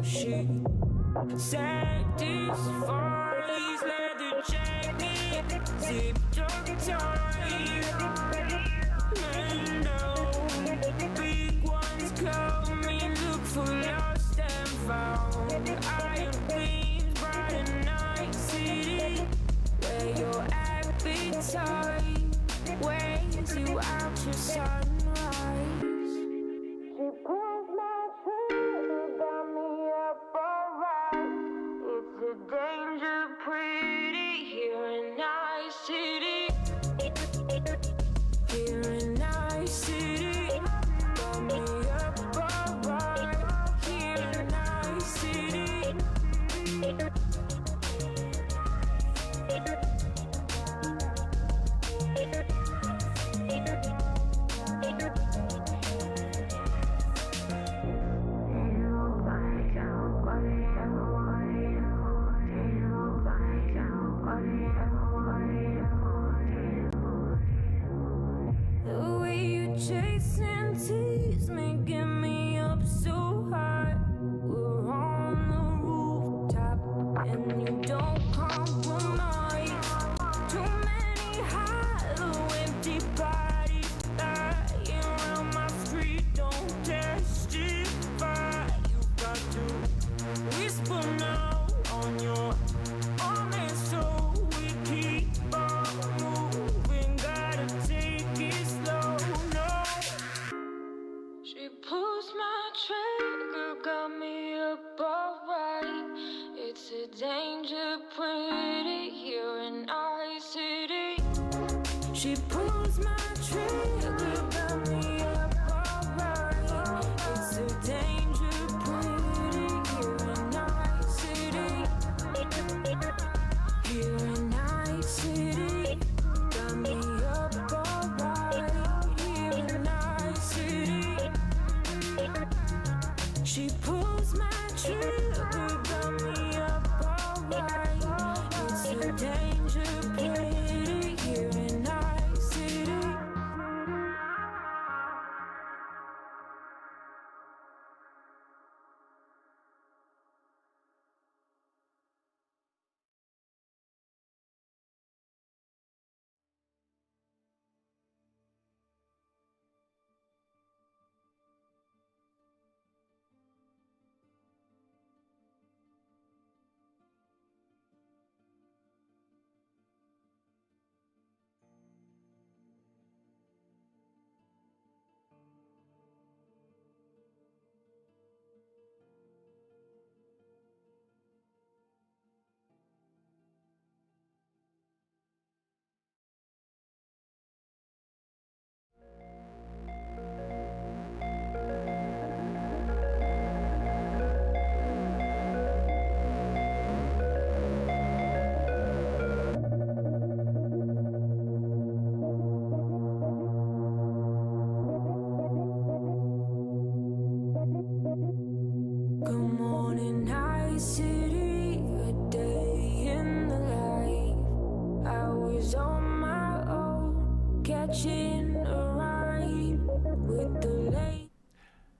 she satisfies. Leather jacket, zipped up tight. And no big ones coming, look for lost and found. Iron beams, bright and night city, where your appetite waits you out your sunrise. She pulls my trigger, got me up alright. It's a danger pretty here in Night City. Here in Night City, got me up alright. Here in Night City. The way you chase and tease me, get me up so high. We're on the rooftop and you don't compromise. Too many hollow, empty bodies lying around my street don't testify. You got to whisper now on your honest, so we keep on moving. Gotta take it slow, no. She pulls my trigger, got me up alright. It's a danger pretty here in Night City. She pulls my trigger, got me up alright. It's a danger pretty here in Night City. Here in Night City, got me up alright. Here in Night City. She pulls my trigger, got me up alright. It's a danger pretty here in Night City. Good morning, Night City, a day in the life. I was on my own, catching a ride with the late.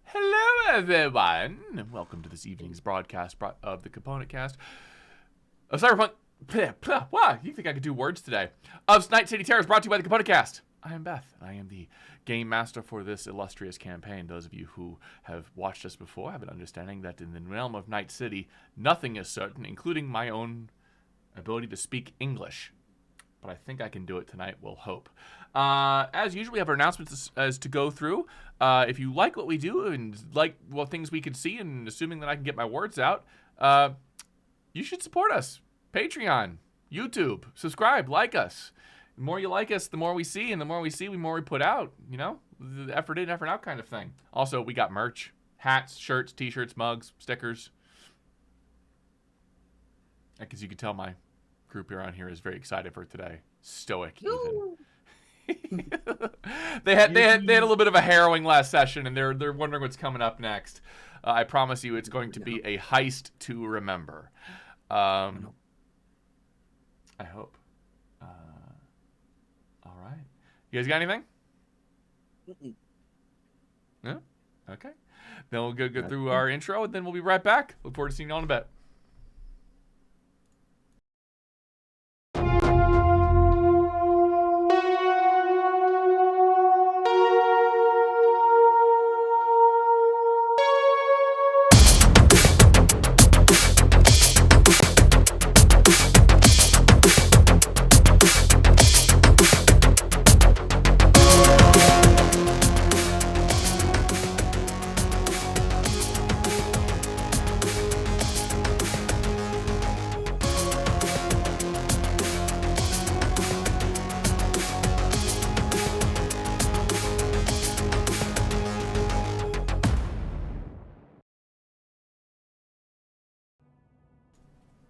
Hello, everyone, and welcome to this evening's broadcast of the Component Cast of Cyberpunk. Wow, you think I could do words today? Of Night City Terrors, brought to you by the Component Cast. I am Beth. I am the game master for this illustrious campaign. Those of you who have watched us before have an understanding that in the realm of Night City, nothing is certain, including my own ability to speak English. But I think I can do it tonight, we'll hope. As usual, we have our announcements as to go through. If you like what we do and like what things we can see, and assuming that I can get my words out, you should support us. Patreon, YouTube, subscribe, like us. The more you like us, the more we see, and the more we see, the more we put out. You know, the effort in, effort out kind of thing. Also, we got merch, hats, shirts, t-shirts, mugs, stickers. As you can tell, my group around here is very excited for today. Stoic, even. They had a little bit of a harrowing last session, and they're wondering what's coming up next. I promise you, it's going to be a heist to remember. I hope. All right. You guys got anything? No? Okay. Then we'll go through our intro, and then we'll be right back. Look forward to seeing you all in a bit.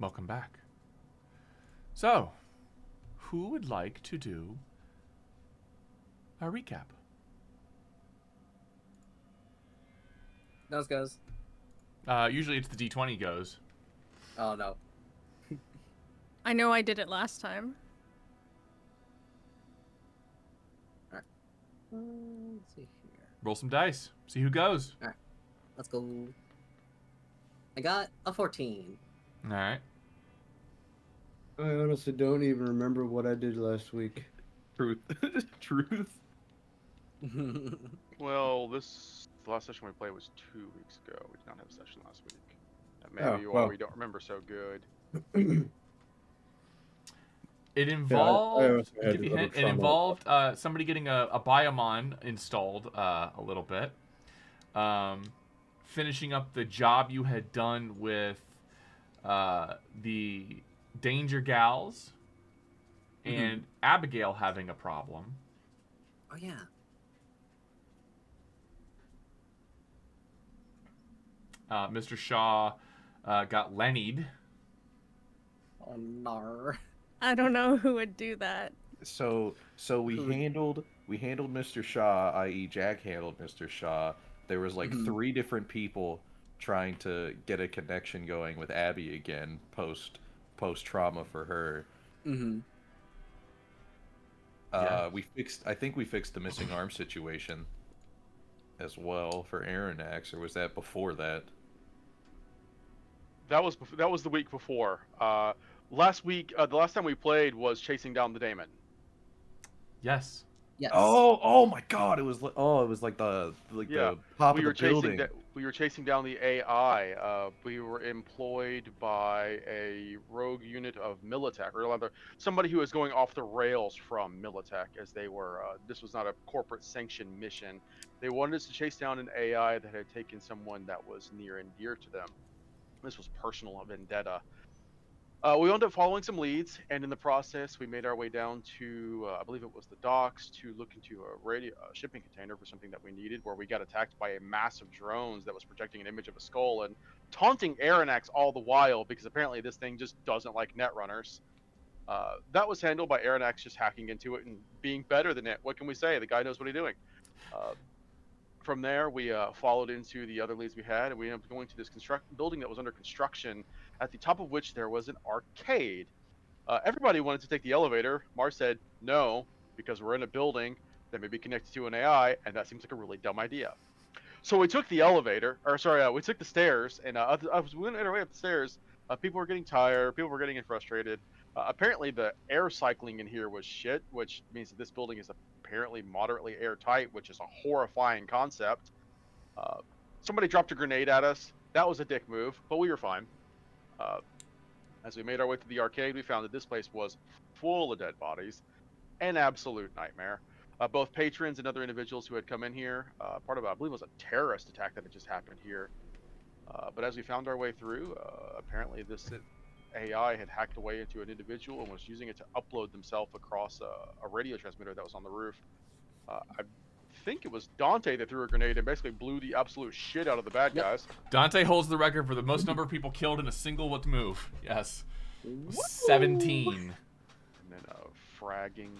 Welcome back. So, who would like to do a recap? Nose goes. Usually it's the D20 goes. Oh no. I know I did it last time. Let's see here. Roll some dice. See who goes. Alright. Let's go. I got a 14. All right. I honestly don't even remember what I did last week. Truth. Truth. Well, the last session we played was 2 weeks ago. We did not have a session last week. Maybe well. we don't remember so good. It involved I had a little it trauma. involved somebody getting a biomon installed a little bit. Finishing up the job you had done with the Danger Gals and Abigail having a problem. Oh yeah. Mr. Shaw got Lennied. Oh no. I don't know who would do that. So we handled Mr. Shaw, i.e. Jack handled Mr. Shaw. There was like 3 different people trying to get a connection going with Abby again post trauma for her. Mm-hmm. Yeah. I think we fixed the missing arm situation as well for Arronax, or was that before that? That was the week before. Last week, the last time we played was chasing down the Daemon. Yes. Yes. Oh my God! It was like the top We of were the building. we were chasing down the AI. We were employed by a rogue unit of Militech, or rather, somebody who was going off the rails from Militech, as they were. This was not a corporate sanctioned mission. They wanted us to chase down an AI that had taken someone that was near and dear to them. This was personal vendetta. We wound up following some leads, and in the process, we made our way down to, I believe it was the docks, to look into a shipping container for something that we needed, where we got attacked by a massive drones that was projecting an image of a skull and taunting Arronax all the while, because apparently this thing just doesn't like netrunners. That was handled by Arronax just hacking into it and being better than it. What can we say? The guy knows what he's doing. From there, we followed into the other leads we had, and we ended up going to this building that was under construction, at the top of which there was an arcade. Everybody wanted to take the elevator. Mars said no, because we're in a building that may be connected to an AI, and that seems like a really dumb idea. So we took the we took the stairs, and as we went our way up the stairs, people were getting tired, people were getting frustrated. Apparently the air cycling in here was shit, which means that this building is apparently moderately airtight, which is a horrifying concept. Somebody dropped a grenade at us. That was a dick move, but we were fine. As we made our way to the arcade, we found that this place was full of dead bodies. An absolute nightmare. Both patrons and other individuals who had come in here, part of, I believe it was a terrorist attack that had just happened here. But as we found our way through, apparently this AI had hacked away into an individual and was using it to upload themselves across a radio transmitter that was on the roof. I think it was Dantae that threw a grenade and basically blew the absolute shit out of the bad guys. Dantae holds the record for the most number of people killed in a single move. Yes. 17. And then fragging.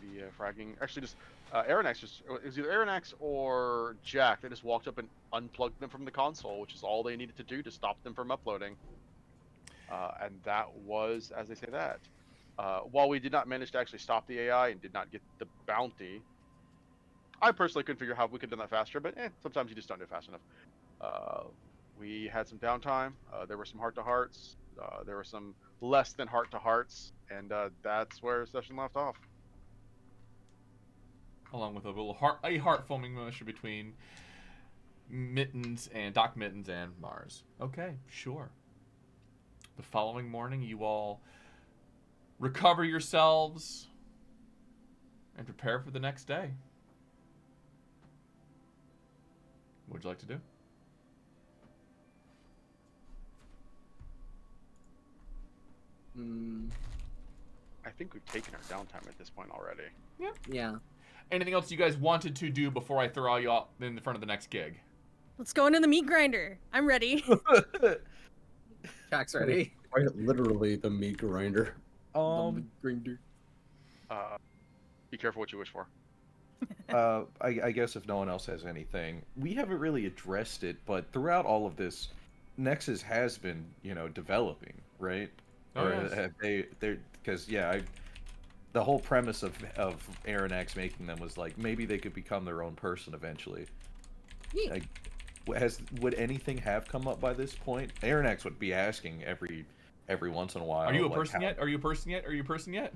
Actually, just Arronax it was either Arronax or Jack that just walked up and unplugged them from the console, which is all they needed to do to stop them from uploading. And that was, as they say that. While we did not manage to actually stop the AI and did not get the bounty, I personally couldn't figure out how we could have done that faster, but sometimes you just don't do it fast enough. We had some downtime. There were some heart-to-hearts. There were some less than heart-to-hearts, and that's where session left off. Along with a heart-foaming motion between Mittens and Doc Mittens and Mars. Okay, sure. The following morning, you all recover yourselves and prepare for the next day. What would you like to do? I think we've taken our downtime at this point already. Yeah. Anything else you guys wanted to do before I throw you all in front of the next gig? Let's go into the meat grinder. I'm ready. Jack's ready. Quite literally the meat grinder. The grinder. Be careful what you wish for. I guess if no one else has anything, we haven't really addressed it, but throughout all of this, Nexus has been, developing, right? Oh, Or yes. have they're because the whole premise of Arronax making them was like maybe they could become their own person eventually. Yeah. Like, would anything have come up by this point? Arronax would be asking every once in a while. Are you a like, person yet? Are you a person yet? Are you a person yet?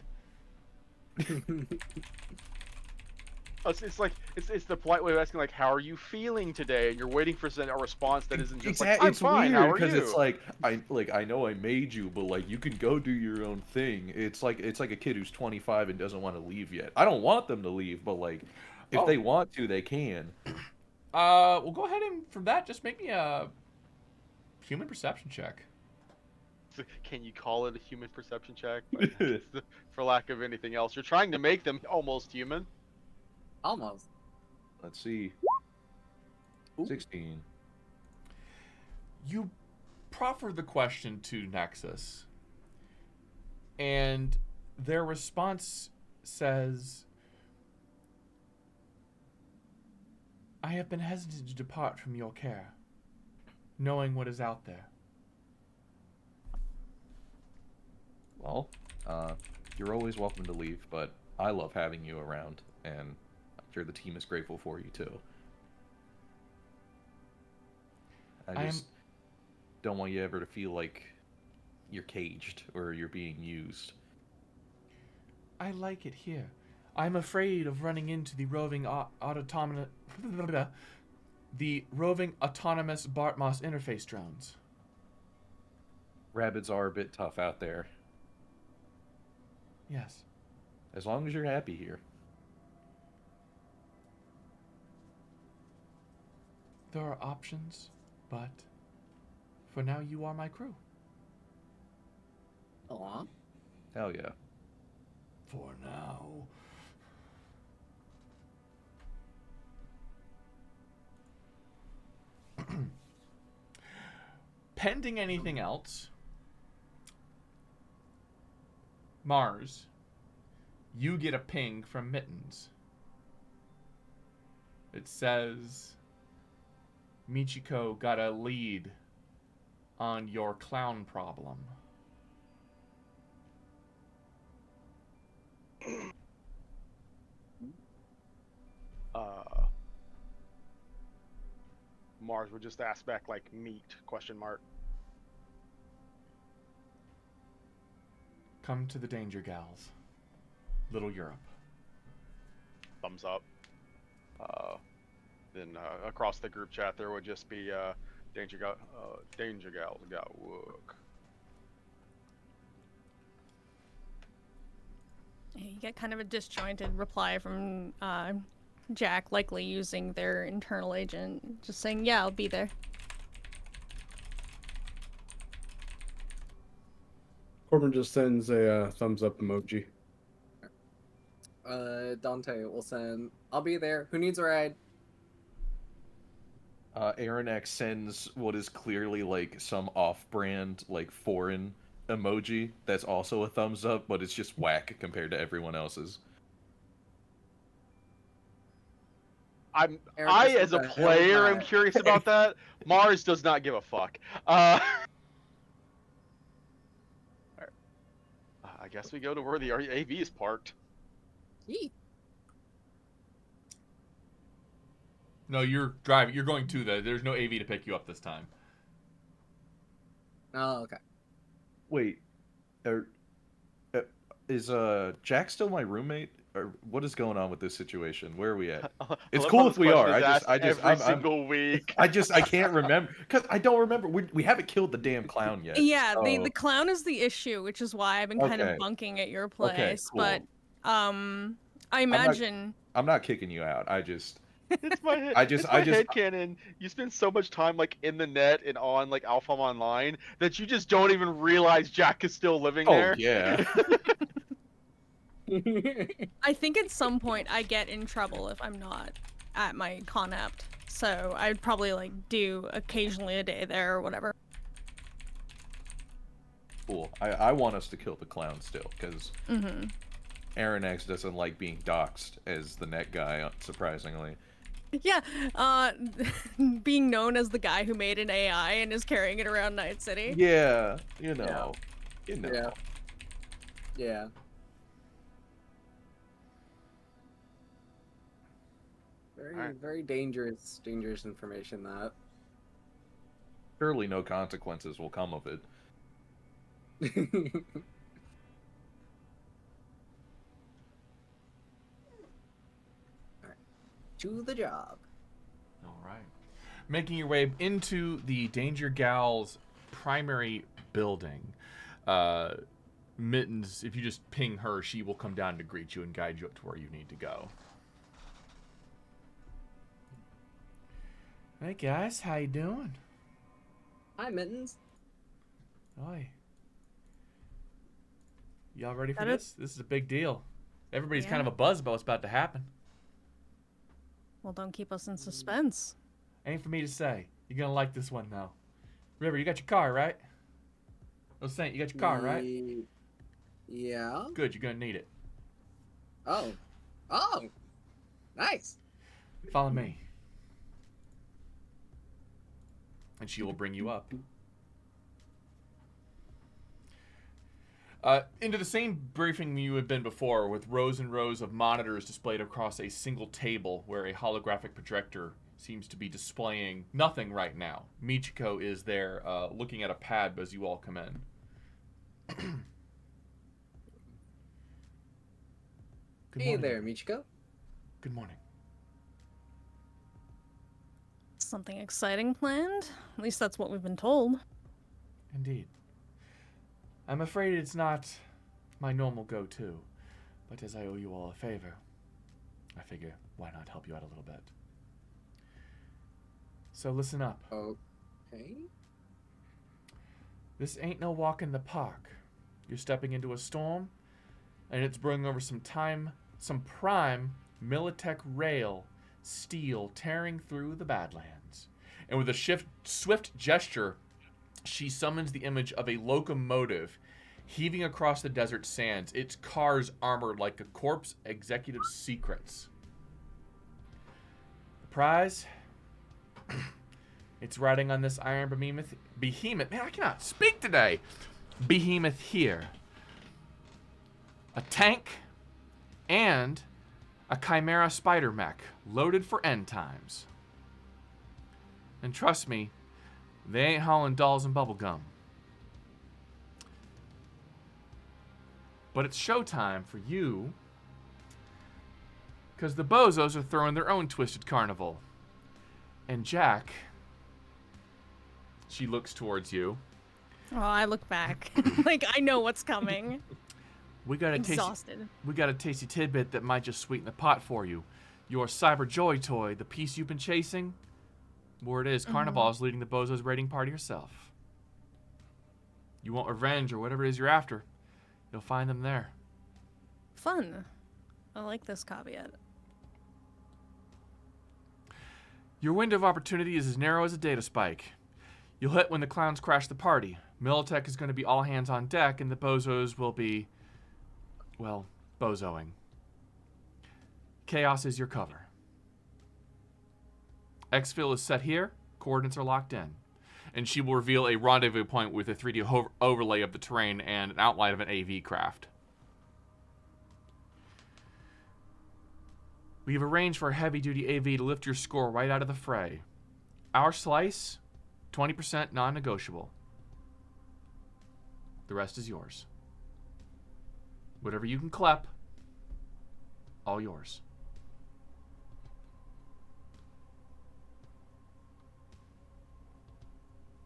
It's like it's the polite way of asking, like, how are you feeling today? And you're waiting for a response that isn't just like, I'm it's fine. weird How are you? because it's like I know I made you, but like you can go do your own thing. It's like a kid who's 25 and doesn't want to leave yet. I don't want them to leave, but like if they want to, they can. Well, go ahead and from that, just make me a human perception check. Can you call it a human perception check? Like, for lack of anything else, you're trying to make them almost human. Almost. Let's see. Ooh. 16. You proffer the question to Nexus, and their response says, I have been hesitant to depart from your care, knowing what is out there. Well, you're always welcome to leave, but I love having you around, and I'm sure the team is grateful for you too. I just don't want you ever to feel like you're caged or you're being used. I like it here. I'm afraid of running into the roving autonomous Bartmoss interface drones. Rabbits are a bit tough out there. Yes. As long as you're happy here. There are options, but for now you are my crew. Aw. Hell yeah. For now. Pending anything else, Mars, you get a ping from Mittens. It says Michiko got a lead on your clown problem. Mars would just ask back like meat ? Come to the Danger Gals, Little Europe. Thumbs up. Then across the group chat there would just be Danger Gals got work. You get kind of a disjointed reply from Jack, likely using their internal agent, just saying, yeah, I'll be there. Corbin just sends a thumbs up emoji. Dantae will send, I'll be there. Who needs a ride? Arronax sends what is clearly like some off-brand, like foreign emoji that's also a thumbs up, but it's just whack compared to everyone else's. I, Eric, as a player, am curious about that. Mars does not give a fuck. I guess we go to where the AV is parked. Yeet. No, you're driving. You're going to there's no AV to pick you up this time. Oh, okay. Wait, is Jack still my roommate? Or what is going on with this situation? Where are we at? It's cool if we are. Every single week. I can't remember because I don't remember. We haven't killed the damn clown yet. Yeah, so... the clown is the issue, which is why I've been kind of bunking at your place. Okay, cool. But I imagine I'm not kicking you out. It's my head. It's my headcanon. You spend so much time like in the net and on like Alpha Online that you just don't even realize Jack is still living there. Oh yeah. I think at some point I get in trouble if I'm not at my Conapt. So I'd probably like do occasionally a day there or whatever. Cool. I want us to kill the clown still because Arronax doesn't like being doxxed as the net guy, surprisingly. Yeah, being known as the guy who made an AI and is carrying it around Night City. Yeah, you know. Yeah. Very dangerous information, that. Surely no consequences will come of it. Alright. To the job. All right. Making your way into the Danger Gal's primary building. Mittens, if you just ping her, she will come down to greet you and guide you up to where you need to go. Hey guys, how you doing? Hi, Mittens. Oi. Y'all ready for this? This is a big deal. Everybody's kind of a buzz about what's about to happen. Well, don't keep us in suspense. Ain't for me to say. You're gonna like this one though. River, you got your car, right? I was saying, you got your car, right? Yeah. Good, you're gonna need it. Oh. Nice. Follow me. And she will bring you up. Into the same briefing you had been before, with rows and rows of monitors displayed across a single table where a holographic projector seems to be displaying nothing right now. Michiko is there looking at a pad as you all come in. Good Hey morning. there, Michiko. Good morning. Something exciting planned? At least that's what we've been told. Indeed. I'm afraid it's not my normal go-to, but as I owe you all a favor, I figure why not help you out a little bit. So listen up. Okay. This ain't no walk in the park. You're stepping into a storm, and it's bringing over some prime Militech rail steel tearing through the Badlands. And with a swift gesture, she summons the image of a locomotive heaving across the desert sands, its cars armored like a corpse executive's secrets. The prize? It's riding on this iron behemoth. Man, I cannot speak today. Behemoth here. A tank and a Chimera spider mech loaded for end times. And trust me, they ain't hauling dolls and bubblegum. But it's showtime for you, because the bozos are throwing their own twisted carnival. And Jack, she looks towards you. Oh, I look back. Like, I know what's coming. We got Exhausted. a tasty tidbit that might just sweeten the pot for you. Your Cyber Joy toy, the piece you've been chasing. Word is, Carnival's leading the bozos raiding party herself. You want revenge or whatever it is you're after, you'll find them there. Fun. I like this caveat. Your window of opportunity is as narrow as a data spike. You'll hit when the clowns crash the party. Militech is going to be all hands on deck, and the bozos will be, well, bozoing. Chaos is your cover. Exfil is set here. Coordinates are locked in. And she will reveal a rendezvous point with a 3D overlay of the terrain and an outline of an AV craft. We've arranged for a heavy-duty AV to lift your score right out of the fray. Our slice, 20% non-negotiable. The rest is yours. Whatever you can clep, all yours.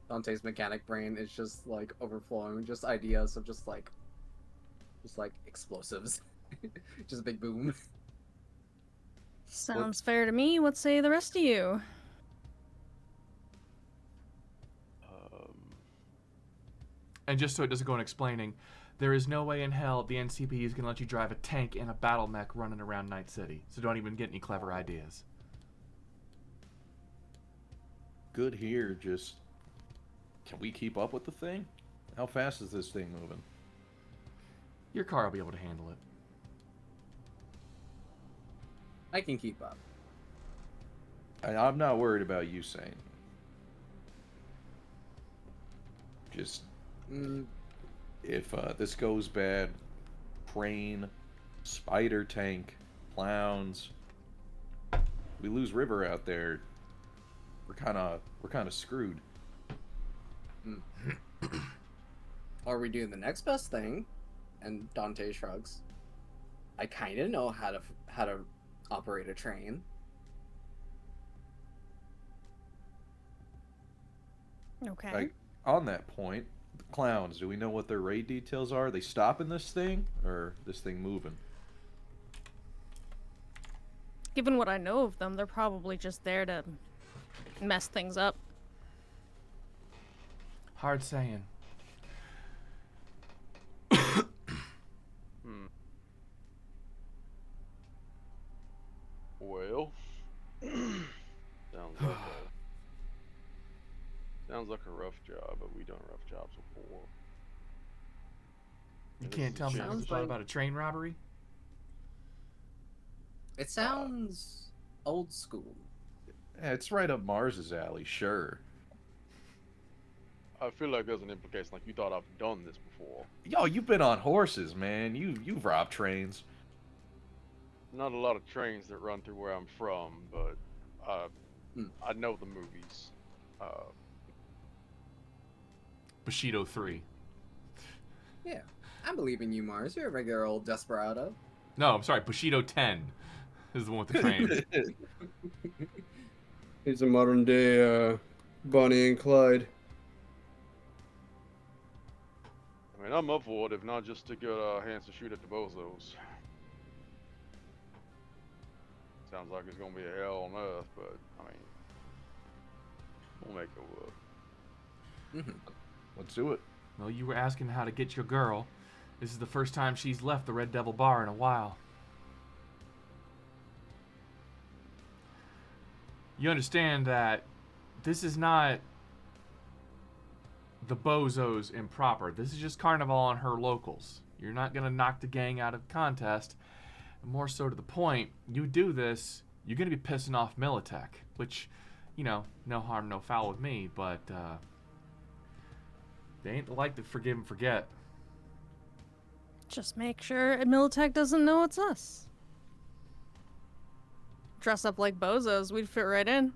Dante's mechanic brain is just like overflowing, just ideas of just like explosives, just a big boom. Sounds fair to me. What say the rest of you? And just so it doesn't go on explaining, there is no way in hell the NCP is going to let you drive a tank and a battle mech running around Night City. So don't even get any clever ideas. Good here, just... Can we keep up with the thing? How fast is this thing moving? Your car will be able to handle it. I can keep up. I'm not worried about you saying. Just... If this goes bad, crane, spider tank, clowns, we lose River out there, we're kind of screwed. Or we do the next best thing, and Dante shrugs. I kind of know how to operate a train. Okay. Like, on that point, the clowns, do we know what their raid details are? Are they stopping this thing, or this thing moving? Given what I know of them, they're probably just there to mess things up. Hard saying. Well, sounds like a rough job, but we've done rough jobs before. You This can't is tell me a you chance. thought about a train robbery? It sounds old school. Yeah, it's right up Mars's alley, sure. I feel like there's an implication, like you thought I've done this before. Yo, you've been on horses, man. You've robbed trains. Not a lot of trains that run through where I'm from, but I know the movies. Bushido 3. Yeah, I believe in you, Mars. You're a regular old desperado. No, I'm sorry, Bushido 10 is the one with the train. He's a modern day Bonnie and Clyde. I mean, I'm up for it, if not just to get hands to shoot at the bozos. Sounds like it's gonna be a hell on earth, but I mean, we'll make it work. Let's do it. Well, you were asking how to get your girl. This is the first time she's left the Red Devil Bar in a while. You understand that this is not the bozos improper. This is just Carnival on her locals. You're not going to knock the gang out of the contest. And more so to the point, you do this, you're going to be pissing off Militech, which, you know, no harm, no foul with me, but they ain't like to forgive and forget. Just make sure Militech doesn't know it's us. Dress up like bozos, we'd fit right in.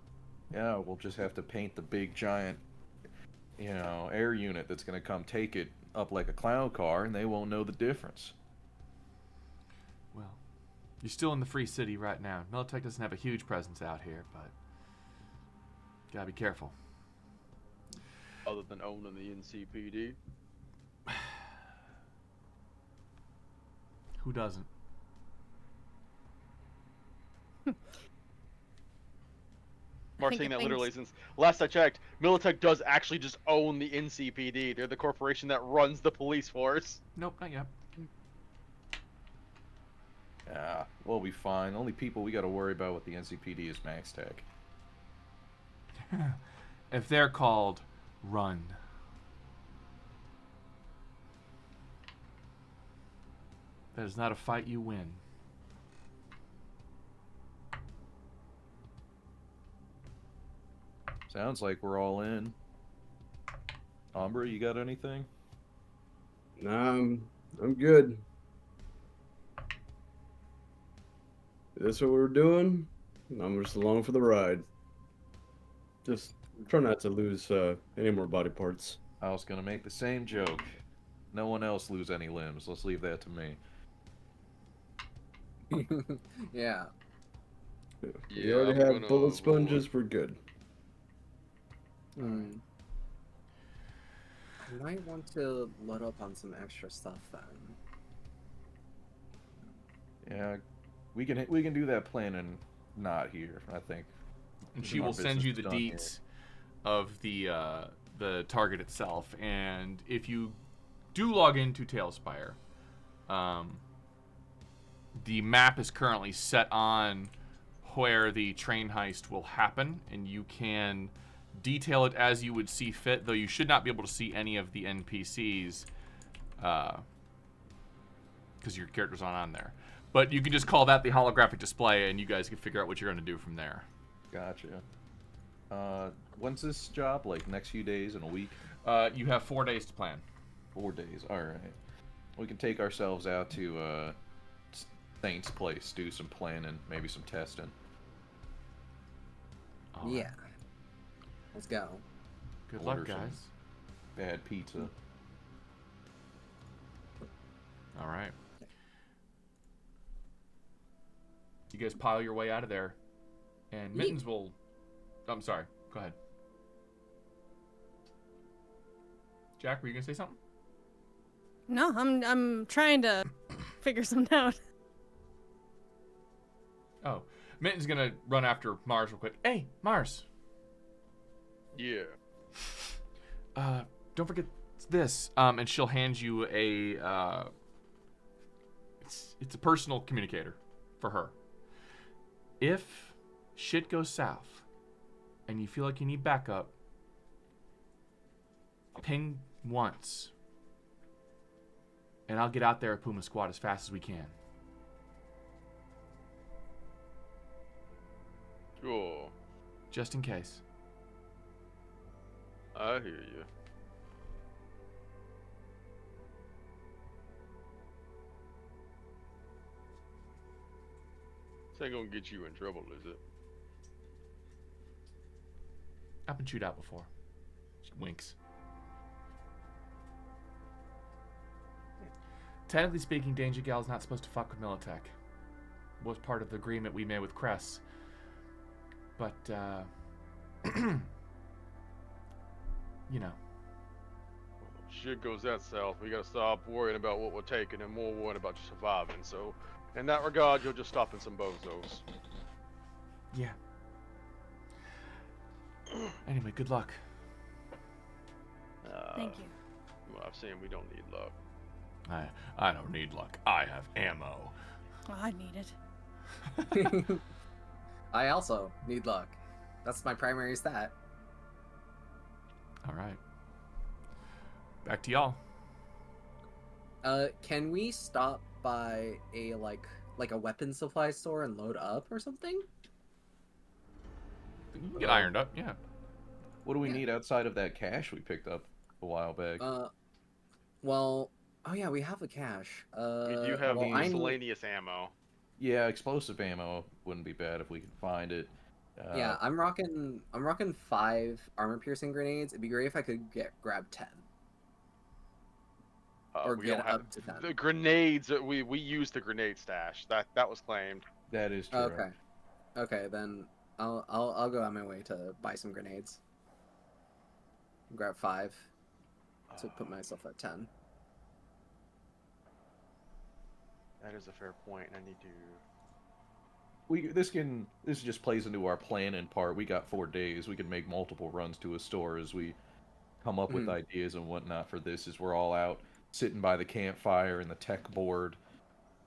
Yeah, we'll just have to paint the big giant, air unit that's gonna come take it up like a clown car, and they won't know the difference. Well, you're still in the Free City right now. Militech doesn't have a huge presence out here, but gotta be careful. Other than owning the NCPD. Who doesn't? Mark think saying it that literally thinks- since last I checked, Militech does actually just own the NCPD. They're the corporation that runs the police force. Nope, not yet. Yeah, we'll be fine. Only people we gotta worry about with the NCPD is Max Tech. If they're called, run. That is not a fight you win. Sounds like we're all in. Umbra, you got anything? Nah, I'm good. this what we're doing? I'm just along for the ride. Just try not to lose any more body parts. I was gonna make the same joke. No one else lose any limbs. Let's leave that to me. Yeah. We already have bullet sponges. We're good. I might want to load up on some extra stuff then. Yeah, we can do that planning not here. I think. And she will send you the deets of the target itself, and if you do log into Tailspire, the map is currently set on where the train heist will happen, and you can detail it as you would see fit, though you should not be able to see any of the NPCs because your character's not on there. But you can just call that the holographic display, and you guys can figure out what you're going to do from there. Gotcha. When's this job? Like next few days in a week? You have 4 days to plan. 4 days. All right. We can take ourselves out to Saint's place, do some planning, maybe some testing. All right. Yeah. Let's go. Good Order luck, some guys. bad pizza. All right. You guys pile your way out of there, and Mittens will... I'm sorry. Go ahead. Jack, were you gonna say something? No, I'm trying to figure something out. Oh, Mitten's gonna run after Mars real quick. Hey, Mars. Yeah. Don't forget this. And she'll hand you a. It's a personal communicator for her. If shit goes south, and you feel like you need backup, ping once, and I'll get out there at Puma Squad as fast as we can. Sure. Just in case. I hear you. This ain't gonna get you in trouble, is it? I've been chewed out before. She winks. Technically speaking, Danger Gal's not supposed to fuck with Militech. Was part of the agreement we made with Cress. But, you know. Shit goes that south, we gotta stop worrying about what we're taking and more worrying about just surviving. So, in that regard, you're just stopping some bozos. Yeah. Anyway, good luck. Thank you. Well, I'm saying we don't need luck. I don't need luck. I have ammo. Well, I need it. I also need luck. That's my primary stat. All right. Back to y'all. Can we stop by a like a weapon supply store and load up or something? You can get ironed up, yeah. What do we need outside of that cash we picked up a while back? Well, oh yeah, we have the cash. We do have well, miscellaneous ammo. Yeah, explosive ammo wouldn't be bad if we could find it. Yeah, I'm rocking 5 armor-piercing grenades. It'd be great if I could grab 10. Or We get don't have up to 10. the grenades. We used the grenade stash. That was claimed. That is true. Okay. Okay, then I'll go on my way to buy some grenades. Grab 5 to put myself at 10. That is a fair point. I need to. This just plays into our plan in part. We got 4 days. We can make multiple runs to a store as we come up with ideas and whatnot for this. As we're all out sitting by the campfire and the tech board.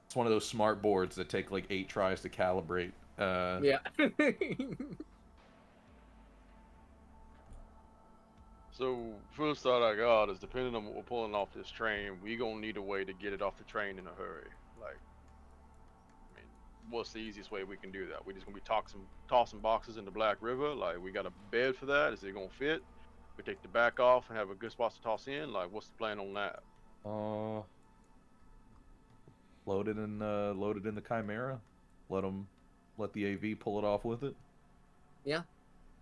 It's one of those smart boards that take like 8 tries to calibrate. Yeah. So first thought I got is, depending on what we're pulling off this train, we gonna need a way to get it off the train in a hurry. Like, I mean, what's the easiest way we can do that? We just gonna be tossing boxes into Black River? Like, we got a bed for that? Is it gonna fit? We take the back off and have a good spot to toss in? Like, what's the plan on that? Load it in the Chimera. Let them let the AV pull it off with it. Yeah,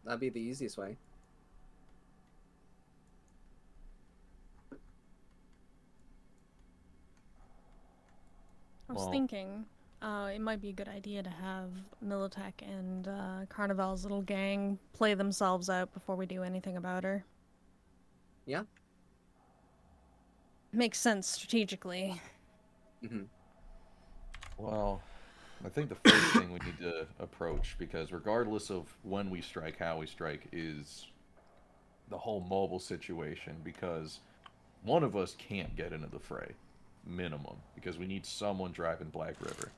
that'd be the easiest way. I was Well- thinking it might be a good idea to have Militech and Carnival's little gang play themselves out before we do anything about her. Yeah. Makes sense strategically. Hmm. Well, I think the first thing we need to approach, because regardless of when we strike, how we strike, is the whole mobile situation, because one of us can't get into the fray, minimum, because we need someone driving Black River.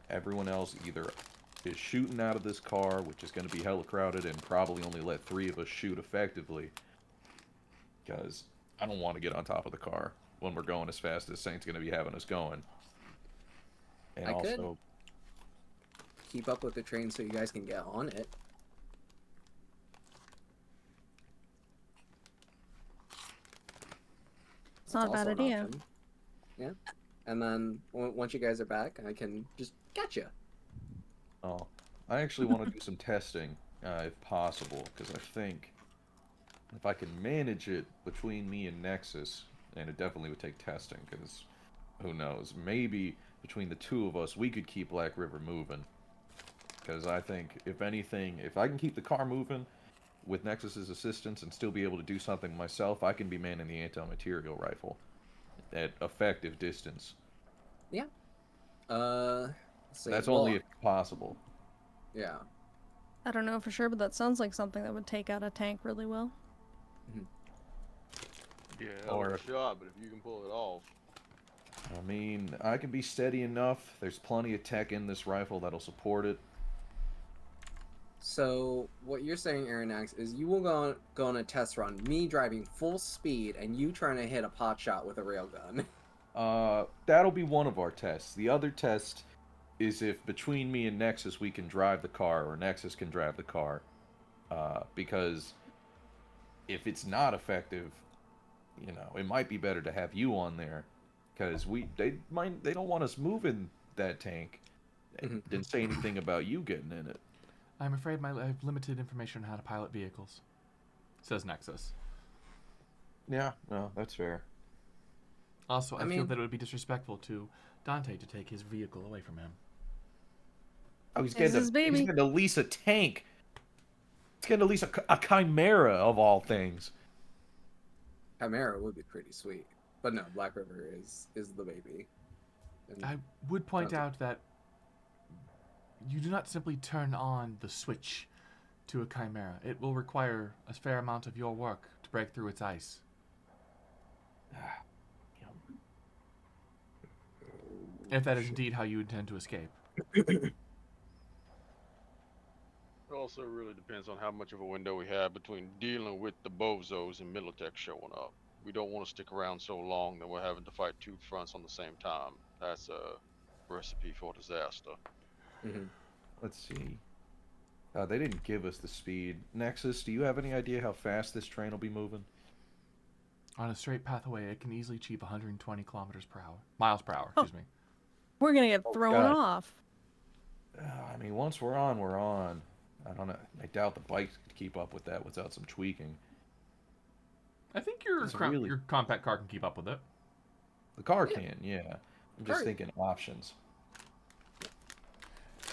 Everyone else either is shooting out of this car, which is going to be hella crowded, and probably only let 3 of us shoot effectively, because I don't want to get on top of the car when we're going as fast as Saint's going to be having us going. And I could. also, Keep up with the train so you guys can get on it. It's not a bad also an idea. option. Yeah. And then once you guys are back, I can just catch you. oh, I actually want to do some testing, if possible, because I think if I can manage it between me and Nexus, and it definitely would take testing, because who knows, maybe between the 2 of us, we could keep Black River moving. Because I think, if anything, if I can keep the car moving with Nexus's assistance and still be able to do something myself, I can be manning the anti-material rifle at effective distance. Yeah. Let's see. That's Well, only if possible. Yeah. I don't know for sure, but that sounds like something that would take out a tank really well. Yeah, Or- or a shot, but if you can pull it off. I mean, I can be steady enough. There's plenty of tech in this rifle that'll support it. So what you're saying, Arronax, is you will go on a test run, me driving full speed, and you trying to hit a pot shot with a railgun. That'll be one of our tests. The other test is if between me and Nexus we can drive the car, or Nexus can drive the car. Because if it's not effective, you know, it might be better to have you on there, because they don't want us moving that tank. Didn't say anything about you getting in it. I'm afraid I have limited information on how to pilot vehicles, says Nexus. Yeah, no, that's fair. Also, I feel mean- that it would be disrespectful to Dantae to take his vehicle away from him. Oh, he's It's getting his baby. he's getting to lease a tank. He's getting to lease a Chimera of all things. Chimera would be pretty sweet, but no, Black River is the baby. And I would point Dantae. out that you do not simply turn on the switch to a Chimera. It will require a fair amount of your work to break through its ice. If that is indeed how you intend to escape. It also really depends on how much of a window we have between dealing with the bozos and Militech showing up. We don't want to stick around so long that we're having to fight 2 fronts on the same time. That's a recipe for disaster. Let's see. They didn't give us the speed. Nexus, do you have any idea how fast this train will be moving? On a straight pathway, it can easily achieve 120 miles per hour, excuse me. We're gonna get thrown God. off. I mean, once we're on, we're on. I don't know. I doubt the bikes could keep up with that without some tweaking. I think your It's really- your compact car can keep up with it. The car can, yeah. I'm just Car- thinking options.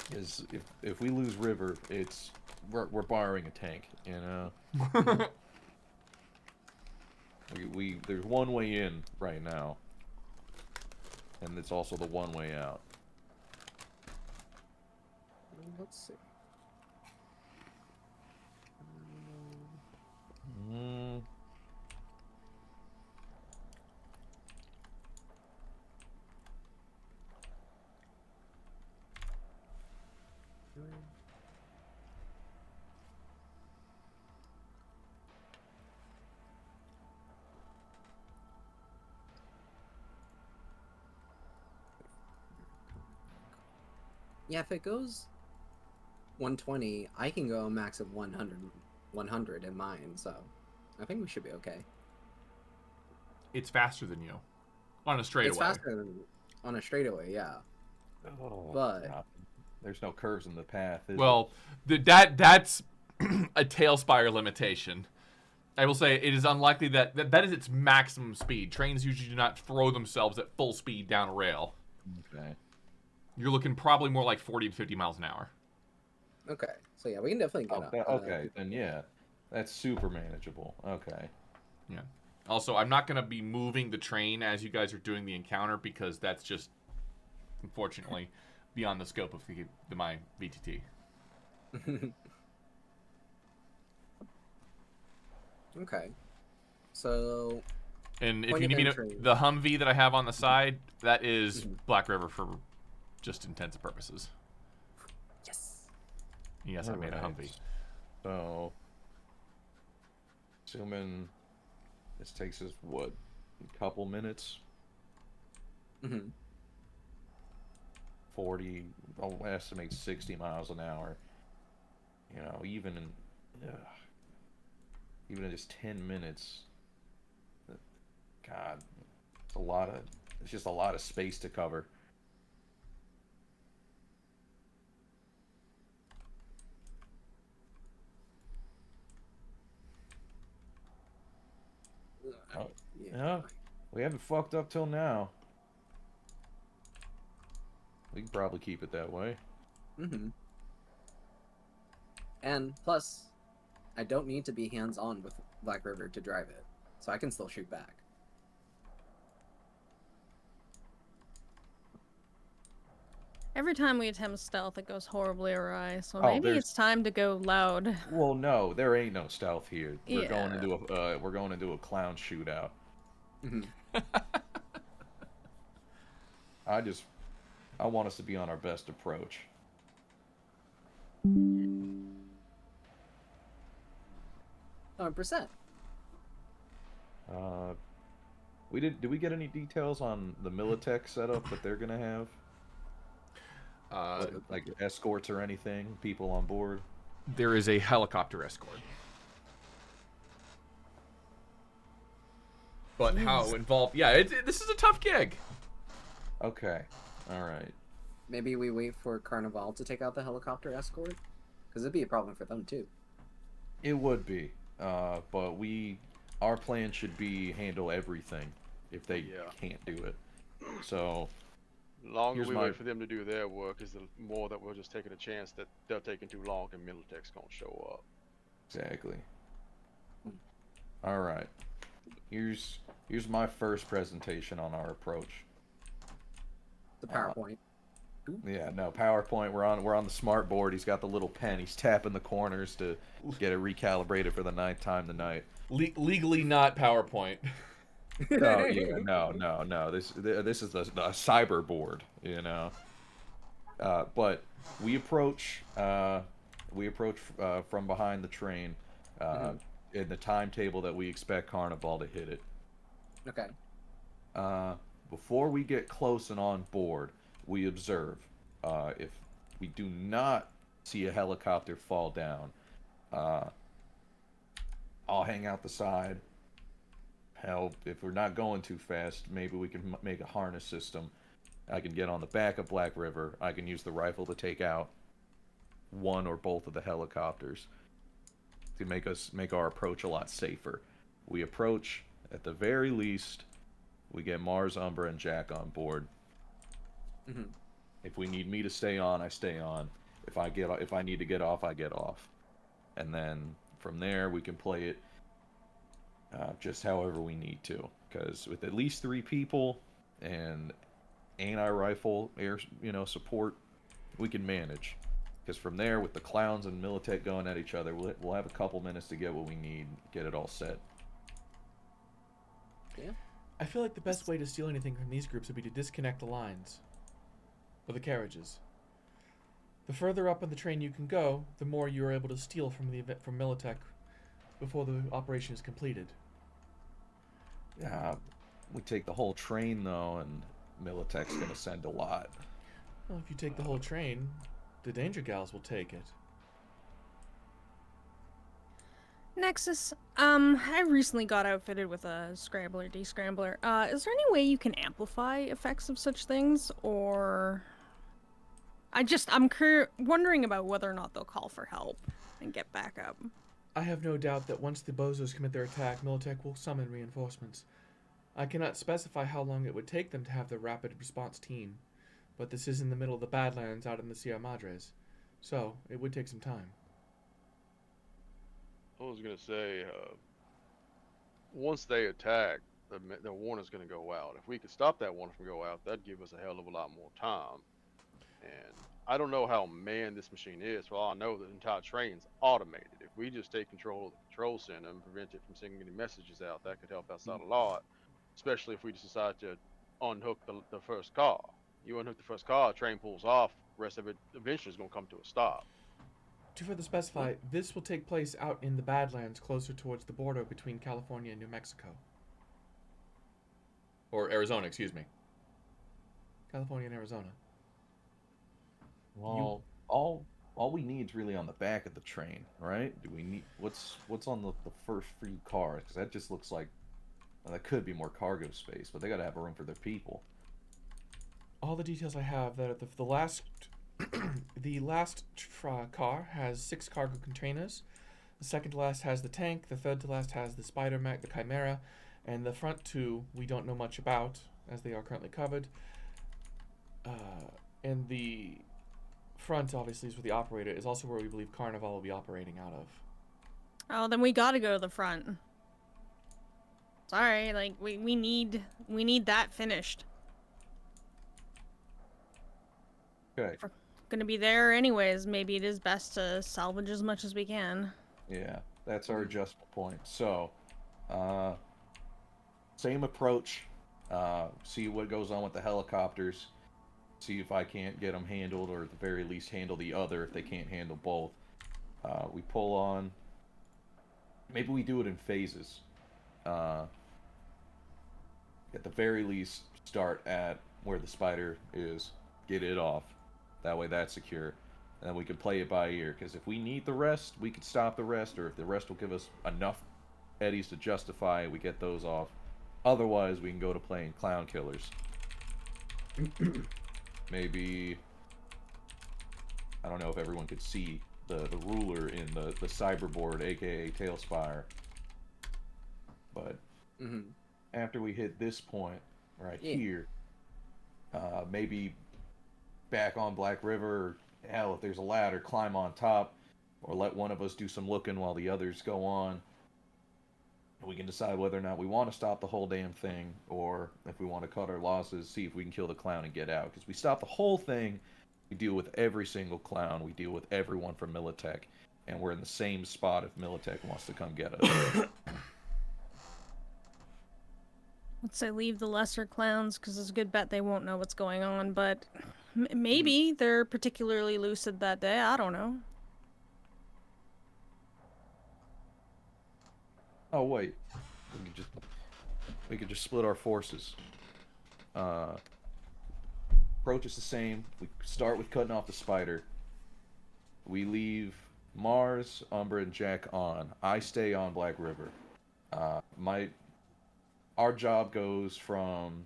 Because if we lose River, we're borrowing a tank, you know. we there's one way in right now, and it's also the one way out. let's see. Mm. Yeah, if it goes 120, I can go a max of 100 in mine, so I think we should be okay. It's faster than you. On a straightaway. It's faster than on a straightaway, yeah. Oh, But- God. There's no curves in the path. Is Well, that's a tailspire limitation. I will say it is unlikely that is its maximum speed. Trains usually do not throw themselves at full speed down a rail. it? Okay. You're looking probably more like 40 to 50 miles an hour. Okay, so yeah, we can definitely get Okay, up. okay, then yeah, that's super manageable. Okay. Yeah. Also, I'm not going to be moving the train as you guys are doing the encounter because that's just, unfortunately, beyond the scope of my VTT. Okay, so And if Point you of need me to, entry. the Humvee that I have on the side, that is Black River for just intents purposes. yes. Yes, I made a Alright. Humvee. So, assuming this takes us what, a couple minutes? Mm-hmm. 40, I'll estimate 60 miles an hour. You know, even in just 10 minutes, God, it's just a lot of space to cover. Oh, yeah, we haven't fucked up till now. We can probably keep it that way. Mm-hmm. And plus, I don't need to be hands-on with Black River to drive it, so I can still shoot back. Every time we attempt stealth, it goes horribly awry. So Oh, maybe there's- it's time to go loud. Well, no, there ain't no stealth here. We're Yeah. going into a clown shootout. Mm-hmm. I want us to be on our best approach. 100%. Did we get any details on the Militech setup that they're gonna have? Like escorts or anything? People on board? There is a helicopter escort. But how involved? Yeah, this is a tough gig. Okay, all right. Maybe we wait for Carnival to take out the helicopter escort, because it'd be a problem for them too. It would be, but our plan should be handle everything if they can't do it. So The longer Here's we my- wait for them to do their work, is the more that we're just taking a chance that they're taking too long and Militech's gonna show up. exactly. All right. Here's my first presentation on our approach. The PowerPoint. Yeah, no PowerPoint. We're on the smart board. He's got the little pen. He's tapping the corners to get it recalibrated for the 9th time tonight. Legally not PowerPoint. Oh yeah, no. This is the cyber board, you know. But we approach from behind the train in the timetable that we expect Carnival to hit it. Okay. Before we get close and on board, we observe. If we do not see a helicopter fall down, I'll hang out the side. Hell, if we're not going too fast, maybe we can make a harness system. I can get on the back of Black River. I can use the rifle to take out one or both of the helicopters to make our approach a lot safer. We approach, at the very least, we get Mars, Umbra, and Jack on board. Mm-hmm. If we need me to stay on, I stay on. If I need to get off, I get off. And then from there, we can play it just however we need to. Because with at least 3 people and anti-rifle air, support, we can manage. Because from there, with the clowns and Militech going at each other, we'll have a couple minutes to get what we need, get it all set. Yeah. I feel like the best way to steal anything from these groups would be to disconnect the lines. Or the carriages. The further up on the train you can go, the more you are able to steal from Militech before the operation is completed. Yeah, we take the whole train though, and Militech's gonna send a lot. Well, if you take the whole train, the Danger Gals will take it. Nexus, I recently got outfitted with a scrambler, descrambler. Is there any way you can amplify effects of such things, or... I'm wondering about whether or not they'll call for help and get back up. I have no doubt that once the bozos commit their attack, Militech will summon reinforcements. I cannot specify how long it would take them to have the rapid response team, but this is in the middle of the Badlands out in the Sierra Madres, so it would take some time. I was gonna say, once they attack, the warner's gonna go out. If we could stop that warner from go out, that'd give us a hell of a lot more time. And I don't know how manned this machine is. For all I know, the entire train's automated. If we just take control of the control center and prevent it from sending any messages out, that could help us out a lot. Especially if we just decide to unhook the first car. You unhook the first car, train pulls off, the rest of it eventually is gonna come to a stop. To further specify, this will take place out in the Badlands closer towards the border between California and New Mexico. Or Arizona, excuse me. California and Arizona. Well, all we need is really on the back of the train, right? Do we need what's on the first few cars? Because that just looks like that could be more cargo space, but they gotta have room for their people. All the details I have that the last the last car has 6 cargo containers. The second to last has the tank. The third to last has the Spider Mech, the Chimera, and the front 2 we don't know much about as they are currently covered. And the front obviously is where the operator is, also where we believe Carnival will be operating out of. Oh, then we gotta go to the front. Sorry, like we need that finished. Okay. We're gonna be there anyways. Maybe it is best to salvage as much as we can. Yeah, that's our adjustment point. So, same approach. See what goes on with the helicopters. See if I can't get them handled, or at the very least handle the other if they can't handle both. We pull on. Maybe we do it in phases. At the very least, start at where the spider is. Get it off. That way that's secure. And then we can play it by ear. Because if we need the rest, we can stop the rest. Or if the rest will give us enough eddies to justify it, we get those off. Otherwise, we can go to playing clown killers. Maybe... I don't know if everyone could see the ruler in the cyberboard, aka Tailspire. But after we hit this point, right here, maybe back on Black River, or hell, if there's a ladder, climb on top, or let one of us do some looking while the others go on. We can decide whether or not we want to stop the whole damn thing, or if we want to cut our losses, see if we can kill the clown and get out. Because we stop the whole thing, we deal with every single clown, we deal with everyone from Militech, and we're in the same spot if Militech wants to come get us. Let's say leave the lesser clowns, because there's a good bet they won't know what's going on, but maybe they're particularly lucid that day, I don't know. Oh wait, we could just split our forces. Approach is the same. We start with cutting off the spider. We leave Mars, Umbra, and Jack on. I stay on Black River. Our job goes from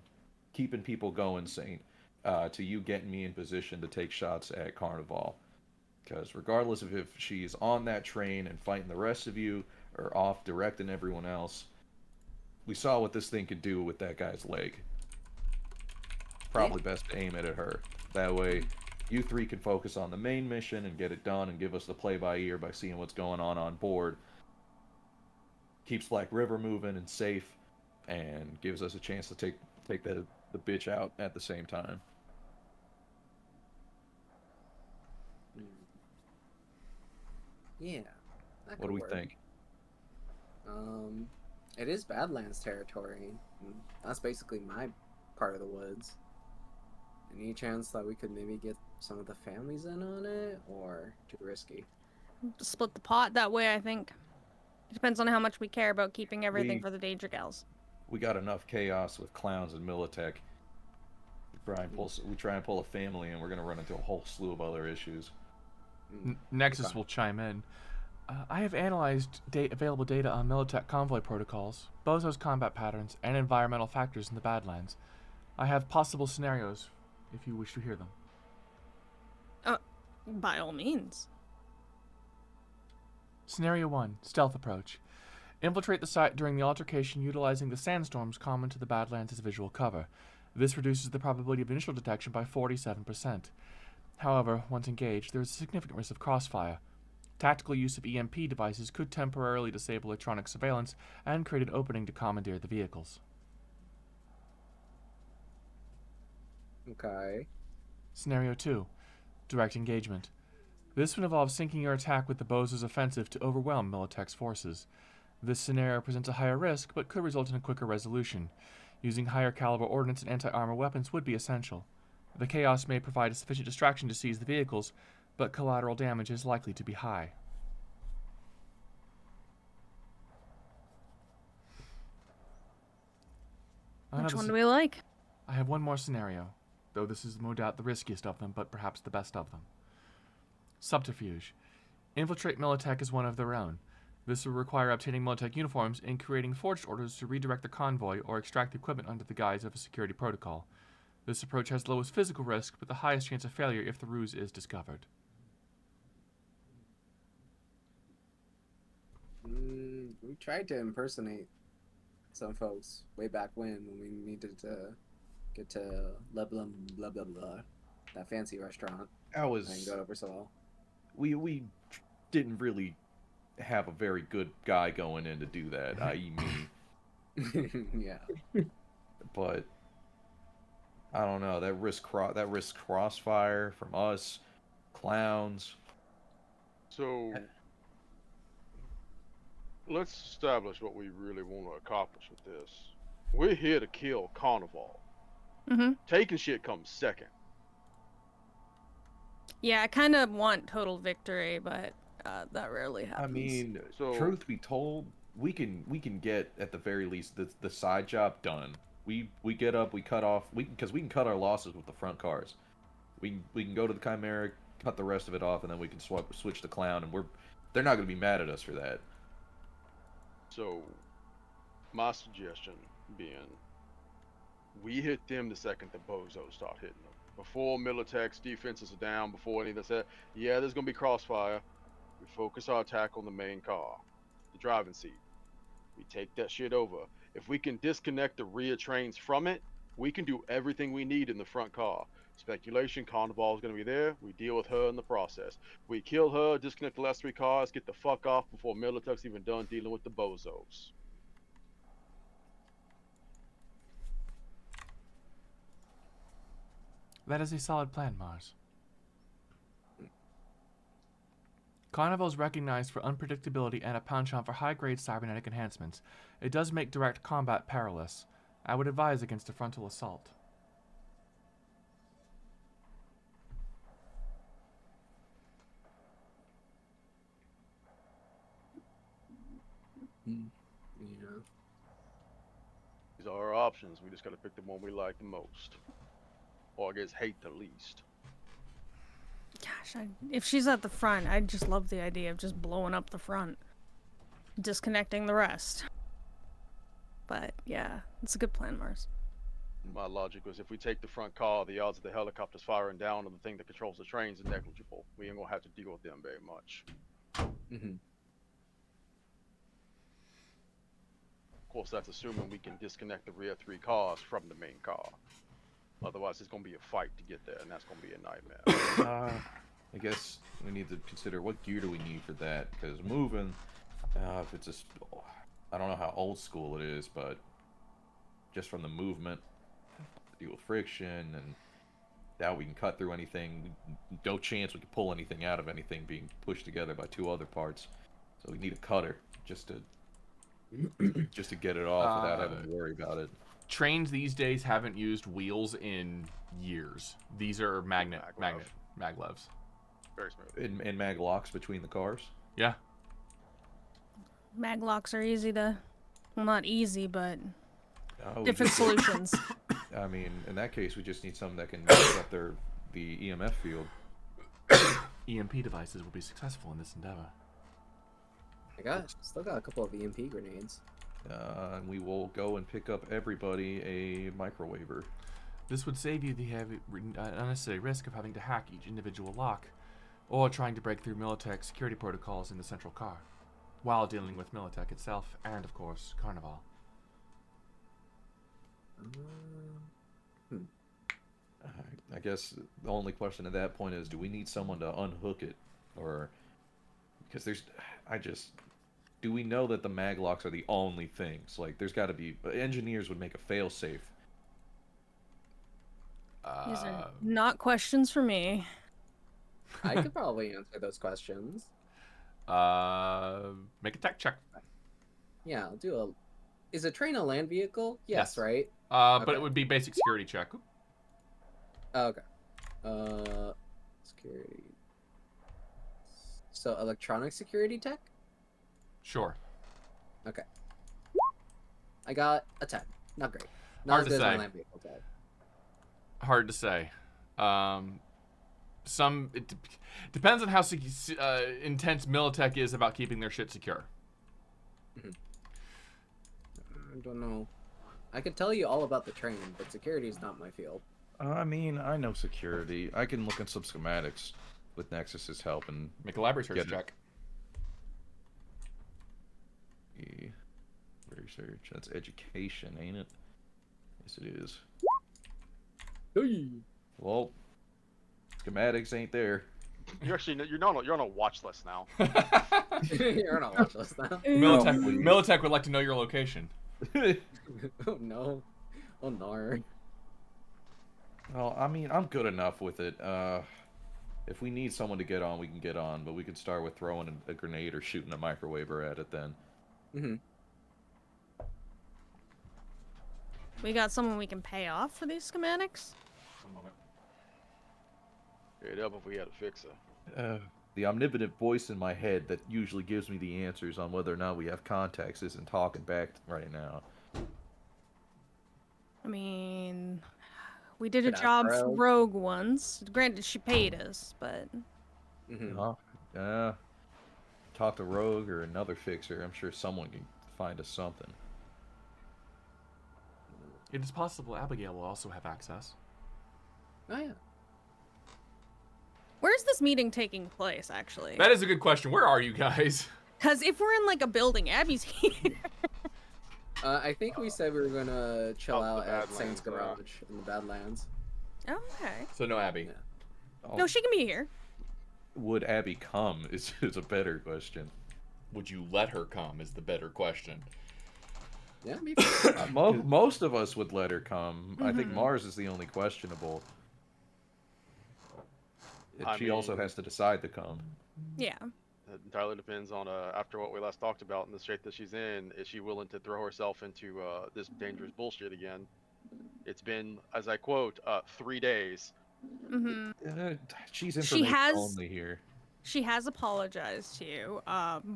keeping people going sane to you getting me in position to take shots at Carnival. Because regardless of if she's on that train and fighting the rest of you, or off directing everyone else, we saw what this thing could do with that guy's leg. Probably best to aim it at her. That way, you three can focus on the main mission and get it done and give us the play-by-ear by seeing what's going on board. Keeps Black River moving and safe, and gives us a chance to take the bitch out at the same time. Yeah. What do we think? It is Badlands territory. That's basically my part of the woods. Any chance that we could maybe get some of the families in on it, or too risky? Split the pot that way, I think. It depends on how much we care about keeping everything for the Danger Gals. We got enough chaos with clowns and Militech. We try and pull a family, and we're going to run into a whole slew of other issues. Nexus will chime in. I have analyzed available data on Militech convoy protocols, Bozo's combat patterns, and environmental factors in the Badlands. I have possible scenarios, if you wish to hear them. By all means. Scenario 1, Stealth Approach. Infiltrate the site during the altercation utilizing the sandstorms common to the Badlands as visual cover. This reduces the probability of initial detection by 47%. However, once engaged, there is a significant risk of crossfire. Tactical use of EMP devices could temporarily disable electronic surveillance and create an opening to commandeer the vehicles. Okay. Scenario 2, Direct Engagement. This would involve syncing your attack with the Bozo's offensive to overwhelm Militech's forces. This scenario presents a higher risk, but could result in a quicker resolution. Using higher caliber ordnance and anti-armor weapons would be essential. The chaos may provide a sufficient distraction to seize the vehicles, but collateral damage is likely to be high. Which one do we like? I have one more scenario, though this is no doubt the riskiest of them, but perhaps the best of them. Subterfuge. Infiltrate Militech as one of their own. This will require obtaining Militech uniforms and creating forged orders to redirect the convoy or extract the equipment under the guise of a security protocol. This approach has the lowest physical risk, but the highest chance of failure if the ruse is discovered. We tried to impersonate some folks way back when we needed to get to blah blah blah blah blah, that fancy restaurant. I was. And go over so. We didn't really have a very good guy going in to do that, i.e. me. Yeah. But I don't know. That risk crossfire from us, clowns. So let's establish what we really want to accomplish with this. We're here to kill Carnival. Mm-hmm. Taking shit comes second. Yeah, I kind of want total victory, but that rarely happens. I mean, So- truth be told, we can get at the very least the side job done. We get up, we cut off, because we can cut our losses with the front cars. We can go to the Chimera, cut the rest of it off, and then we can switch the clown, and they're not gonna be mad at us for that. So my suggestion being, we hit them the second the bozos start hitting them. Before Militech's defenses are down, before any of that, yeah, there's gonna be crossfire. We focus our attack on the main car, the driving seat. We take that shit over. If we can disconnect the rear trains from it, we can do everything we need in the front car. Speculation, Carnival is going to be there. We deal with her in the process. We kill her, disconnect the last 3 cars, get the fuck off before Militech's even done dealing with the bozos. That is a solid plan, Mars. Carnival is recognized for unpredictability and a penchant for high-grade cybernetic enhancements. It does make direct combat perilous. I would advise against a frontal assault. Yeah. These are our options. We just got to pick the one we like the most. Or I guess hate the least. Gosh, if she's at the front, I'd just love the idea of just blowing up the front, disconnecting the rest. But yeah, it's a good plan, Mars. My logic was if we take the front car, the odds of the helicopters firing down on the thing that controls the trains are negligible. We ain't gonna have to deal with them very much. Mm-hmm. Of course, that's assuming we can disconnect the rear 3 cars from the main car. Otherwise, it's gonna be a fight to get there, and that's gonna be a nightmare. I guess we need to consider what gear do we need for that, because moving, if it's just, I don't know how old school it is, but just from the movement, deal with friction, and now we can cut through anything. No chance we can pull anything out of anything being pushed together by 2 other parts. So we need a cutter just to get it off without having to worry about it. Trains these days haven't used wheels in years. These are maglevs. Very smooth. And mag locks between the cars. Yeah. Maglocks are easy to, well, not easy, but We different just- solutions. I mean, in that case, we just need something that can mix up the EMF field. EMP devices will be successful in this endeavor. Still got a couple of EMP grenades. And we will go and pick up everybody a microwaver. This would save you the heavy, unnecessary risk of having to hack each individual lock. or trying to break through Militech security protocols in the central car, while dealing with Militech itself and, of course, Carnival. I guess the only question at that point is, do we need someone to unhook it? Or, because do we know that the maglocks are the only things? Like, there's got to be, engineers would make a fail-safe. These are not questions for me. I could probably answer those questions. Make a tech check. Yeah, I'll do a. Is a train a land vehicle? Yes, Yes. right? But Okay. it would be basic security check. Okay. Security. So electronic security tech? Sure. Okay. I got a 10. Not great. Hard Not as to good as my say. land vehicle tech. Hard to say. Depends on how intense Militech is about keeping their shit secure. I don't know. I could tell you all about the train, but security is not my field. I mean, I know security. I can look at some schematics with Nexus's help and Make a laboratory Get it. check. research. That's education, ain't it? Yes, it is. Hey. Well, schematics ain't there. You're actually you're on a watch list now. You're on a watch list now. Militech would like to know your location. Oh no. Oh no. Well, I mean, I'm good enough with it. If we need someone to get on, we can get on, but we could start with throwing a grenade or shooting a microwaver at it then. Mm-hmm. We got someone we can pay off for these schematics? One moment. It'd help if we had a fixer. The omnipotent voice in my head that usually gives me the answers on whether or not we have contacts isn't talking back right now. I mean, we did a Could ask job for Rogue. Rogue once. Granted, she paid us, but Mm-hmm. Talk to Rogue or another fixer. I'm sure someone can find us something. It is possible Abigail will also have access. Oh yeah. where's this meeting taking place, actually? That is a good question. Where are you guys? Because if we're in like a building, Abby's here. I think we said we were gonna chill Out out the at Badlands, Saints Garage in the Badlands. Oh, okay. So no Abby. Yeah. Oh, No, she can be here. would Abby come is a better question. Would you let her come is the better question. Yeah, maybe. Most of us would let her come. I think Mhm. Mars is the only questionable. I She also mean- has to decide to come. Yeah. It entirely depends on after what we last talked about and the shape that she's in. Is she willing to throw herself into this dangerous bullshit again? It's been, as I quote, 3 days. hmm She's She information has- only here. She has apologized to you,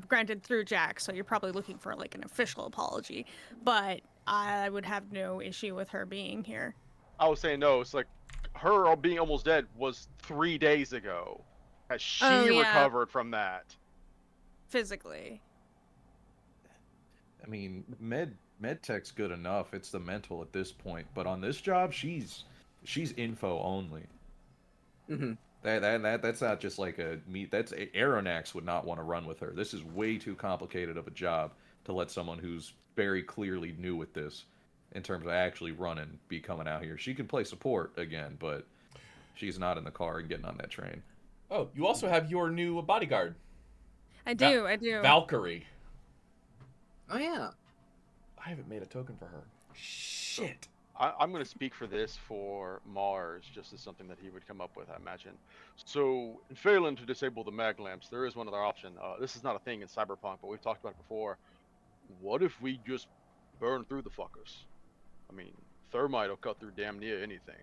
granted through Jack, so you're probably looking for like an official apology. But I would have no issue with her being here. I was saying no. It's like her being almost dead was 3 days ago. Has she Oh, yeah. recovered from that? Physically. I mean, medtech's good enough. It's the mental at this point. But on this job, she's info only. Mm-hmm. That's not just like that's Arronax would not want to run with her. This is way too complicated of a job to let someone who's very clearly new with this, in terms of actually running, be coming out here. She can play support again, but she's not in the car and getting on that train. Oh, you also have your new bodyguard, I do. Valkyrie. Oh yeah. I haven't made a token for her. Shit. I'm going to speak for this for Mars, just as something that he would come up with, I imagine. So, in failing to disable the mag lamps, there is one other option. This is not a thing in Cyberpunk, but we've talked about it before. What if we just burn through the fuckers? I mean, thermite will cut through damn near anything.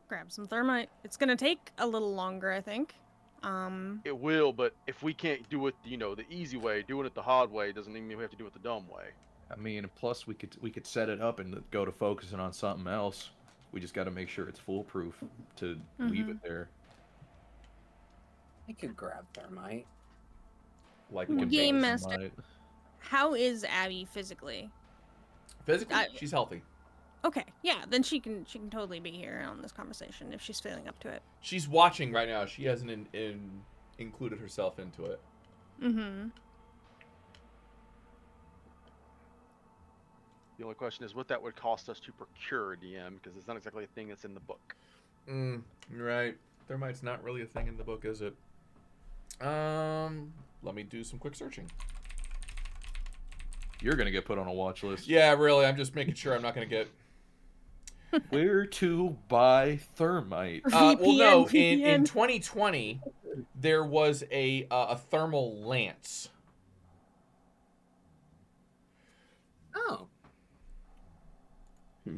Grab some thermite. It's gonna take a little longer, I think. It will, but if we can't do it, the easy way, doing it the hard way doesn't mean we have to do it the dumb way. I mean, plus we could set it up and go to focusing on something else. We just got to make sure it's foolproof to leave it there. I could grab thermite. Like Game contain master. sunlight. How is Abby physically? Physically, she's healthy. Okay, yeah, then she can totally be here on this conversation if she's feeling up to it. She's watching right now. She hasn't included herself into it. Mm-hmm. The only question is what that would cost us to procure, DM, because it's not exactly a thing that's in the book. Right. Thermite's not really a thing in the book, is it? Let me do some quick searching. You're gonna get put on a watch list. Yeah, really. I'm just making sure I'm not gonna get. Where to buy thermite? Well, no. VPN. In 2020, there was a thermal lance. Oh.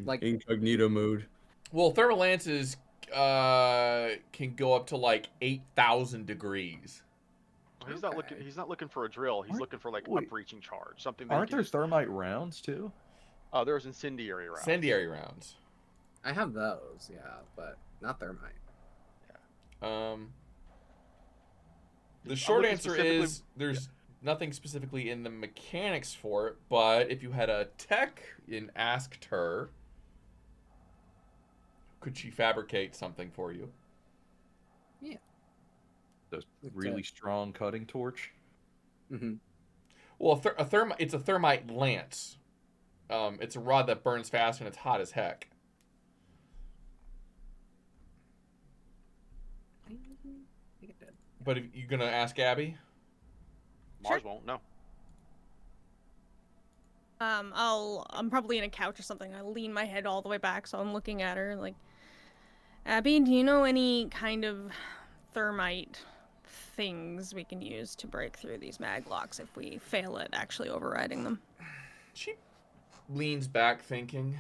Like- incognito mode. Well, thermal lances can go up to like 8,000 degrees. He's not looking. He's not looking for a drill. He's looking for like a wait. breaching charge, something. That Aren't there thermite rounds too? Oh, there's incendiary rounds. Incendiary rounds. I have those, yeah, but not thermite. The short looking answer specifically- is there's nothing specifically in the mechanics for it, but if you had a tech and asked her, could she fabricate something for you? The really strong cutting torch. Mm-hmm. Well, it's a thermite lance. It's a rod that burns fast and it's hot as heck. I think it did. But if you're gonna ask Abby, Mars won't. No. I'm probably in a couch or something. I lean my head all the way back, so I'm looking at her like, Abby, do you know any kind of thermite things we can use to break through these mag locks if we fail at actually overriding them? she leans back thinking,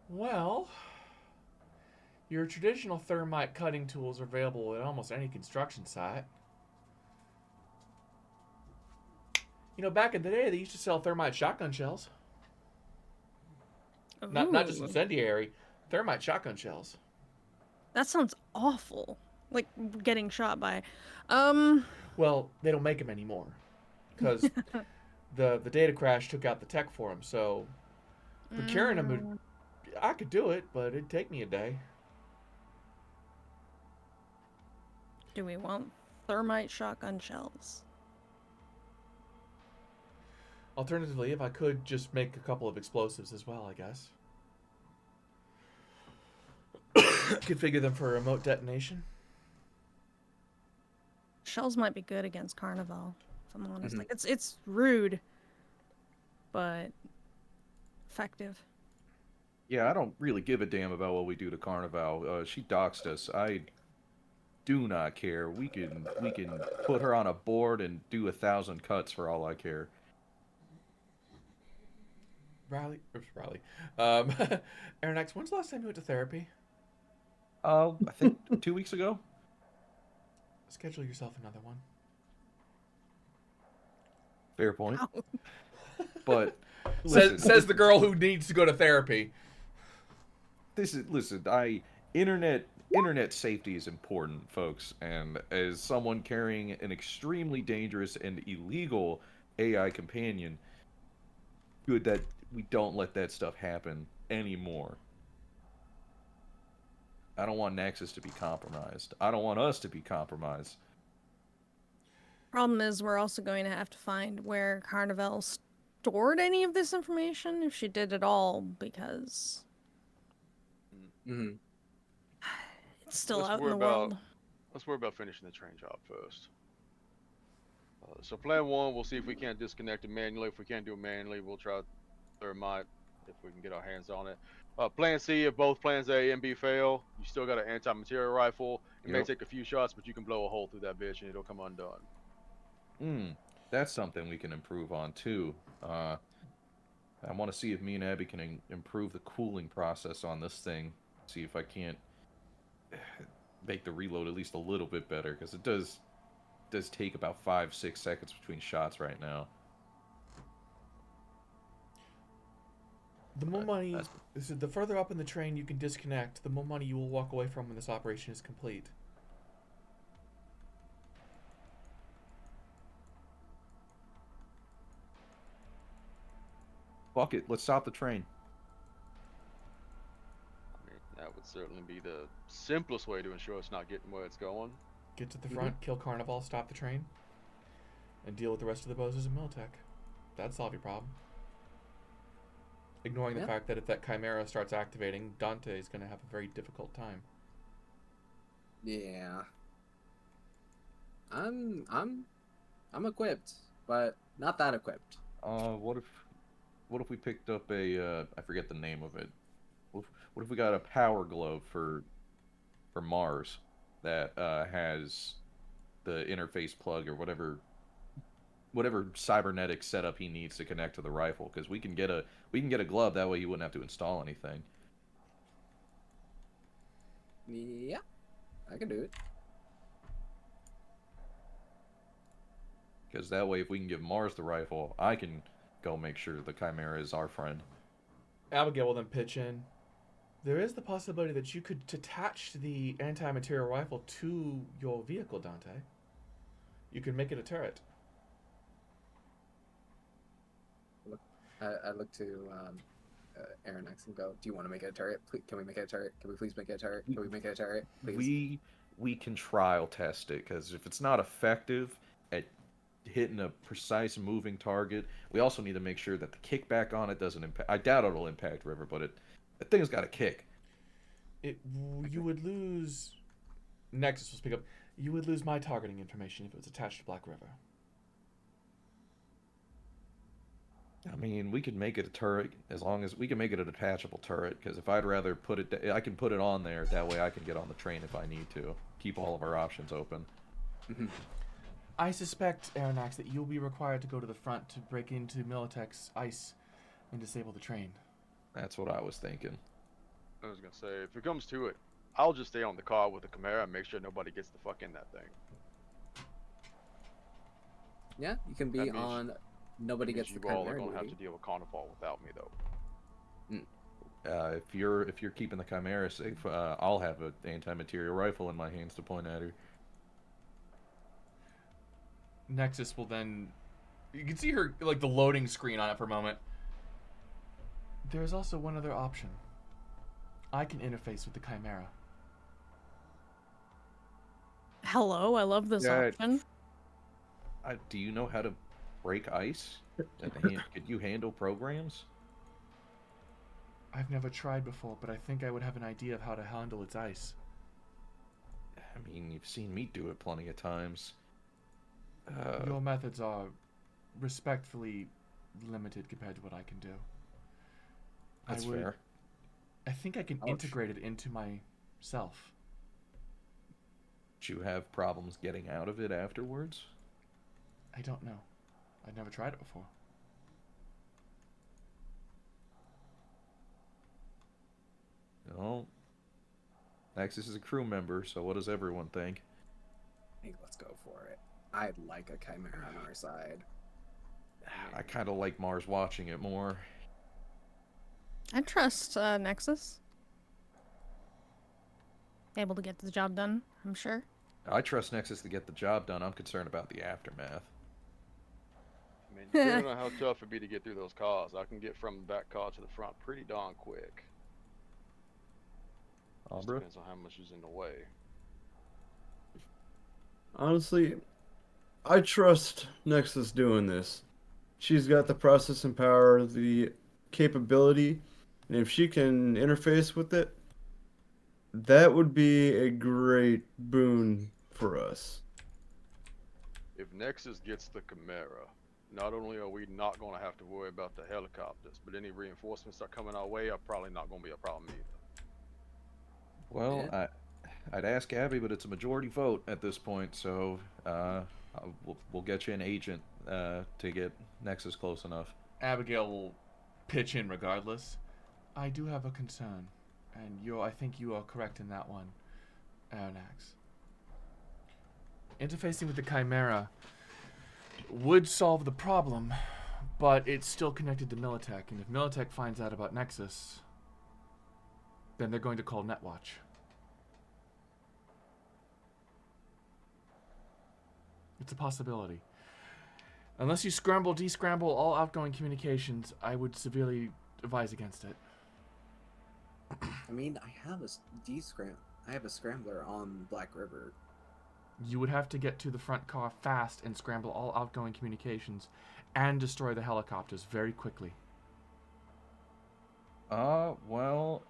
well, your traditional thermite cutting tools are available at almost any construction site. You know, back in the day, they used to sell thermite shotgun shells. Not just Ooh, incendiary, thermite shotgun shells. that sounds awful. Like getting shot by. Well, they don't make them anymore because the data crash took out the tech for them. So procuring them, I could do it, but it'd take me a day. Do we want thermite shotgun shells? Alternatively, if I could just make a couple of explosives as well, I guess. Configure them for remote detonation. Shells might be good against Carnival, if I'm honest. Like it's rude, but effective. Yeah, I don't really give a damn about what we do to Carnival. She doxed us. I do not care. We can put her on a board and do 1,000 cuts for all I care. Riley. Arronax, when's the last time you went to therapy? I think 2 weeks ago. Schedule yourself another one. Fair point. Ow. But listen, Says the girl who needs to go to therapy. Internet safety is important, folks, and as someone carrying an extremely dangerous and illegal AI companion, good that we don't let that stuff happen anymore. I don't want Nexus to be compromised. I don't want us to be compromised. Problem is, we're also going to have to find where Carnival stored any of this information, if she did at all, because Mm-hmm. it's still Let's out in worry the about- world. Let's worry about finishing the train job first. So plan one, we'll see if we can't disconnect it manually. If we can't do it manually, we'll try thermite if we can get our hands on it. Plan C, if both plans A and B fail, you still got an anti-material rifle. It may Yep. take a few shots, but you can blow a hole through that bitch and it'll come undone. That's something we can improve on too. I want to see if me and Abby can improve the cooling process on this thing. See if I can't make the reload at least a little bit better, because it does take about 5-6 seconds between shots right now. The more money, the further up in the train you can disconnect, the more money you will walk away from when this operation is complete. Fuck it, let's stop the train. That'd certainly be the simplest way to ensure it's not getting where it's going. Get to the front, kill Carnival, stop the train, and deal with the rest of the bozos in Militech. That'd solve your problem. Ignoring the fact that if that Chimera starts activating, Dantae is going to have a very difficult time. Yeah. I'm equipped, but not that equipped. What if we picked up a I forget the name of it. What if we got a power glove for Mars that has the interface plug or whatever cybernetic setup he needs to connect to the rifle? Because we can get a glove, that way he wouldn't have to install anything. Yeah, I can do it. Because that way, if we can give Mars the rifle, I can go make sure the Chimera is our friend. Abigail will then pitch in. There is the possibility that you could attach the anti-material rifle to your vehicle, Dantae. You could make it a turret. I look to Arronax and go, do you want to make it a turret? Can we make it a turret? Can we please make it a turret? Can we make it a turret? Please? We can trial test it, because if it's not effective at hitting a precise moving target, we also need to make sure that the kickback on it doesn't impact. I doubt it'll impact River, but that thing's got a kick. You would lose... Nexus will speak up. You would lose my targeting information if it was attached to Black River. I mean, we could make it a turret as long as we can make it a detachable turret. Because if I'd rather put it, I can put it on there. That way, I can get on the train if I need to. Keep all of our options open. I suspect, Arronax, that you'll be required to go to the front to break into Militech's ice and disable the train. That's what I was thinking. I was gonna say, if it comes to it, I'll just stay on the car with the Chimera and make sure nobody gets the fuck in that thing. Yeah, you can be That means- on. Nobody gets the You all are Chimera gonna have to duty. deal with Carnival without me, though. If you're keeping the Chimera safe, I'll have an anti-material rifle in my hands to point at her. Nexus will then... You can see her, like, the loading screen on it for a moment. There's also one other option. I can interface with the Chimera. Hello, I love this option. Do you know how to break ice? Could you handle programs? I've never tried before, but I think I would have an idea of how to handle its ice. I mean, you've seen me do it plenty of times. Your methods are respectfully limited compared to what I can do. That's fair. I think I can integrate it into myself. Do you have problems getting out of it afterwards? I don't know. I've never tried it before. No. Nexus is a crew member, so what does everyone think? I think let's go for it. I'd like a Chimera on our side. I kind of like Mars watching it more. I trust Nexus. Able to get the job done, I'm sure. I trust Nexus to get the job done. I'm concerned about the aftermath. I mean, depending on how tough it'd be to get through those cars, I can get from the back car to the front pretty darn quick. Just Umbra? depends on how much is in the way. Honestly, I trust Nexus doing this. She's got the processing power, the capability, and if she can interface with it, that would be a great boon for us. If Nexus gets the Chimera, not only are we not going to have to worry about the helicopters, but any reinforcements that are coming our way are probably not going to be a problem either. Well, I'd ask Abby, but it's a majority vote at this point, so we'll get you an agent to get Nexus close enough. Abigail will pitch in regardless. I do have a concern, and I think you are correct in that one, Arronax. Interfacing with the Chimera would solve the problem, but it's still connected to Militech, and if Militech finds out about Nexus, then they're going to call Netwatch. It's a possibility. Unless you descramble all outgoing communications, I would severely advise against it. I mean, I have a I have a scrambler on Black River. You would have to get to the front car fast and scramble all outgoing communications and destroy the helicopters very quickly. Well,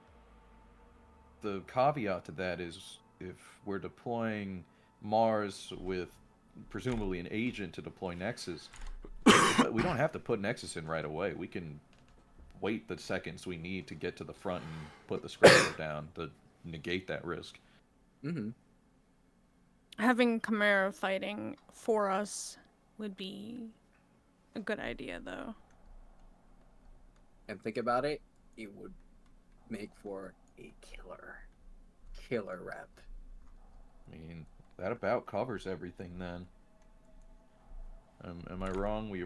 the caveat to that is if we're deploying Mars with presumably an agent to deploy Nexus, we don't have to put Nexus in right away. We can wait the seconds we need to get to the front and put the scrambler down to negate that risk. Mm-hmm. Having Chimera fighting for us would be a good idea, though. And think about it, it would make for a killer rep. I mean, that about covers everything then. Am I wrong? We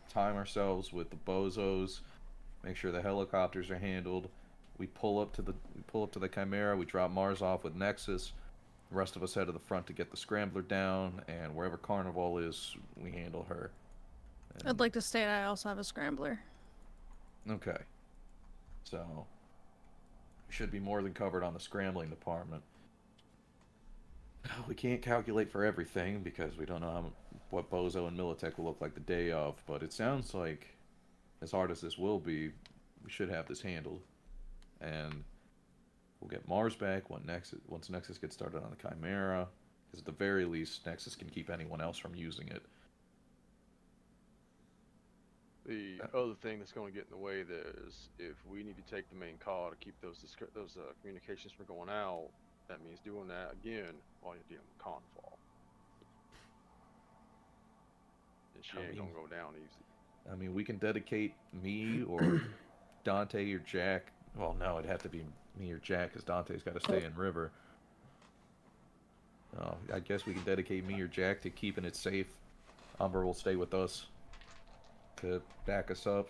time ourselves with the bozos, make sure the helicopters are handled. We pull up to the Chimera. We drop Mars off with Nexus. The rest of us head to the front to get the scrambler down, and wherever Carnival is, we handle her. And... I'd like to state I also have a scrambler. Okay. So, we should be more than covered on the scrambling department. We can't calculate for everything because we don't know what Bozo and Militech will look like the day of, but it sounds like, as hard as this will be, we should have this handled. And we'll get Mars back once Nexus gets started on the Chimera, because at the very least, Nexus can keep anyone else from using it. The other thing that's going to get in the way there is if we need to take the main call to keep those communications from going out, that means doing that again while you're dealing with Carnival. And she ain't going to go down easy. I mean, we can dedicate me or Dantae or Jack. Well, no, it'd have to be me or Jack, because Dante's got to stay in River. I guess we can dedicate me or Jack to keeping it safe. Umbra will stay with us to back us up.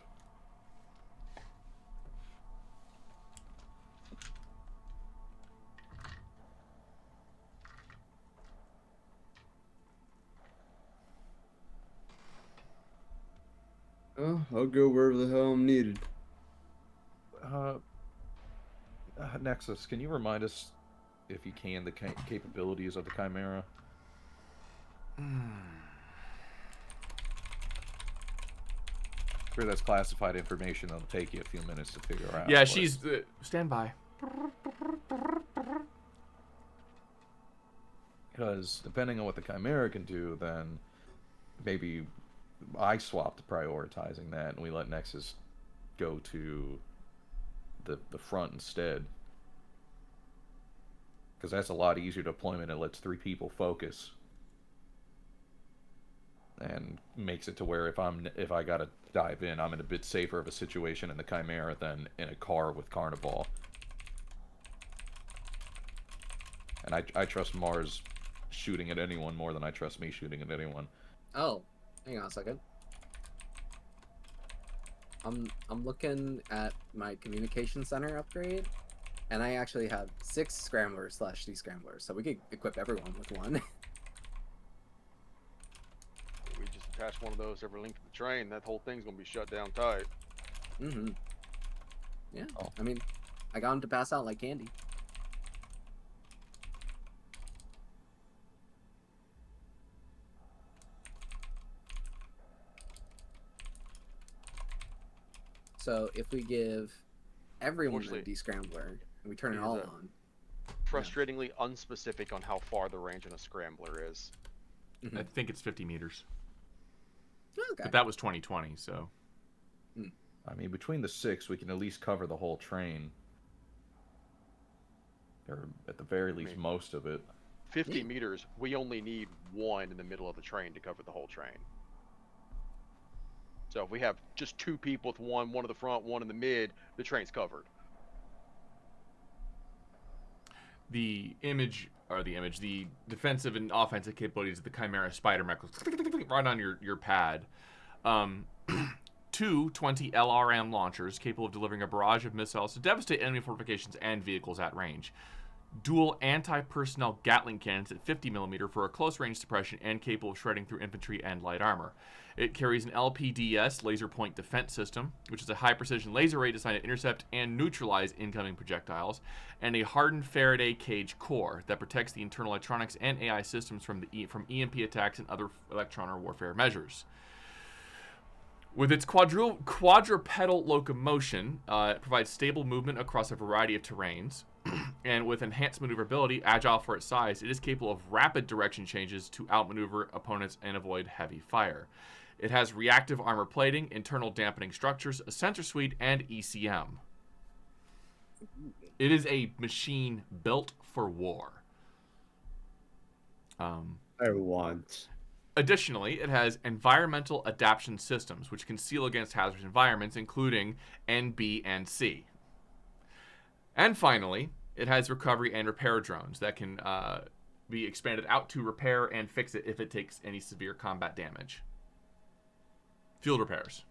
I'll go wherever the hell I'm needed. Nexus, can you remind us, if you can, the capabilities of the Chimera? Sure, that's classified information that'll take you a few minutes to figure out. Yeah, she's... stand by. Because depending on what the Chimera can do, then maybe I swap to prioritizing that, and we let Nexus go to the front instead. Because that's a lot easier deployment. It lets 3 people focus, and makes it to where if I gotta dive in, I'm in a bit safer of a situation in the Chimera than in a car with Carnival. And I trust Mars shooting at anyone more than I trust me shooting at anyone. Oh, hang on a second. I'm looking at my communication center upgrade, and I actually have 6 scramblers / descramblers, so we could equip everyone with one. We just attach one of those every link to the train. That whole thing's gonna be shut down tight. Mm-hmm. Yeah. Oh. I mean, I got him to pass out like candy. So if we give everyone a descrambler and we turn it all on, Frustratingly unspecific on how far the range on a scrambler is. I think it's 50 meters. Okay. But that was 2020, so... I mean, between the 6, we can at least cover the whole train. Or at the very least, most of it. 50 meters, we only need 1 in the middle of the train to cover the whole train. So if we have just 2 people with one in the front, 1 in the mid, the train's covered. The defensive and offensive capabilities of the Chimera Spider Mech right on your pad. 2 20 LRM launchers capable of delivering a barrage of missiles to devastate enemy fortifications and vehicles at range. dual anti-personnel Gatling cannons at 50mm for a close-range suppression and capable of shredding through infantry and light armor. It carries an LPDS, laser point defense system, which is a high-precision laser array designed to intercept and neutralize incoming projectiles, and a hardened Faraday cage core that protects the internal electronics and AI systems from EMP attacks and other electronic warfare measures. With its quadrupedal locomotion, it provides stable movement across a variety of terrains. And with enhanced maneuverability, agile for its size, it is capable of rapid direction changes to outmaneuver opponents and avoid heavy fire. It has reactive armor plating, internal dampening structures, a sensor suite, and ECM. It is a machine built for war. I want. Additionally, it has environmental adaptation systems, which can seal against hazardous environments, including N, B, and C. And finally, it has recovery and repair drones that can be expanded out to repair and fix it if it takes any severe combat damage. Field repairs.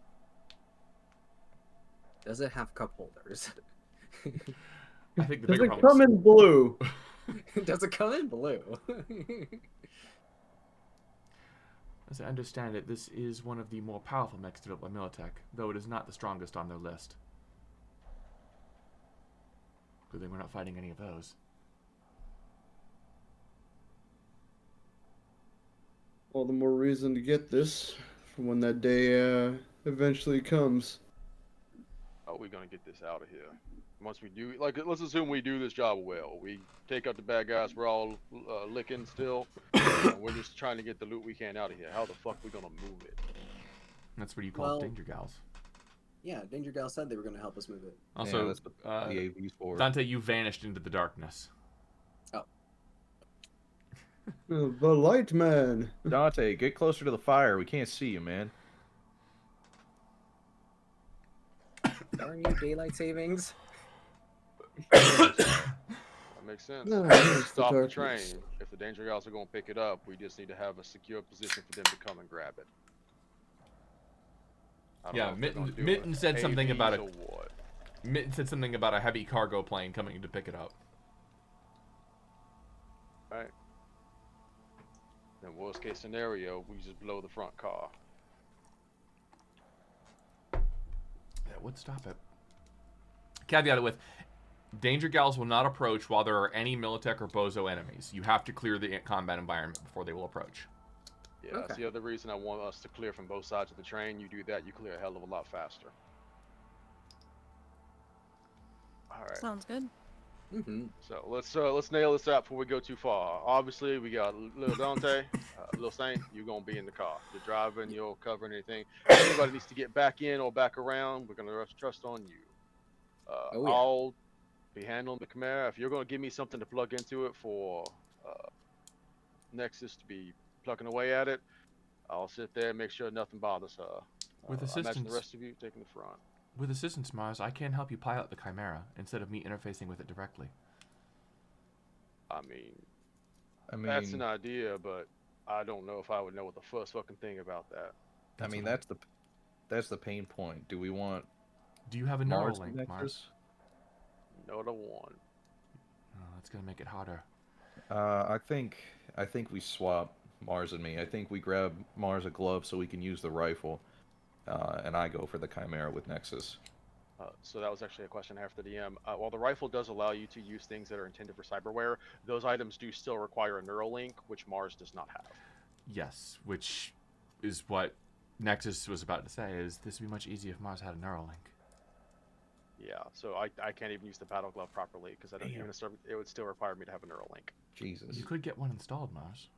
Does it have cup holders? I think the Does bigger it problem come in blue? Does it come in blue? As I understand it, this is one of the more powerful mechs developed by Militech, though it is not the strongest on their list. Good thing we're not fighting any of those. All the more reason to get this for when that day eventually comes. Oh, we're gonna get this out of here. Once we do, like, let's assume we do this job well. We take out the bad guys. We're all licking still. And we're just trying to get the loot we can out of here. How the fuck we gonna move it? That's what you call Well, danger gals. Yeah, Danger Gal said they were going to help us move it. Also, yeah, that's what the AV's for. Dantae, you vanished into the darkness. The light man. Dantae, get closer to the fire. We can't see you, man. Darn you, daylight savings. That makes sense. No, it's Stop the darkness. train. If the danger gals are gonna pick it up, we just need to have a secure position for them to come and grab it. I don't Yeah, know if they're gonna do Mitten it. said something about AVs it. or what? Mitten said something about a heavy cargo plane coming to pick it up. Right. In worst case scenario, we just blow the front car. That would stop it. Caveat it with, danger gals will not approach while there are any Militech or Bozo enemies. You have to clear the combat environment before they will approach. Yeah, Okay. that's the other reason I want us to clear from both sides of the train. You do that, you clear a hell of a lot faster. Alright. Sounds good. Mm-hmm. So let's nail this out before we go too far. Obviously, we got little Dantae, little Saint. You're gonna be in the car. You're driving. You'll cover anything. If anybody needs to get back in or back around, we're gonna trust on you. Oh, yeah. I'll be handling the Chimera. If you're gonna give me something to plug into it for Nexus to be plugging away at it, I'll sit there and make sure nothing bothers her. With I imagine assistance. the rest of you taking the front. With assistance, Mars, I can help you pilot the Chimera instead of me interfacing with it directly. I mean, that's an idea, but I don't know if I would know what the first fucking thing about that. I mean, that's the pain point. Do we want Do you have a Mars Neuralink, Nexus? Mars? No to one. Oh, that's gonna make it harder. I think we swap Mars and me. I think we grab Mars a glove so we can use the rifle, and I go for the Chimera with Nexus. So that was actually a question I have for the DM. While the rifle does allow you to use things that are intended for cyberware, those items do still require a Neuralink, which Mars does not have. Yes, which is what Nexus was about to say, is this would be much easier if Mars had a Neuralink. Yeah, so I can't even use the battle glove properly because I don't even it would still require me to have a Neuralink. Jesus. You could get one installed, Mars.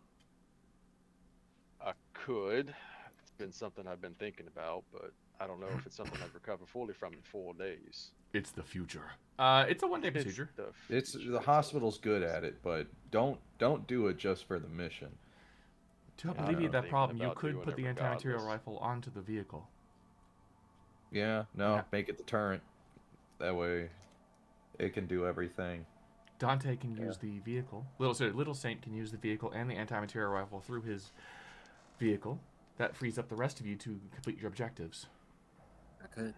I could. It's been something I've been thinking about, but I don't know if it's something I'd recover fully from in 4 days. It's the future. It's a one-day procedure. It's the hospital's good at it, but don't do it just for the mission. To help I alleviate don't that think problem, you about could doing put it the anti-material regardless. rifle onto the vehicle. Yeah, no, Yeah. make it the turret. That way, it can do everything. Dantae can use the vehicle. Little Saint can use the vehicle and the anti-material rifle through his vehicle. That frees up the rest of you to complete your objectives. I could.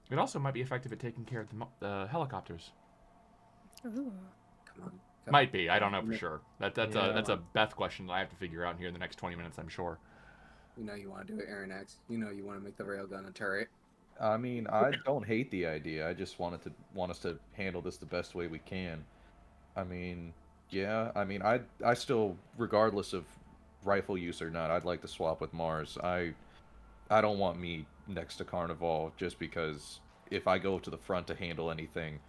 It also might be effective at taking care of the helicopters. Ooh. on. Might be. I don't know for Yeah. sure. That's a Beth question that I have to figure out here in the next 20 minutes, I'm sure. You know you want to do it, Arronax. You know you want to make the railgun a turret. I mean, I don't hate the idea. I just want us to handle this the best way we can. I mean, yeah. I mean, I still, regardless of rifle use or not, I'd like to swap with Mars. I don't want me next to Carnival just because if I go to the front to handle anything,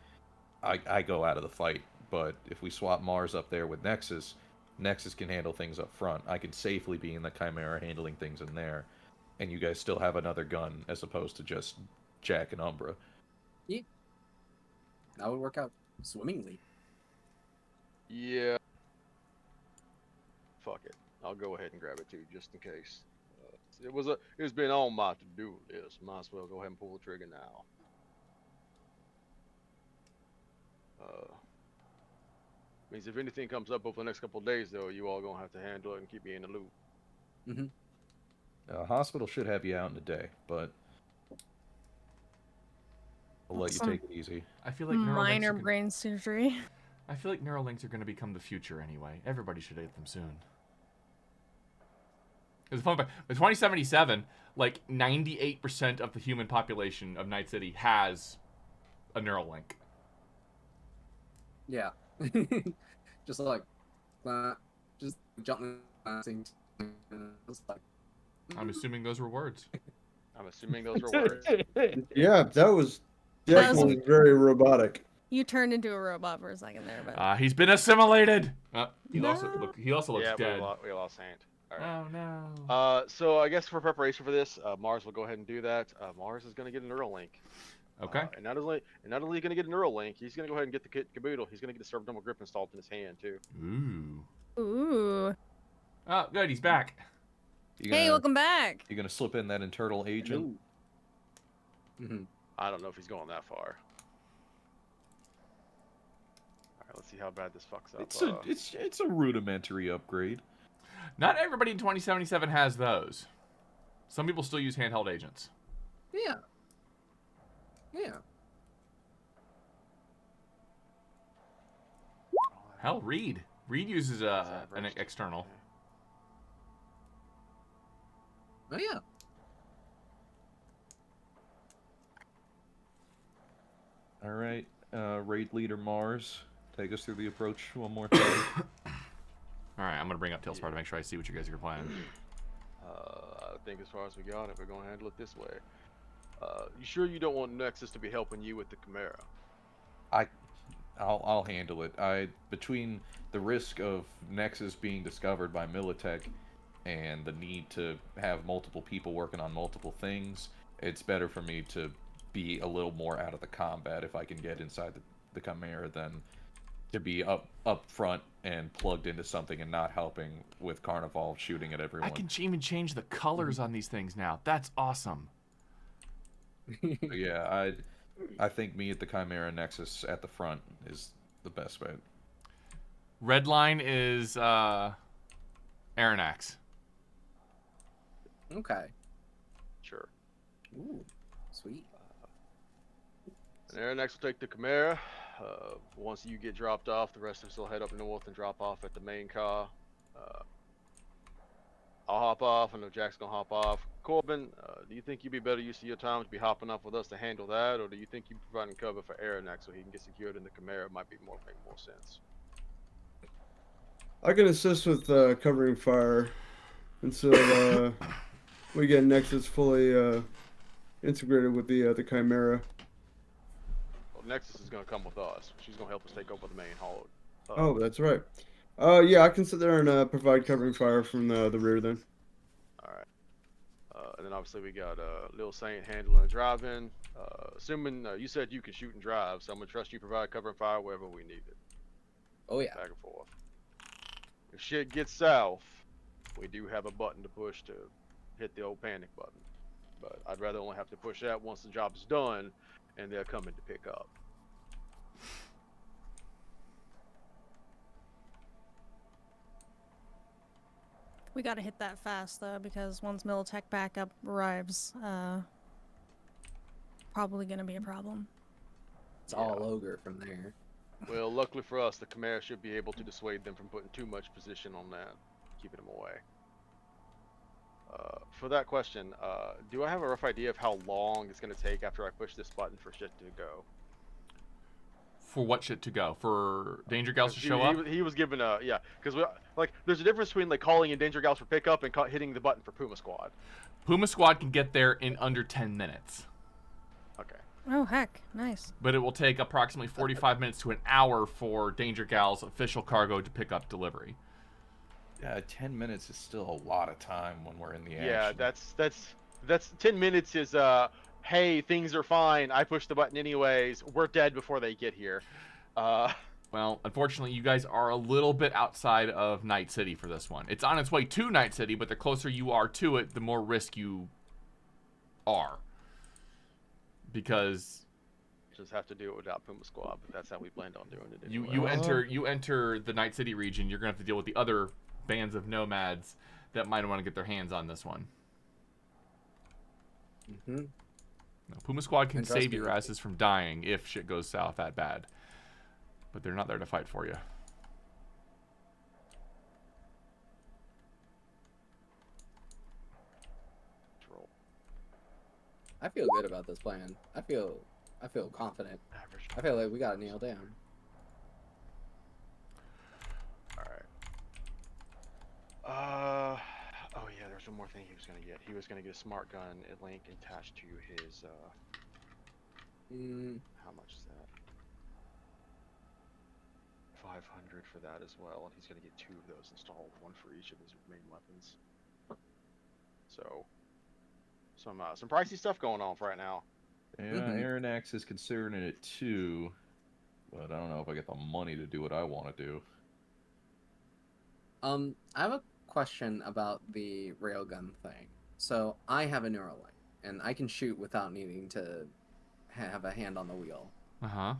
I go out of the fight. But if we swap Mars up there with Nexus, Nexus can handle things up front. I can safely be in the Chimera handling things in there, and you guys still have another gun as opposed to just Jack and Umbra. Yeah. That would work out swimmingly. Yeah. Fuck it. I'll go ahead and grab it too, just in case. It's been on my to-do list. Might as well go ahead and pull the trigger now. Means if anything comes up over the next couple of days, though, you all gonna have to handle it and keep me in the loop. Hospital should have you out in a day, but I'll let you take it easy. I feel like minor brain surgery. I feel like Neuralinks are going to become the future anyway. Everybody should get them soon. It's a fun fact. By 2077, like 98% of the human population of Night City has a Neuralink. Yeah. Just like, just jumping. I'm assuming those were words. I'm assuming those were words. Yeah, that was definitely very robotic. You turned into a robot for a second there, but He's been assimilated. He No. also looks Yeah, dead. we lost Saint. All right. Oh no. So I guess for preparation for this, Mars will go ahead and do that. Mars is going to get a Neuralink. Okay. And not only going to get a Neuralink, he's going to go ahead and get the kit caboodle. He's going to get the subdermal grip installed in his hand too. Ooh. Oh, good. He's back. Hey, welcome back. You gonna slip in that internal agent? I don't know if he's going that far. All right, let's see how bad this fucks up. It's a rudimentary upgrade. Not everybody in 2077 has those. Some people still use handheld agents. Yeah. Yeah. Hell, Reed uses an external. Oh yeah. All right, raid leader Mars, take us through the approach one more time. All right, I'm gonna bring up Tailspar to make sure I see what you guys are planning. I think as far as we got it, we're gonna handle it this way. You sure you don't want Nexus to be helping you with the Chimera? I'll handle it. Between the risk of Nexus being discovered by Militech and the need to have multiple people working on multiple things, it's better for me to be a little more out of the combat if I can get inside the Chimera than to be up front and plugged into something and not helping with Carnival shooting at everyone. I can even change the colors on these things now. That's awesome. Yeah, I think me at the Chimera Nexus at the front is the best bet. Red line is Arronax. Okay. Sure. Ooh, sweet. And Arronax will take the Chimera. Once you get dropped off, the rest of us will head up north and drop off at the main car. I'll hop off. I know Jack's gonna hop off. Corbin, do you think you'd be better use of your time to be hopping off with us to handle that, or do you think you providing cover for Arronax so he can get secured in the Chimera might make more sense? I can assist with covering fire until we get Nexus fully integrated with the Chimera. Well, Nexus is gonna come with us. She's gonna help us take over the main hall. Oh, that's right. Yeah, I can sit there and provide covering fire from the rear then. All right. And then obviously we got Lil Saint handling the drive-in. Assuming you said you can shoot and drive, so I'm gonna trust you provide cover and fire wherever we need it. Oh yeah. Back and forth. If shit gets south, we do have a button to push to hit the old panic button. But I'd rather only have to push that once the job's done and they're coming to pick up. we gotta hit that fast though, because once Militech backup arrives, probably gonna be a problem. It's all ogre from there. Well, luckily for us, the Chimera should be able to dissuade them from putting too much position on that, keeping them away. For that question, do I have a rough idea of how long it's going to take after I push this button for shit to go? For what shit to go? For Danger Gals to show up? He was given a yeah, because like there's a difference between like calling in Danger Gals for pickup and hitting the button for Puma Squad. Puma Squad can get there in under 10 minutes. Okay. Oh, heck. Nice. But it will take approximately 45 minutes to an hour for Danger Gals official cargo to pick up delivery. Yeah, 10 minutes is still a lot of time when we're in the action. Yeah, that's 10 minutes is hey, things are fine. I pushed the button anyways. We're dead before they get here. Well, unfortunately, you guys are a little bit outside of Night City for this one. It's on its way to Night City, but the closer you are to it, the more risk you are. Because just have to do it without Puma Squad, but that's how we planned on doing it. you enter the Night City region, you're gonna have to deal with the other bands of nomads that might want to get their hands on this one. Mm-hmm. No, Puma Squad can save your asses from dying if shit goes south that bad, but they're not there to fight for you. Roll. I feel good about this plan. I feel confident. Average. I feel like we got it nailed down. Alright. Oh yeah, there's one more thing he was gonna get. He was gonna get a smart gun link attached to his, how much is that? 500 for that as well, and he's gonna get 2 of those installed, one for each of his main weapons. So, some pricey stuff going on for right now. Yeah, Arronax is considering it too, but I don't know if I get the money to do what I want to do. I have a question about the railgun thing. So I have a Neuralink, and I can shoot without needing to have a hand on the wheel. Uh-huh.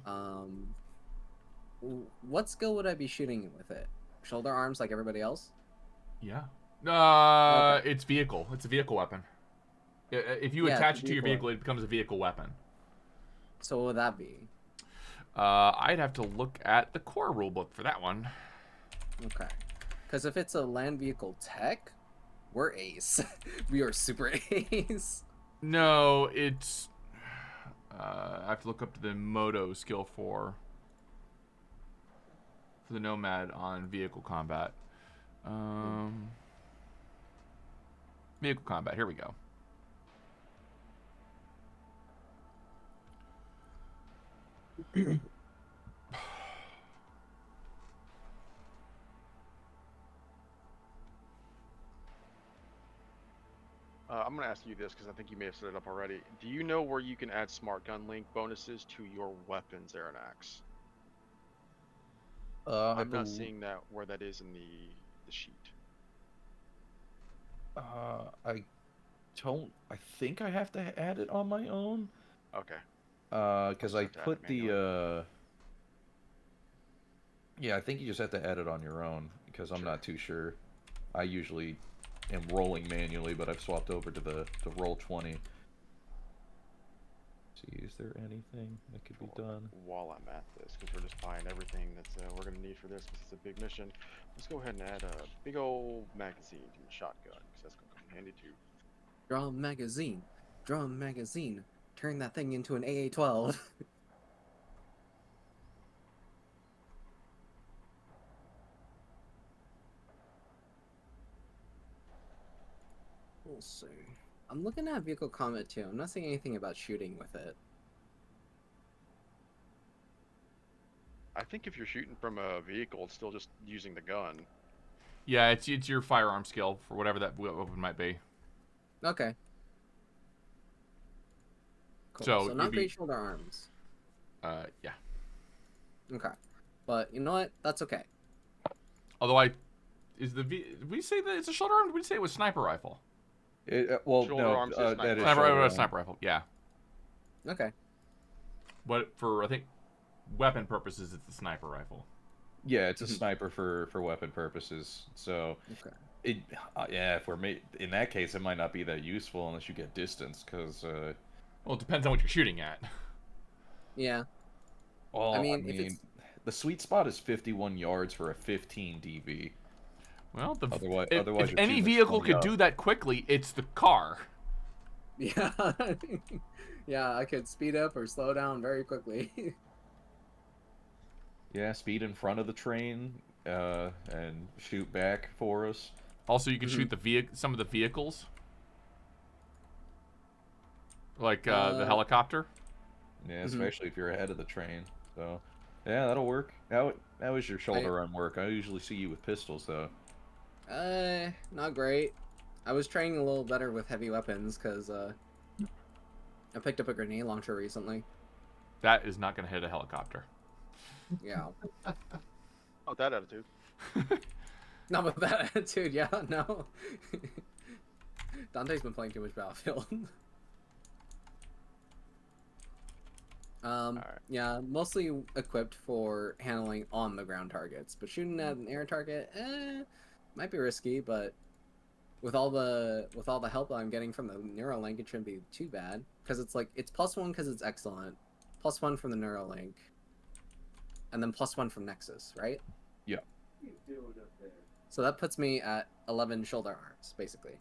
What skill would I be shooting with it? Shoulder arms like everybody else? Yeah. Okay. It's vehicle. It's a vehicle weapon. If you attach it to your vehicle, it becomes a vehicle weapon. So what would that be? I'd have to look at the core rulebook for that one. Okay. Because if it's a land vehicle tech, we're ace. We are super ace. No, it's... I have to look up the Moto skill for the Nomad on vehicle combat. Vehicle combat, here we go. I'm going to ask you this because I think you may have set it up already. Do you know where you can add smart gun link bonuses to your weapons, Arronax? I'm not seeing that where that is in the sheet. I think I have to add it on my own. Okay. Because I put the yeah, I think you just have to add it on your own because I'm not too sure. I usually am rolling manually, but I've swapped over to the roll 20. See, is there anything that could be done? While I'm at this, because we're just buying everything that's we're going to need for this, because it's a big mission, let's go ahead and add a big old magazine to the shotgun, because that's going to come in handy too. Draw a magazine. Draw a magazine. Turn that thing into an AA-12. We'll see. I'm looking at vehicle combat too. I'm not seeing anything about shooting with it. I think if you're shooting from a vehicle, it's still just using the gun. Yeah, it's your firearm skill for whatever that weapon might be. Okay. Cool. So So not great shoulder arms. Yeah. Okay. But you know what? That's okay. Although did we say that it's a shoulder arm? Did we say it was sniper rifle? Well, Shoulder no, arms is that sniper. is Sniper shoulder rifle, arm. sniper rifle. Yeah. Okay. But for I think weapon purposes, it's the sniper rifle. Yeah, it's a sniper for weapon purposes. So, Okay. yeah, if we're in that case, it might not be that useful unless you get distance, because Well, it depends on what you're shooting at. Yeah. well, I mean, if it's the sweet spot is 51 yards for a 15 DV. Well, Otherwise, if you're any shooting vehicle 20 could do that quickly, it's the car. Yeah. Yeah, I could speed up or slow down very quickly. Yeah, speed in front of the train, and shoot back for us. Also, you can shoot some of the vehicles, like the helicopter. Yeah, especially if you're ahead of the train. So, yeah, that'll work. How is your shoulder run work? I usually see you with pistols, though. Not great. I was training a little better with heavy weapons because I picked up a grenade launcher recently. That is not going to hit a helicopter. Yeah. Oh, that attitude. Not with that attitude, yeah, no. Dante's been playing too much Battlefield. Yeah, mostly equipped for handling on the ground targets, but shooting at an air target, might be risky, but with all the help that I'm getting from the Neuralink, it shouldn't be too bad. Because it's like, it's +1 because it's excellent, +1 from the Neuralink, and then +1 from Nexus, right? Yeah. So that puts me at 11 shoulder arms, basically.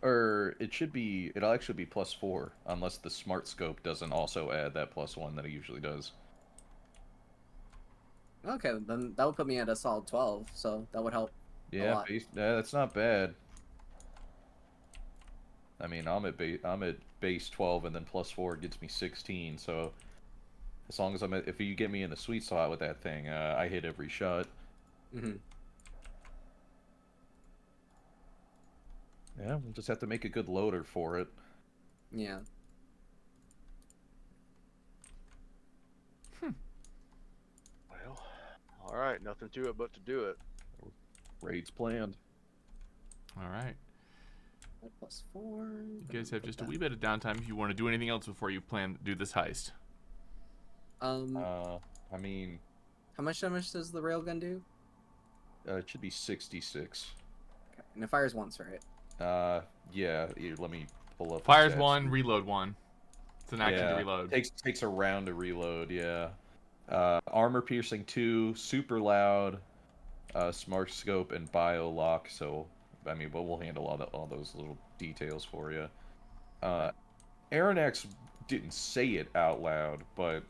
Or it'll actually be +4, unless the smart scope doesn't also add that +1 that it usually does. Okay, then that would put me at a solid 12, so that would help a lot. That's not bad. I mean, I'm at base 12, and then +4 gets me 16. So as long as if you get me in the sweet spot with that thing, I hit every shot. Yeah, we'll just have to make a good loader for it. Yeah. Well, all right, nothing to it but to do it. Raids planned. All right. +4. You guys have just a wee bit of downtime if you want to do anything else before you plan to do this heist. I mean, how much damage does the railgun do? it should be 66. Okay. And it fires once, right? Yeah. Here, let me pull up. Fires 1, reload 1. It's an action to reload. Takes a round to reload. Yeah. Armor piercing 2, super loud, smart scope, and bio lock. So, I mean, but we'll handle all those little details for you. Arronax didn't say it out loud, but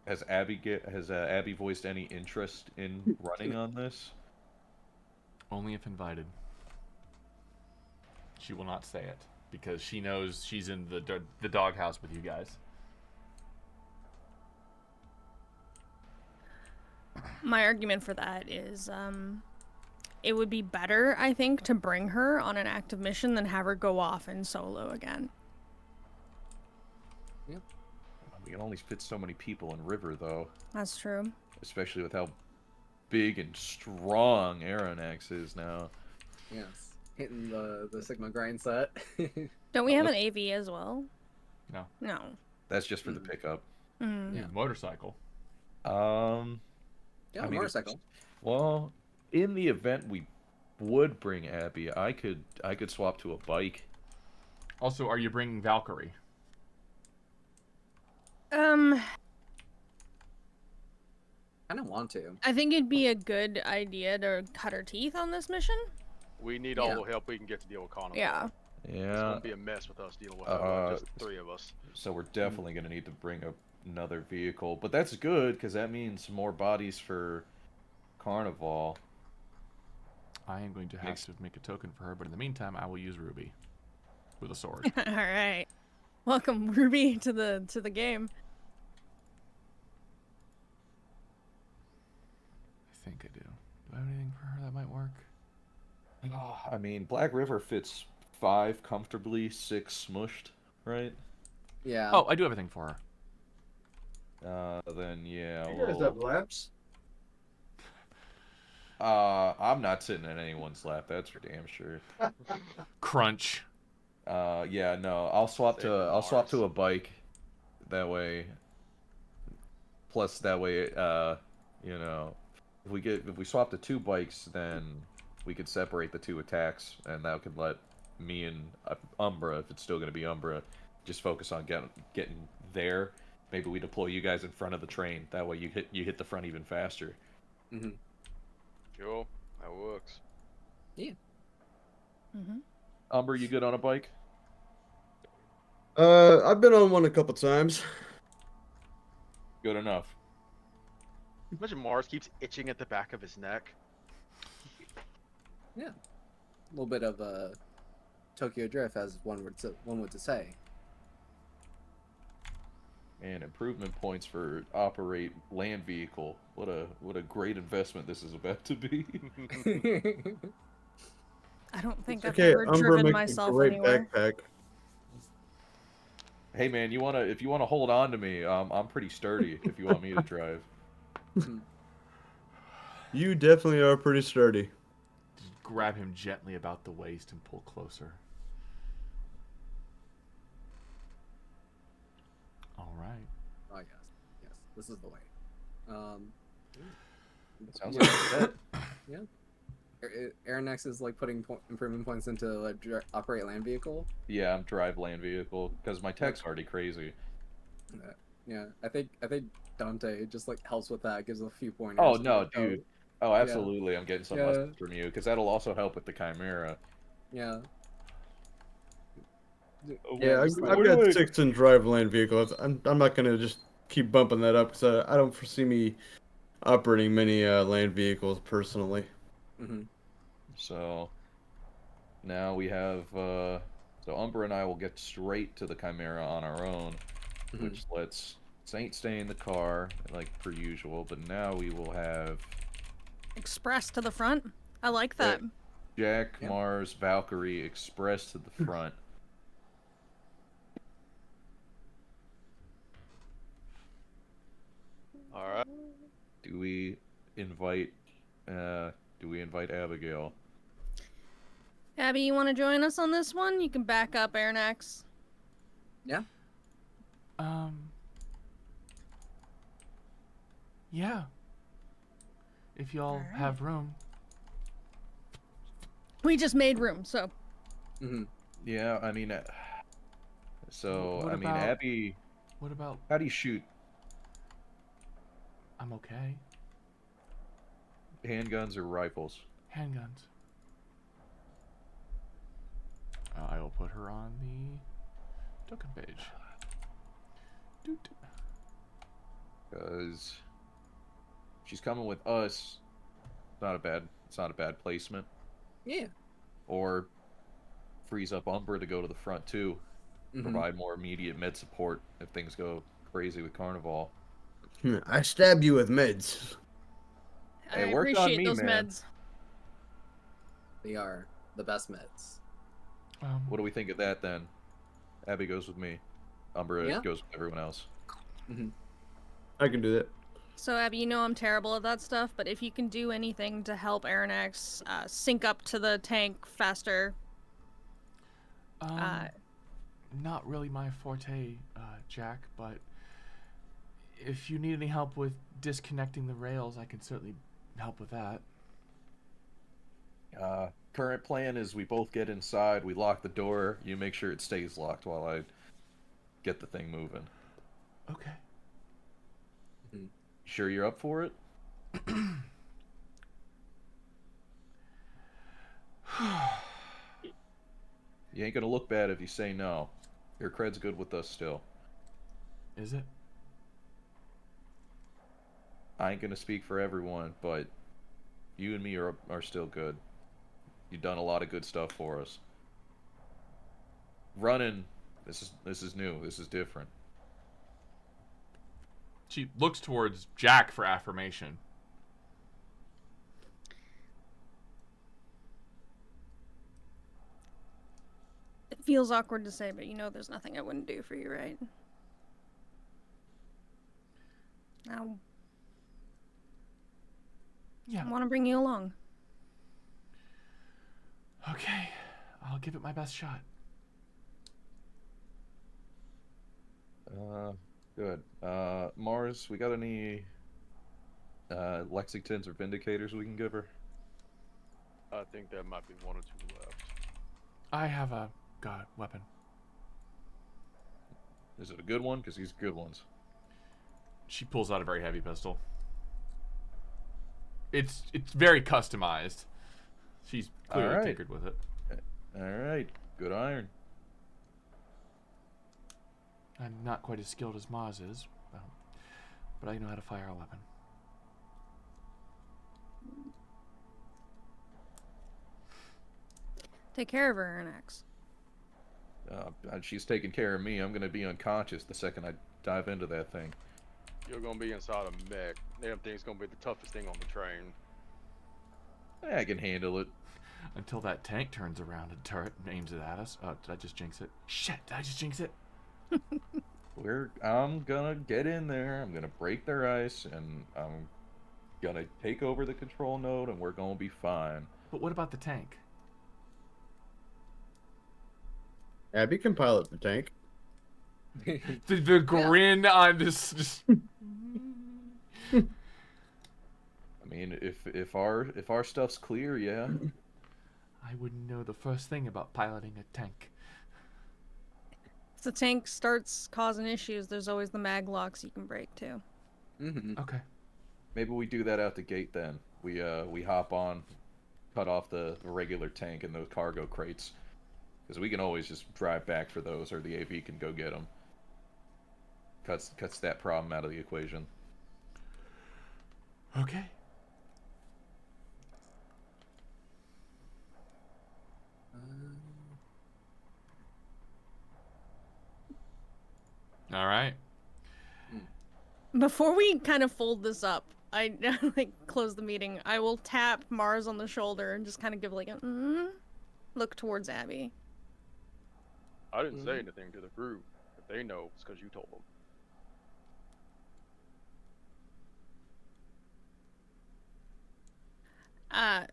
has Abby voiced any interest in running on this? Only if invited. She will not say it because she knows she's in the doghouse with you guys. My argument for that is, it would be better, I think, to bring her on an active mission than have her go off in solo again. Yep. We can only fit so many people in River, though. That's true. Especially with how big and strong Arronax is now. Yes. Hitting the Sigma grind set. Don't we have an AV as well? No. No. That's just for the pickup. Mm. Yeah. Motorcycle. Yeah, I mean, motorcycle. Well, in the event we would bring Abby, I could swap to a bike. Also, are you bringing Valkyrie? I don't want to. I think it'd be a good idea to cut her teeth on this mission. We need all the help we can get to deal with Connor. Yeah. It's Yeah. gonna be a mess with us dealing with just 3 of us. So we're definitely going to need to bring another vehicle. But that's good, because that means more bodies for Carnival. I am going to have to make a token for her, but in the meantime, I will use Ruby with a sword. All right. Welcome, Ruby, to the game. I think I do. Do I have anything for her that might work? I mean, Black River fits 5 comfortably, 6 smushed, right? Yeah. Oh, I do have a thing for her. Then yeah. You guys have laps? I'm not sitting in anyone's lap. That's for damn sure. Crunch. Yeah, no. I'll swap to a bike. That way. Plus, that way, you know, if we swap to 2 bikes, then we could separate the 2 attacks, and that could let me and Umbra, if it's still going to be Umbra, just focus on getting there, maybe we deploy you guys in front of the train. That way you hit the front even faster. Mm-hmm. Sure, that works. Yeah. Mm-hmm. Umbra, you good on a bike? I've been on one a couple times. Good enough. Imagine Mars keeps itching at the back of his neck. Yeah. A little bit of Tokyo Drift, as one would say. And improvement points for operate land vehicle. What a great investment this is about to be. I don't think I've Okay, ever Umbra driven makes a myself great anywhere. backpack. Hey man, if you wanna hold on to me, I'm pretty sturdy. If you want me to drive. You definitely are pretty sturdy. Just grab him gently about the waist and pull closer. All right. Oh yes, this is the way. Sounds like a bet. Yeah. Arronax is like putting improvement points into like operate land vehicle. Yeah, I'm drive land vehicle because my tech's already crazy. Yeah, I think Dantae just like helps with that, gives a few pointers. Oh to no, the dude. code. Oh, absolutely. I'm getting some Yeah. lessons from you because that'll also help with the Chimera. Yeah. Yeah, just I've got 6 in drive land vehicles. I'm not gonna just keep bumping that up because I don't foresee me operating many land vehicles personally. Mm-hmm. So now we have so Umbra and I will get straight to the Chimera on our own, which lets Saint stay in the car like per usual. But now we will have Express to the front. I like that. Jack, Yeah. Mars, Valkyrie express to the front. All right. Do we invite Abigail? Abby, you want to join us on this one? You can back up Arronax. Yeah. Yeah. If y'all Alright. have room. We just made room, so. Mm-hmm. Yeah, I mean, What I mean, about- Abby, What about how do you shoot I'm okay. handguns or rifles? Handguns. I will put her on the token page. Doot. Because she's coming with us. It's not a bad placement. Yeah. Or frees up Umbra to go to the front too. Provide more immediate med support if things go crazy with Carnival. I stab you with meds. I Hey, work on appreciate me, those man. meds. They are the best meds. What do we think of that then? Abby goes with me. Umbra Yeah. goes with everyone else. I can do that. So, Abby, you know I'm terrible at that stuff, but if you can do anything to help Arronax sync up to the tank faster. Not really my forte, Jack, but if you need any help with disconnecting the rails, I can certainly help with that. Current plan is we both get inside, we lock the door, you make sure it stays locked while I get the thing moving. Okay. Sure you're up for it? You ain't gonna look bad if you say no. Your cred's good with us still. Is it? I ain't gonna speak for everyone, but you and me are still good. You've done a lot of good stuff for us. Running, this is new. This is different. She looks towards Jack for affirmation. It feels awkward to say, but you know there's nothing I wouldn't do for you, right? Now, Yeah. I want to bring you along. Okay. I'll give it my best shot. Good. Mars, we got any Lexingtons or Vindicators we can give her? I think there might be one or two left. I have a weapon. Is it a good one? Because these are good ones. She pulls out a very heavy pistol. It's very customized. She's clearly Alright. tinkered with it. Alright, good iron. I'm not quite as skilled as Maz is, but I know how to fire a weapon. Take care of her, Arronax. She's taking care of me. I'm gonna be unconscious the second I dive into that thing. You're gonna be inside a mech. Damn thing's gonna be the toughest thing on the train. I can handle it. Until that tank turns around and turret and aims it at us. Oh, did I just jinx it? Shit, did I just jinx it? I'm gonna get in there. I'm gonna break their ice, and I'm gonna take over the control node, and we're gonna be fine. But what about the tank? Abby can pilot the tank. The grin on this. Just... I mean, if our stuff's clear, yeah. I wouldn't know the first thing about piloting a tank. If the tank starts causing issues, there's always the mag locks you can break too. Mm-hmm. Okay. Maybe we do that out the gate then. We hop on, cut off the regular tank and those cargo crates, because we can always just drive back for those, or the AV can go get them. Cuts that problem out of the equation. Okay. All right. Before we kind of fold this up, I like close the meeting. I will tap Mars on the shoulder and just kind of give like a look towards Abby. I didn't say anything to the group. If they know, it's because you told them.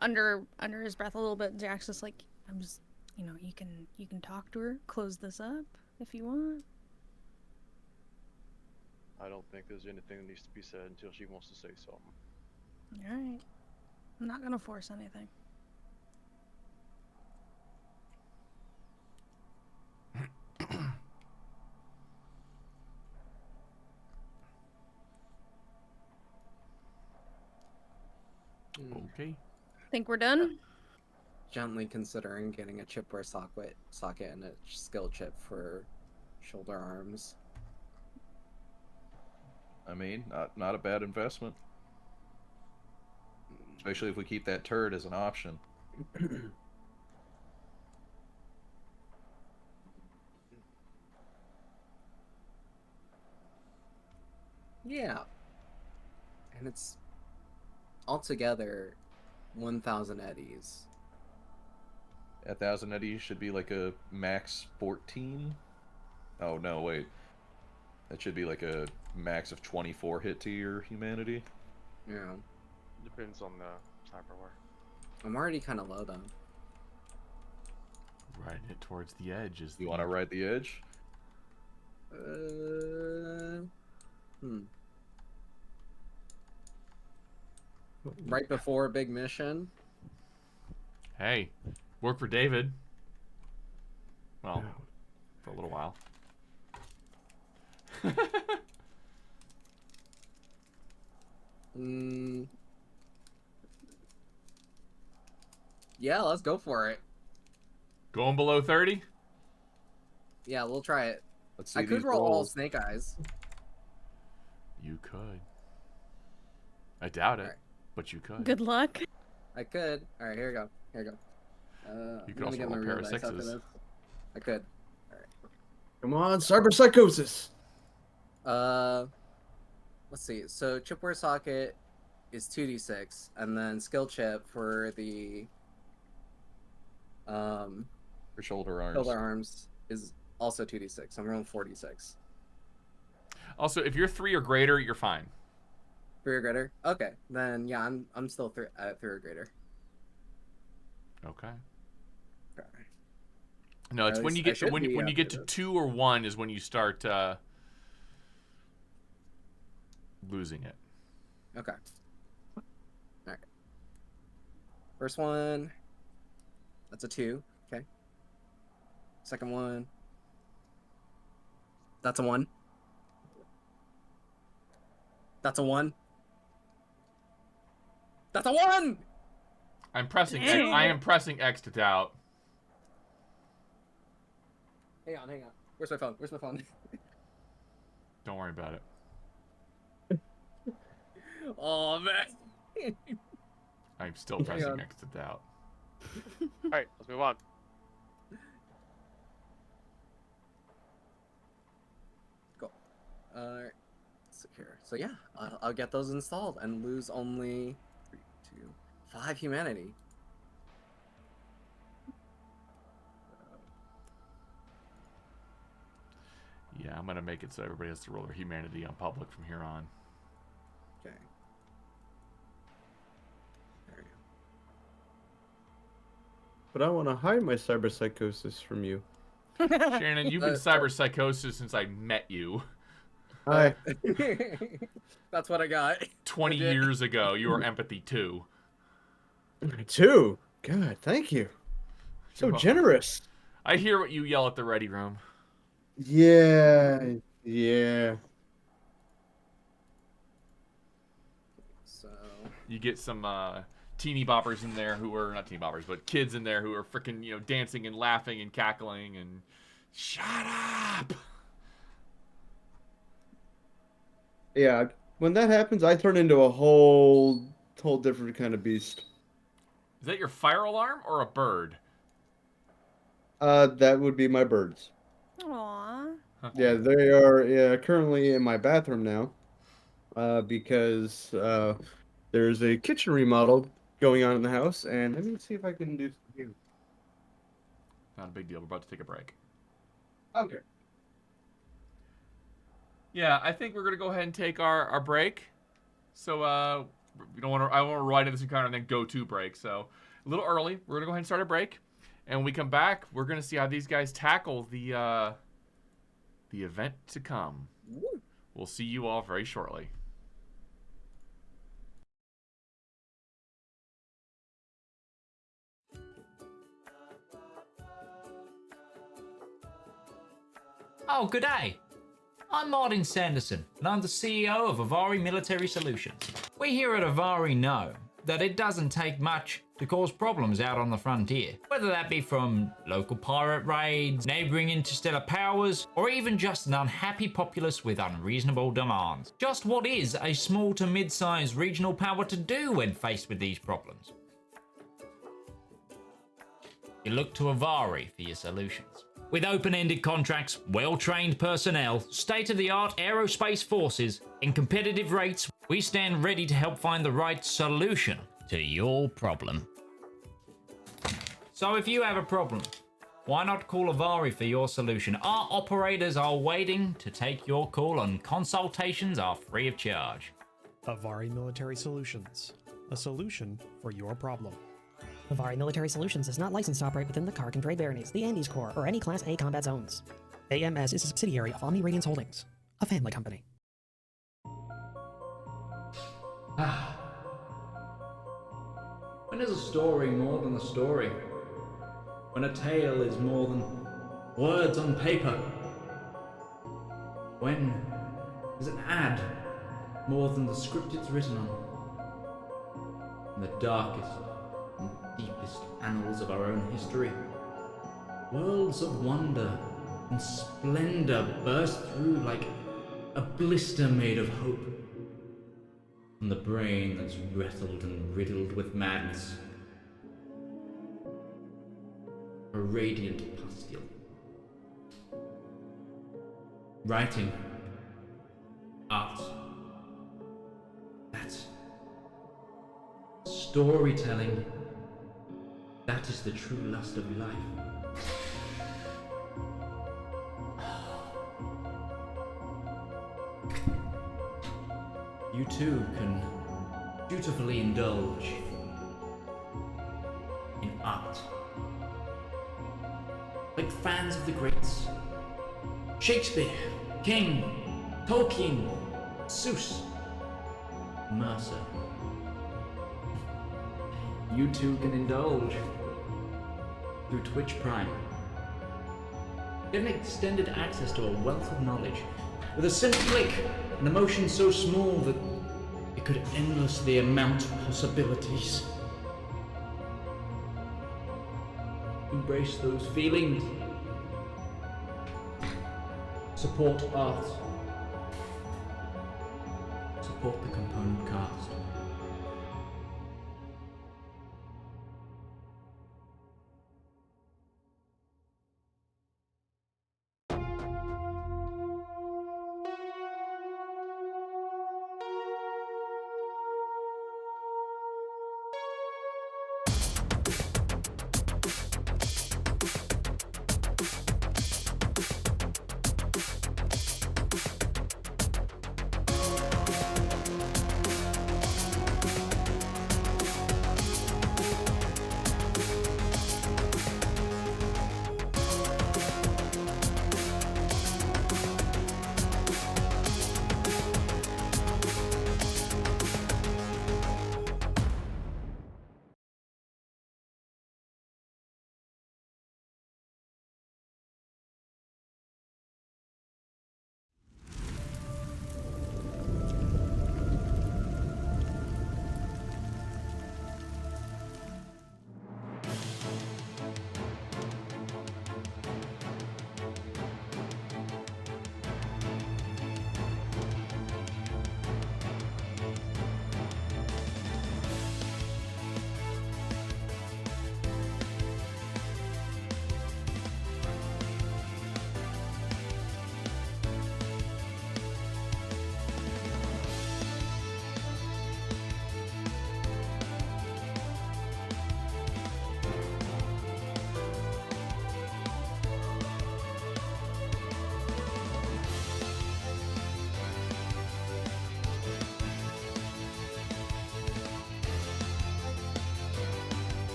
Under his breath a little bit, Jack's just like, I'm just, you can talk to her, close this up if you want. I don't think there's anything that needs to be said until she wants to say something. All right, I'm not gonna force anything. Okay. Think we're done? Gently considering getting a chipware socket and a skill chip for shoulder arms. I mean, not a bad investment. Especially if we keep that turret as an option. Yeah. And it's altogether 1,000 eddies. 1,000 eddies should be like a max 14. Oh no, wait. That should be like a max of 24 hit to your humanity. Yeah. Depends on the cyberware. I'm already kind of low though. Riding it towards the edge is. You want to ride the edge? Right before a big mission. Hey, work for David. Well, for a little while. Yeah, let's go for it. Going below 30? Yeah, we'll try it. Let's see I could these roll all rolls. snake eyes. You could. I doubt it, Alright. but you could. Good luck. I could. All right, here we go. Here we go. You I'm could gonna also get roll my a pair real of dice after sixes. this. I could. Come on, cyber psychosis. Let's see. So chipware socket is 2d6, and then skill chip for the For shoulder arms. shoulder arms is also 2d6. I'm rolling 4d6. Also, if you're 3 or greater, you're fine. 3 or greater. Okay, then yeah, I'm still at 3 or greater. Okay. Okay. No, it's At when least you I get should when be you get after to this. 2 or 1 is when you start losing it. Okay. All right. First one. That's a 2. Okay. Second one. That's a 1. That's a 1. That's a 1! I'm pressing X. Dang. I am pressing X to doubt. Hang on. Where's my phone? Don't worry about it. Oh, man. I'm still Hang pressing on. X to doubt. All right, let's move on. Cool. Alright. Secure. So yeah, I'll get those installed and lose only 3, 2, 5 humanity. Yeah, I'm gonna make it so everybody has to roll their humanity on public from here on. Okay. There we go. But I want to hide my cyberpsychosis from you. Shannon, you've been cyber psychosis since I met you. Hi. That's what I got. 20 Legit. years ago, you were empathy 2. 2. God, thank you. So You're welcome. generous. I hear what you yell at the ready room. Yeah. So You get some teeny boppers in there who are not teeny boppers, but kids in there who are freaking, dancing and laughing and cackling and shut up. Yeah, when that happens, I turn into a whole different kind of beast. Is that your fire alarm or a bird? That would be my birds. Aww. Yeah, they are currently in my bathroom now. Because there's a kitchen remodel going on in the house, and let me see if I can do something. Not a big deal. We're about to take a break. Okay. Yeah, I think we're gonna go ahead and take our break. So we don't want to. I want to ride into this encounter and then go to break. So a little early. We're gonna go ahead and start a break, and when we come back, we're gonna see how these guys tackle the event to come. woo. We'll see you all very shortly. Oh, good day. I'm Martin Sanderson, and I'm the CEO of Avari Military Solutions. We here at Avari know that it doesn't take much to cause problems out on the frontier, whether that be from local pirate raids, neighboring interstellar powers, or even just an unhappy populace with unreasonable demands. Just what is a small to mid-sized regional power to do when faced with these problems? You look to Avari for your solutions. With open-ended contracts, well-trained personnel, state-of-the-art aerospace forces, and competitive rates, we stand ready to help find the right solution to your problem. So if you have a problem, why not call Avari for your solution? Our operators are waiting to take your call, and consultations are free of charge. Avari Military Solutions, a solution for your problem. Avari Military Solutions is not licensed to operate within the Kark and Trade Baronies, the Andes Corps, or any Class A combat zones. AMS is a subsidiary of Omni Radiance Holdings, a family company. When is a story more than a story? When a tale is more than words on paper? When is an ad more than the script it's written on? In the darkest and deepest annals of our own history, worlds of wonder and splendor burst through like a blister made of hope. From the brain that's wrestled and riddled with madness, a radiant pustule. Writing, art, that's storytelling. That is the true lust of life. You too can dutifully indulge in art. Like fans of the greats. Shakespeare, King, Tolkien, Seuss, Mercer. You too can indulge through Twitch Prime. Get an extended access to a wealth of knowledge with a simple click, an emotion so small that could endlessly amount possibilities. Embrace those feelings. Support art. Support the component cast.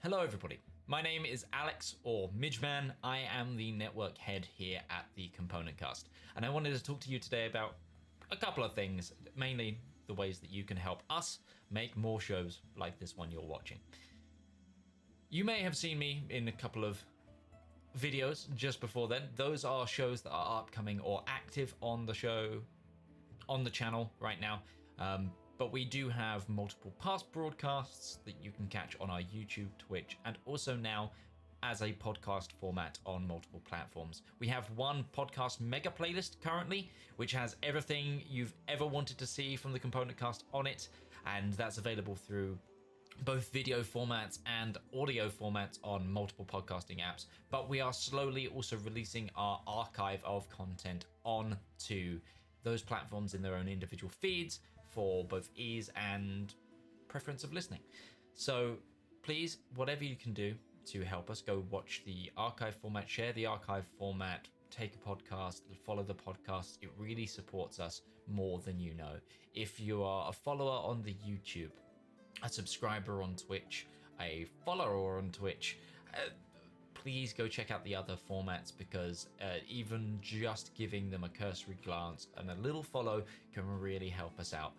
Hello everybody, my name is Alex, or Midgeman. I am the network head here at the Component Cast, and I wanted to talk to you today about a couple of things, mainly the ways that you can help us make more shows like this one you're watching. You may have seen me in a couple of videos just before then. Those are shows that are upcoming or active on the show, on the channel right now. But we do have multiple past broadcasts that you can catch on our YouTube, Twitch, and also now as a podcast format on multiple platforms. We have one podcast mega playlist currently, which has everything you've ever wanted to see from the Component Cast on it, and that's available through both video formats and audio formats on multiple podcasting apps. But we are slowly also releasing our archive of content onto those platforms in their own individual feeds, for both ease and preference of listening. So please, whatever you can do to help us, go watch the archive format, share the archive format, take a podcast, follow the podcast. It really supports us more than you know. If you are a follower on the YouTube, a subscriber on Twitch, a follower on Twitch, please go check out the other formats, because even just giving them a cursory glance and a little follow can really help us out.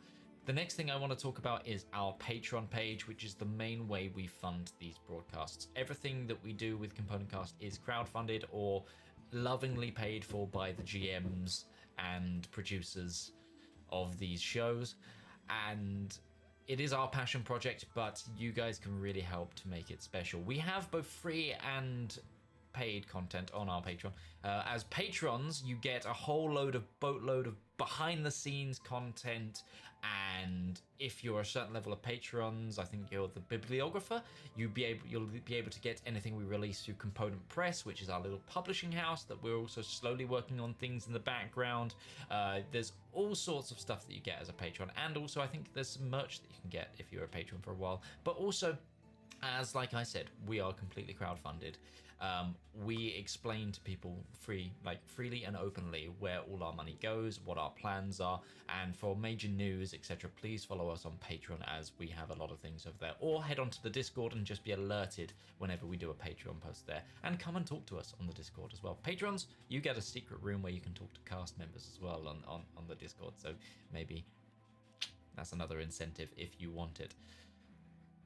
The next thing I want to talk about is our Patreon page, which is the main way we fund these broadcasts. Everything that we do with Component Cast is crowdfunded or lovingly paid for by the GMs and producers of these shows, and it is our passion project, but you guys can really help to make it special. We have both free and paid content on our Patreon. As patrons, you get a whole boatload of behind the scenes content, and if you're a certain level of patrons, I think you're the bibliographer, you'll be able to get anything we release through Component Press, which is our little publishing house that we're also slowly working on things in the background. There's all sorts of stuff that you get as a patron, and also I think there's some merch that you can get if you're a patron for a while. But also, as like I said, we are completely crowdfunded. We explain to people freely and openly where all our money goes, what our plans are, and for major news, etc., please follow us on Patreon, as we have a lot of things over there. Or head onto the Discord and just be alerted whenever we do a Patreon post there, and come and talk to us on the Discord as well. Patrons, you get a secret room where you can talk to cast members as well on the Discord, so maybe that's another incentive if you want it.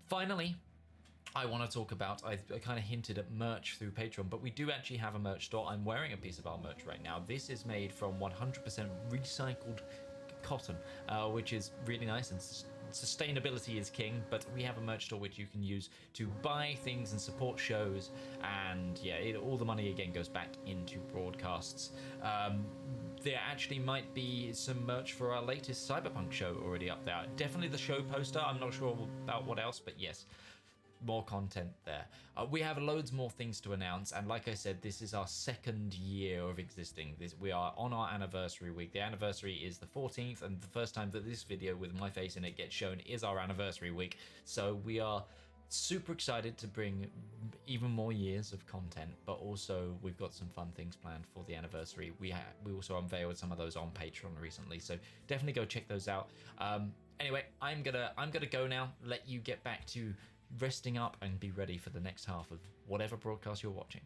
Finally, I want to talk about, I kind of hinted at merch through Patreon, but we do actually have a merch store. I'm wearing a piece of our merch right now. This is made from 100% recycled cotton, which is really nice, and sustainability is king, but we have a merch store which you can use to buy things and support shows, and yeah, all the money again goes back into broadcasts. There actually might be some merch for our latest Cyberpunk show already up there. Definitely the show poster. I'm not sure about what else, but yes, more content there. We have loads more things to announce, and like I said, this is our second year of existing. We are on our anniversary week. The anniversary is the 14th, and the first time that this video with my face in it gets shown is our anniversary week. So we are super excited to bring even more years of content, but also we've got some fun things planned for the anniversary. We also unveiled some of those on Patreon recently, so definitely go check those out. Anyway, I'm gonna go now, let you get back to resting up and be ready for the next half of whatever broadcast you're watching.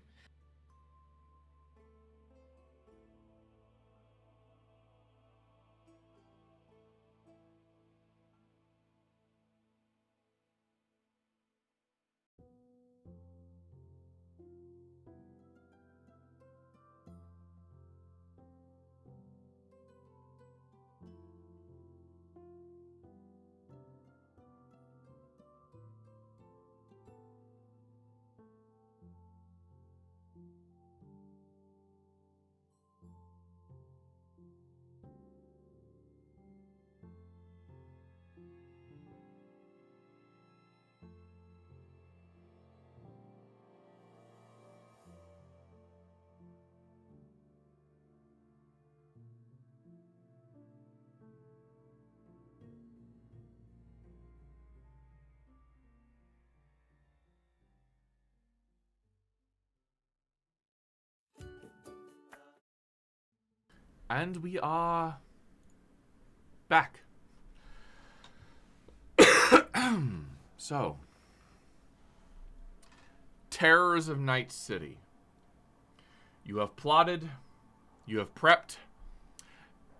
And we are back. So, terrors of Night City. You have plotted, you have prepped,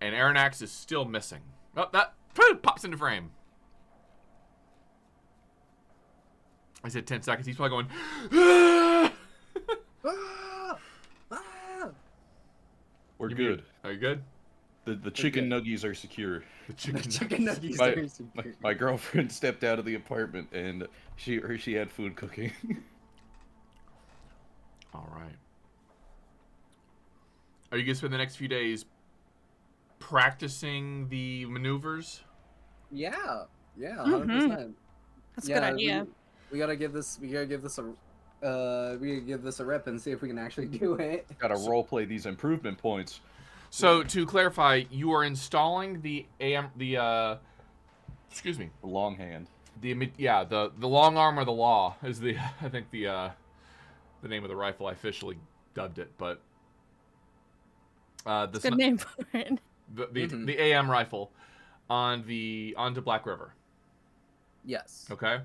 and Arronax is still missing. Oh, that pops into frame. I said 10 seconds. He's probably going, "Ah!" We're good. Are you good? The chicken nuggies are secure. The chicken nuggies are secure. My girlfriend stepped out of the apartment and she had food cooking. All right. Are you gonna spend the next few days practicing the maneuvers? Yeah, 100%. That's a good idea. We gotta give this a rip and see if we can actually do it. Gotta roleplay these improvement points. So to clarify, you are installing the excuse me, The long hand. the long arm or the law is the I think the name of the rifle. I officially dubbed it, but It's a good name for it. the AM rifle onto Black River. Yes. Okay.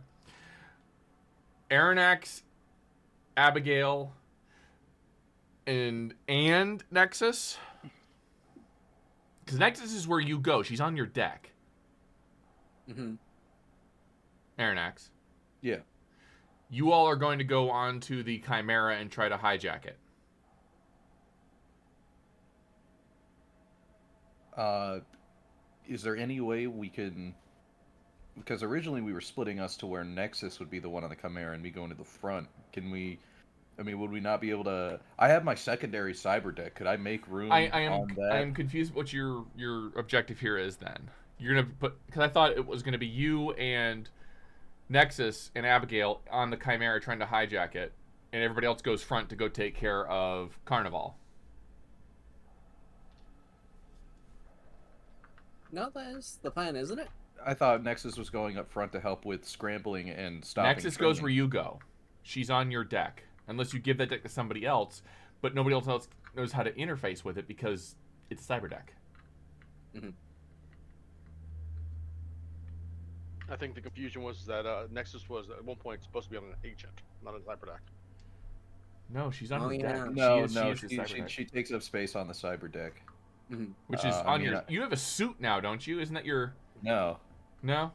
Arronax, Abigail, and Nexus. Because Nexus is where you go. She's on your deck. Arronax. Yeah. You all are going to go onto the Chimera and try to hijack it. Is there any way we can... Because originally we were splitting us to where Nexus would be the one on the Chimera and me going to the front. Can we... I mean, would we not be able to... I have my secondary cyber deck. Could I make room on that? I am confused what your objective here is then. You're going to put... Because I thought it was going to be you and Nexus and Abigail on the Chimera trying to hijack it. And everybody else goes front to go take care of Carnival. No, that is the plan, isn't it? I thought Nexus was going up front to help with scrambling and stopping. Nexus goes where you go. She's on your deck. Unless you give that deck to somebody else, but nobody else knows how to interface with it because it's cyber deck. Mm-hmm. I think the confusion was that Nexus was at one point supposed to be on an agent, not a cyber deck. No, she's on the yeah. deck. No, She she takes up space on the cyber deck. Mm-hmm. Which is on your... You have a suit now, don't you? Isn't that your... No. No?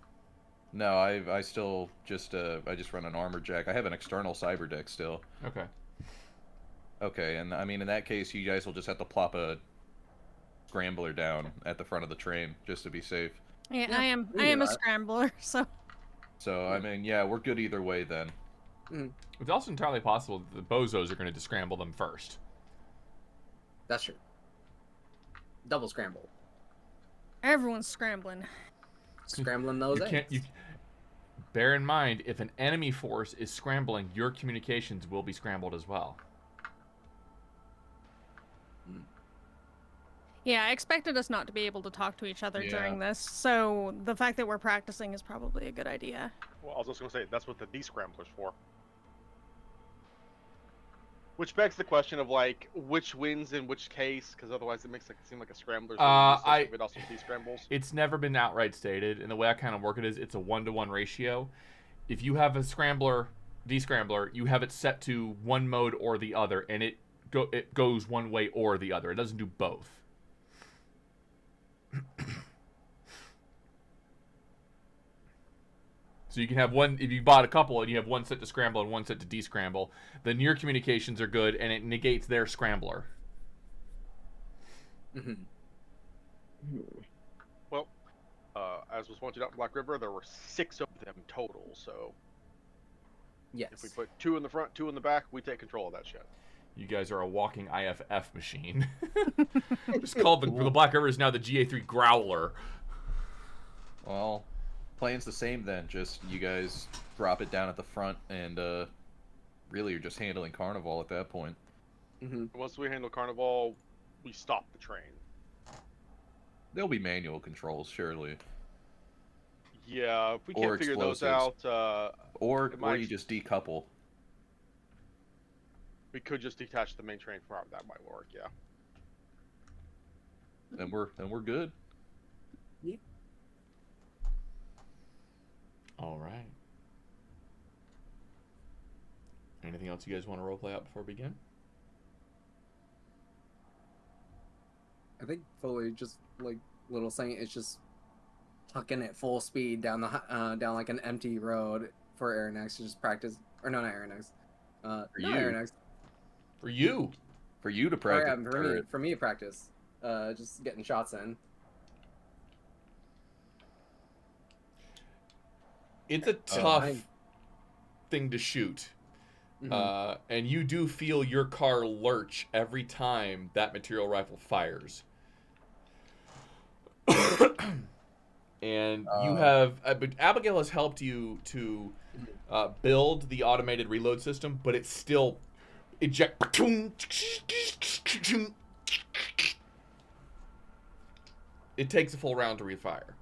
No, I still just I just run an armor jack. I have an external cyber deck still. Okay. Okay, and I mean in that case you guys will just have to plop a scrambler down at the front of the train just to be safe. Yeah, Yeah, I am we do a that. scrambler, so So I mean, yeah, we're good either way then. It's also entirely possible that the bozos are going to scramble them first. That's true. Double scramble. everyone's scrambling. Scrambling those You can't. eggs. Bear in mind, if an enemy force is scrambling, your communications will be scrambled as well. Yeah, I expected us not to be able to talk to each other Yeah. during this, so the fact that we're practicing is probably a good idea. Well, I was just gonna say that's what the descrambler's for. Which begs the question of like which wins in which case, because otherwise it makes it seem like a scrambler's really useless if it also descrambles. It's never been outright stated, and the way I kind of work it is it's a 1-to-1 ratio. If you have a scrambler, descrambler, you have it set to one mode or the other, and it goes one way or the other. It doesn't do both. So you can have one, if you bought a couple and you have one set to scramble and one set to descramble, then your communications are good and it negates their scrambler. Well, as was pointed out in Black River, there were 6 of them total. So Yes. if we put 2 in the front, 2 in the back, we take control of that shit. You guys are a walking IFF machine. It's called the Black River is now the GA3 Growler. Well, plan's the same then. Just you guys drop it down at the front, and really you're just handling Carnival at that point. Once we handle Carnival, we stop the train. There'll be manual controls, surely. Yeah, if we Or can't figure those explosives. out, Or might- you just decouple. we could just detach the main train from our. That might work. Yeah. Then we're good. All right. Anything else you guys want to roleplay out before we begin? I think fully just like little saying it's just tucking it full speed down the down like an empty road for Arronax to just practice, or no, not Arronax. No, you. Arronax. For you. For you to Oh, practice. yeah, for me to practice. Just getting shots in. It's a tough I- thing to shoot. Mhm. And you do feel your car lurch every time that material rifle fires. And you have... but Abigail has helped you to build the automated reload system, but it's still... eject... It takes a full round to refire.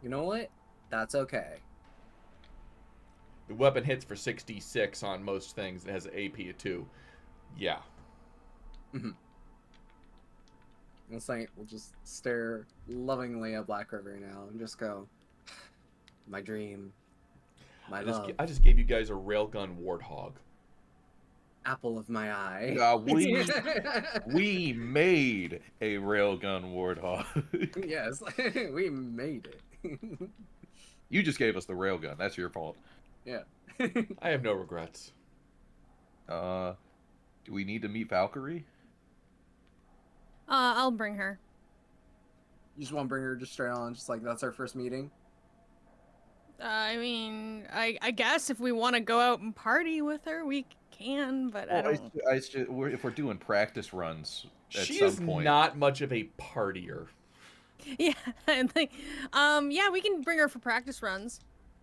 You know what? That's okay. The weapon hits for 66 on most things. It has an AP of 2. Yeah. We'll just stare lovingly at Black River now and just go, my dream, my love, I just gave you guys a railgun warthog. apple of my eye. We made a railgun warthog. Yes, we made it. You just gave us the railgun. That's your fault. Yeah. I have no regrets. Do we need to meet Valkyrie? I'll bring her. You just want to bring her just straight on, just like that's our first meeting? I mean, I guess if we want to go out and party with her, we can, but I don't. If we're doing practice runs at She some is point. not much of a partier. Yeah, and like, yeah, we can bring her for practice runs.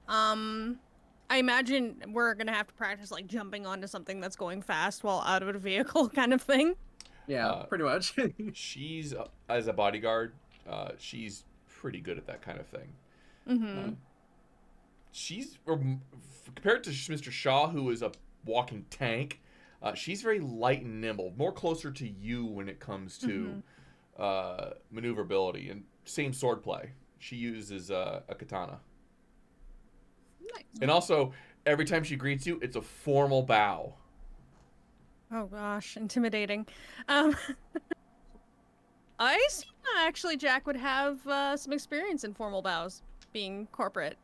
I imagine we're gonna have to practice like jumping onto something that's going fast while out of a vehicle, kind of thing. Yeah, pretty much. She's, as a bodyguard, she's pretty good at that kind of thing. Mm-hmm. She's compared to Mr. Shaw, who is a walking tank. She's very light and nimble, more closer to you when it comes to maneuverability and same swordplay. She uses a katana. Nice. And also, every time she greets you, it's a formal bow. Oh gosh, intimidating. I assume actually Jack would have some experience in formal bows, being corporate.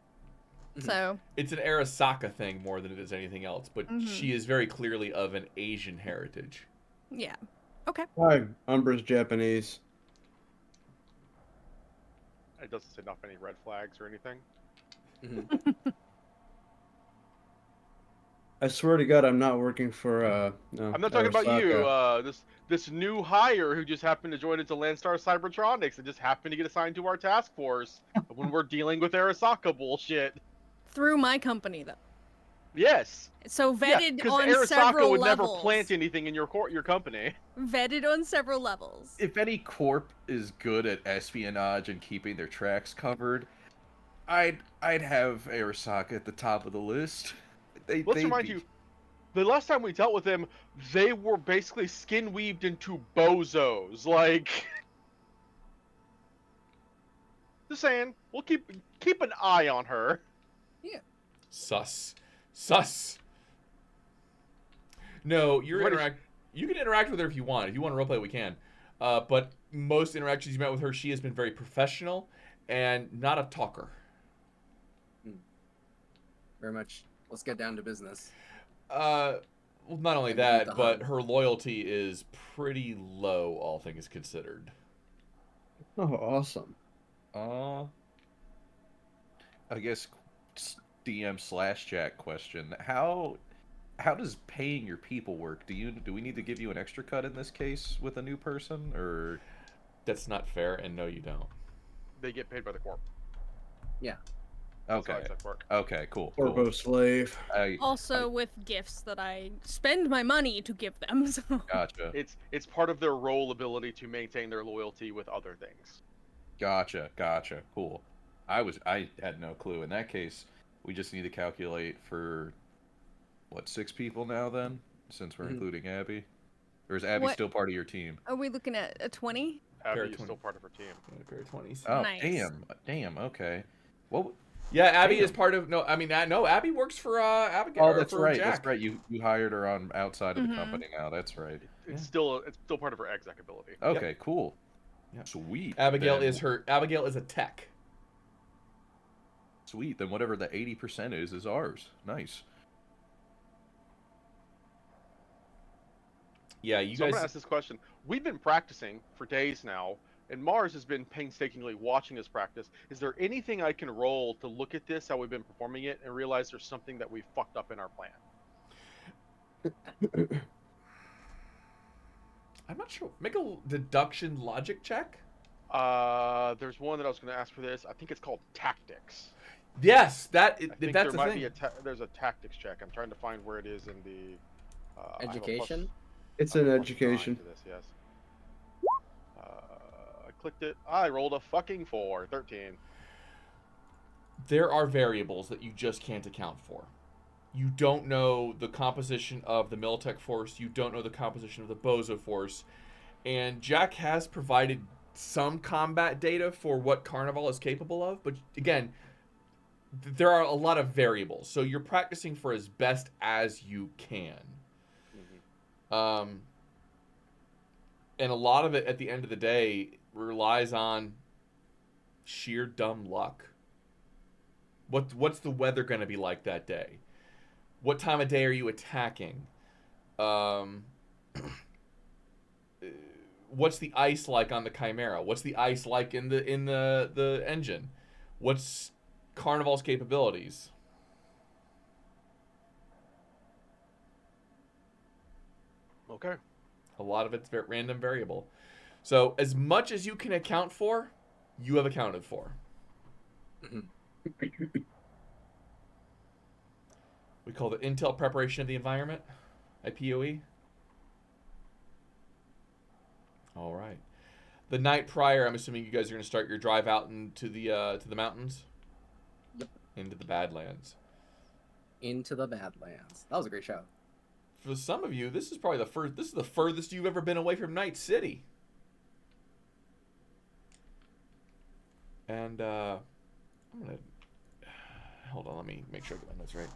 So It's an Arasaka thing more than it is anything else, but she is very clearly of an Asian heritage. yeah, okay. Hi, Umbra's Japanese. It doesn't say enough any red flags or anything. I swear to God, I'm not working for. No, I'm not talking about you. Arasaka. This new hire who just happened to join into Landstar Cybertronics and just happened to get assigned to our task force when we're dealing with Arasaka bullshit. Through my company though. Yes. So vetted Because on Arasaka several would levels. never plant anything in your company. Vetted on several levels. If any corp is good at espionage and keeping their tracks covered, I'd have Arasaka at the top of the list. Let's remind you, the last time we dealt with them, they were basically skin weaved into bozos. Like, just saying, we'll keep an eye on her. Yeah. Sus. No, you can interact with her if you want. If you want to roleplay, we can. But most interactions you met with her, she has been very professional and not a talker. Very much. Let's get down to business. Well, not only And that, the but hunt. her loyalty is pretty low, all things considered. Oh, awesome. I guess DM/Jack question. How does paying your people work? Do we need to give you an extra cut in this case with a new person, or? That's not fair, and no, you don't. They get paid by the corp. Yeah. Okay. That's how it works. Okay, cool. Corpo slave. Also with gifts that I spend my money to give them. So. Gotcha. It's part of their role ability to maintain their loyalty with other things. Gotcha. Cool. I had no clue. In that case, we just need to calculate for what, 6 people now then, since we're including Abby, or is Abby What- still part of your team? Are we looking at a 20? Abby Pair is of still 20. part of her team. A pair of 20s. Oh, Nice. damn. Okay. What? Yeah, Abby Damn. is part of. No, I mean, no, Abby works for Abigail. Oh, or that's for right. Jack. That's right. You hired her on outside of the company now. That's right. It's still part of her exec ability. Okay, cool. Yeah. Sweet. Abigail Then- is a tech. Sweet. Then whatever the 80% is ours. Nice. Yeah, you So I'm guys. gonna ask this question. We've been practicing for days now, and Mars has been painstakingly watching us practice. Is there anything I can roll to look at this, how we've been performing it, and realize there's something that we fucked up in our plan? I'm not sure. Make a deduction logic check. There's one that I was going to ask for this. I think it's called tactics. Yes, I that's think the there might thing. be there's a tactics check. I'm trying to find where it is in the I have a Education? It's I have an a +9 education. to this, yes. I clicked it. I rolled a fucking 4, 13. There are variables that you just can't account for. You don't know the composition of the Militech force. You don't know the composition of the Bozo force. And Jack has provided some combat data for what Carnival is capable of. But again, there are a lot of variables. So you're practicing for as best as you can. And a lot of it at the end of the day relies on sheer dumb luck. What's the weather going to be like that day? What time of day are you attacking? What's the ice like on the Chimera? What's the ice like in the engine? What's Carnival's capabilities? Okay. A lot of it's random variable. So as much as you can account for, you have accounted for. We call it intel preparation of the environment, IPOE. All right. The night prior, I'm assuming you guys are going to start your drive out into the mountains? Yep. Into the Badlands. Into the Badlands. That was a great show. For some of you, this is probably this is the furthest you've ever been away from Night City. And, I'm going to... Hold on, let me make sure I get my notes right.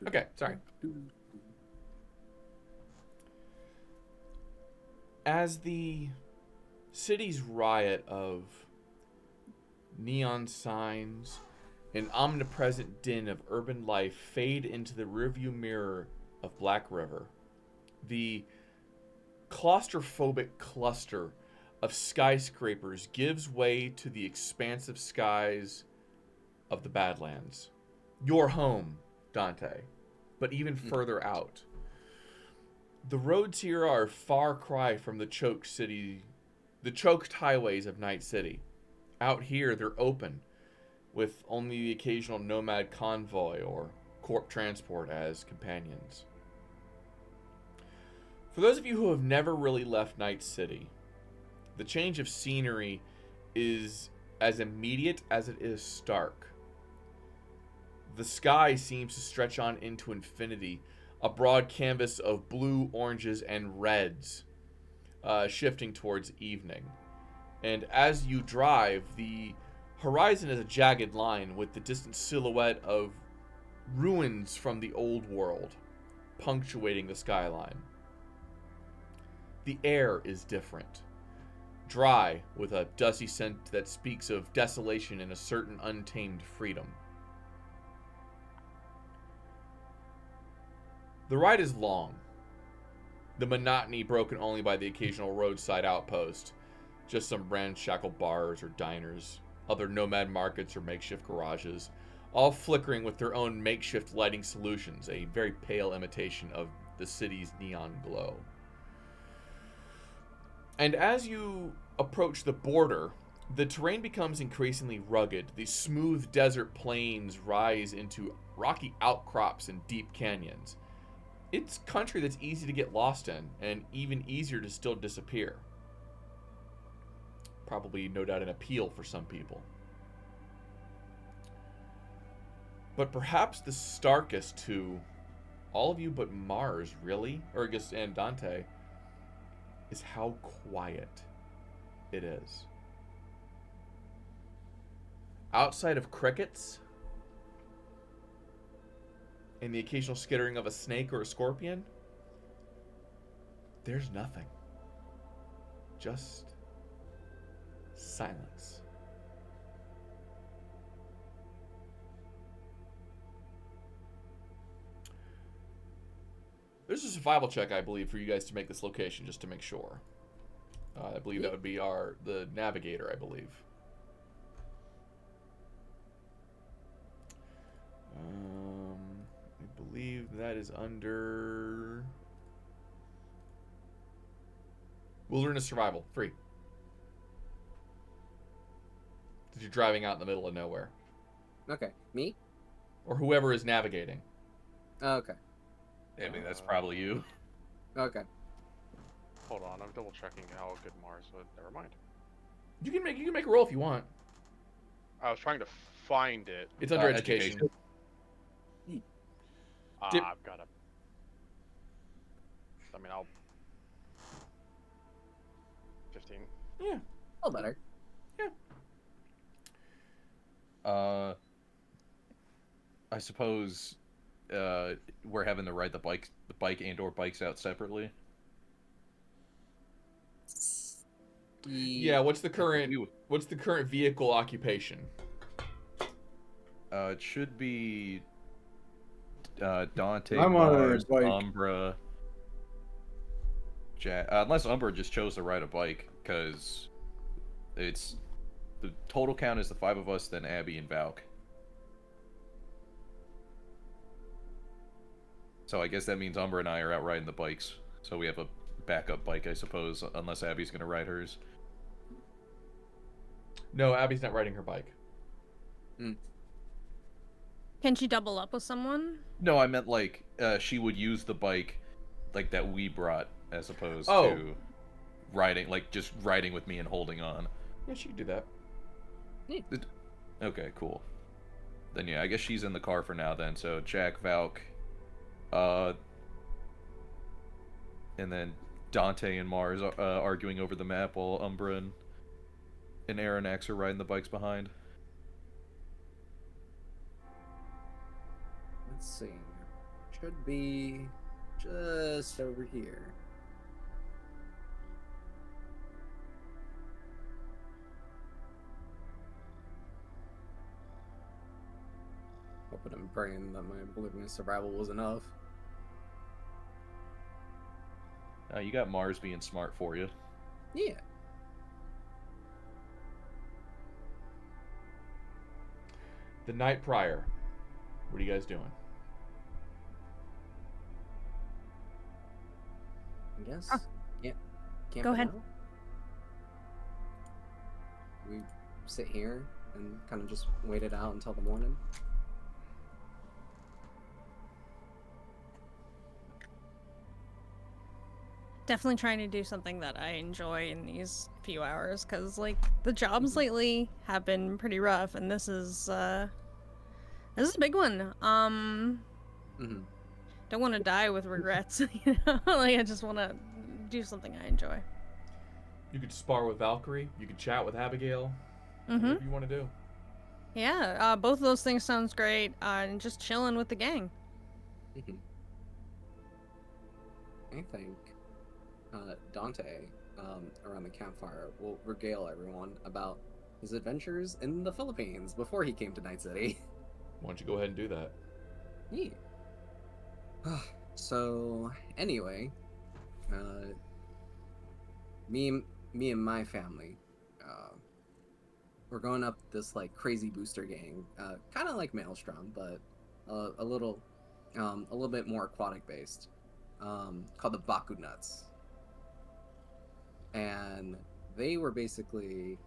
Okay, sorry. As the city's riot of neon signs and omnipresent din of urban life fade into the rearview mirror of Black River, the claustrophobic cluster of skyscrapers gives way to the expansive skies of the Badlands. Your home, Dantae, but even further out. The roads here are a far cry from the choked highways of Night City. Out here, they're open, with only the occasional nomad convoy or corp transport as companions. For those of you who have never really left Night City, the change of scenery is as immediate as it is stark. The sky seems to stretch on into infinity, a broad canvas of blue, oranges, and reds, shifting towards evening. And as you drive, the horizon is a jagged line with the distant silhouette of ruins from the old world, punctuating the skyline. The air is different. Dry, with a dusty scent that speaks of desolation and a certain untamed freedom. The ride is long, the monotony broken only by the occasional roadside outpost, just some ramshackle bars or diners, other nomad markets or makeshift garages, all flickering with their own makeshift lighting solutions, a very pale imitation of the city's neon glow. And as you approach the border, the terrain becomes increasingly rugged. The smooth desert plains rise into rocky outcrops and deep canyons. It's country that's easy to get lost in, and even easier to still disappear. Probably, no doubt, an appeal for some people. But perhaps the starkest to all of you but Mars, really, or I guess, and Dantae, is how quiet it is. Outside of crickets and the occasional skittering of a snake or a scorpion, there's nothing. Just silence. There's a survival check, I believe, for you guys to make this location, just to make sure. I believe that would be the navigator, I believe. I believe that is under Wilderness Survival, 3. Because you're driving out in the middle of nowhere. Okay. Me? Or whoever is navigating. Okay. I mean, that's probably you. Okay. Hold on, I'm double checking how good Mars would. Never mind. You can make a roll if you want. I was trying to find it. It's under education. I've got to. I mean, I'll. 15. Yeah. All better. Yeah. I suppose we're having to ride the bike and/or bikes out separately. Yeah. What's the current vehicle occupation? It should be Dantae, I'm on a Mars, bike. Umbra, unless Umbra just chose to ride a bike, because it's the total count is the 5 of us, then Abby and Valk. So I guess that means Umbra and I are out riding the bikes. So we have a backup bike, I suppose, unless Abby's gonna ride hers. No, Abby's not riding her bike. Can she double up with someone? No, I meant like she would use the bike like that we brought as opposed Oh. to riding, like just riding with me and holding on. Yeah, she can do that. Okay, cool. Then yeah, I guess she's in the car for now then. So Jack, Valk, and then Dantae and Mars arguing over the map while Umbra and Arronax are riding the bikes behind. Let's see. Should be just over here. Hoping and praying that my oblivious survival was enough. You got Mars being smart for you. Yeah. The night prior. What are you guys doing? I guess. Oh. Yeah. Go ahead. We sit here and kind of just wait it out until the morning. Definitely trying to do something that I enjoy in these few hours, because like the jobs lately have been pretty rough, and this is a big one. Don't want to die with regrets, you know. Like I just want to do something I enjoy. You could spar with Valkyrie. You could chat with Abigail. Whatever you want to do. Yeah, both of those things sounds great. And just chilling with the gang. I think Dantae, around the campfire, will regale everyone about his adventures in the Philippines before he came to Night City. Why don't you go ahead and do that? Yeah. So, anyway, me and my family, we're going up this like crazy booster gang, kind of like Maelstrom, but a little bit more aquatic based, called the Baku Nuts. And they were basically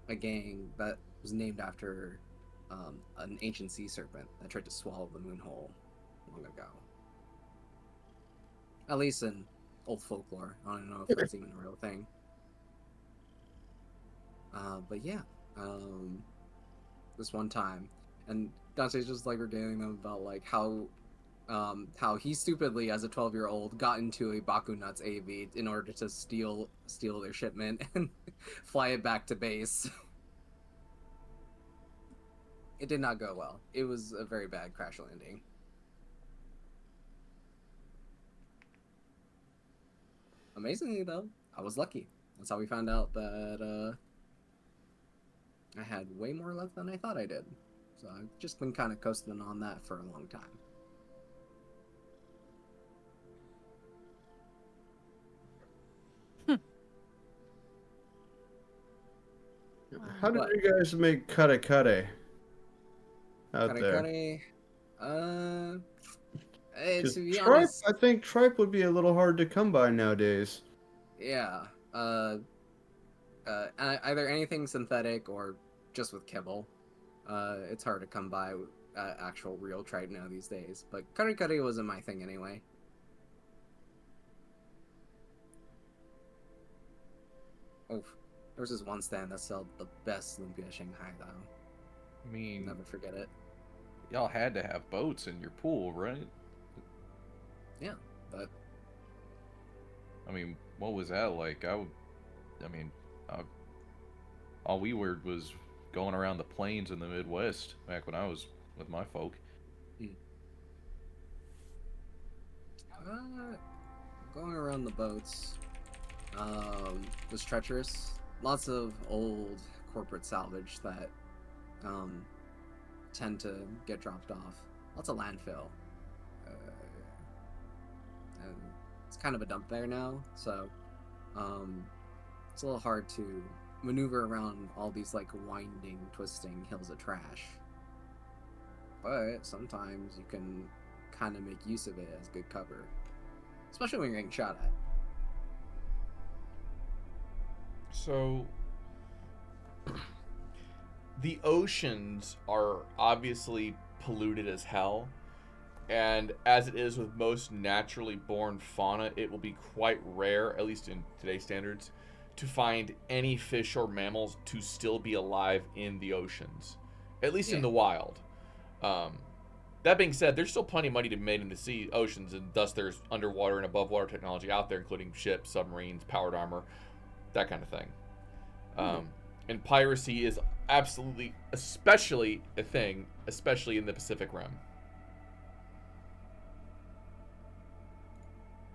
a gang that was named after an ancient sea serpent that tried to swallow the moon hole long ago. At least in old folklore. I don't know if that's even a real thing. But yeah, this one time, and Dante's just like regaling them about like how he stupidly, as a 12-year-old, got into a Baku Nuts AV in order to steal their shipment and fly it back to base. It did not go well. It was a very bad crash landing. Amazingly, though, I was lucky. That's how we found out that I had way more luck than I thought I did. So I've just been kind of coasting on that for a long time. How did you guys make kare out there? To be Tripe, honest, I think tripe would be a little hard to come by nowadays. yeah. Either anything synthetic or just with kibble. It's hard to come by actual real tripe now these days. But kare wasn't my thing anyway. Oh, there was this one stand that sold the best lumpia Shanghai though. I mean, Never forget it. y'all had to have boats in your pool, right? Yeah, but I mean, what was that like? All we were was going around the plains in the Midwest back when I was with my folk. Going around the boats was treacherous. Lots of old corporate salvage that tend to get dropped off. Lots of landfill. And it's kind of a dump there now, so it's a little hard to maneuver around all these like winding, twisting hills of trash. But sometimes you can kind of make use of it as good cover, especially when you're getting shot at. So, the oceans are obviously polluted as hell, and as it is with most naturally born fauna, it will be quite rare, at least in today's standards, to find any fish or mammals to still be alive in the oceans, at least in the wild. That being said, there's still plenty of money to be made in the oceans, and thus there's underwater and above water technology out there, including ships, submarines, powered armor, that kind of thing. And piracy is absolutely, especially a thing, especially in the Pacific Rim.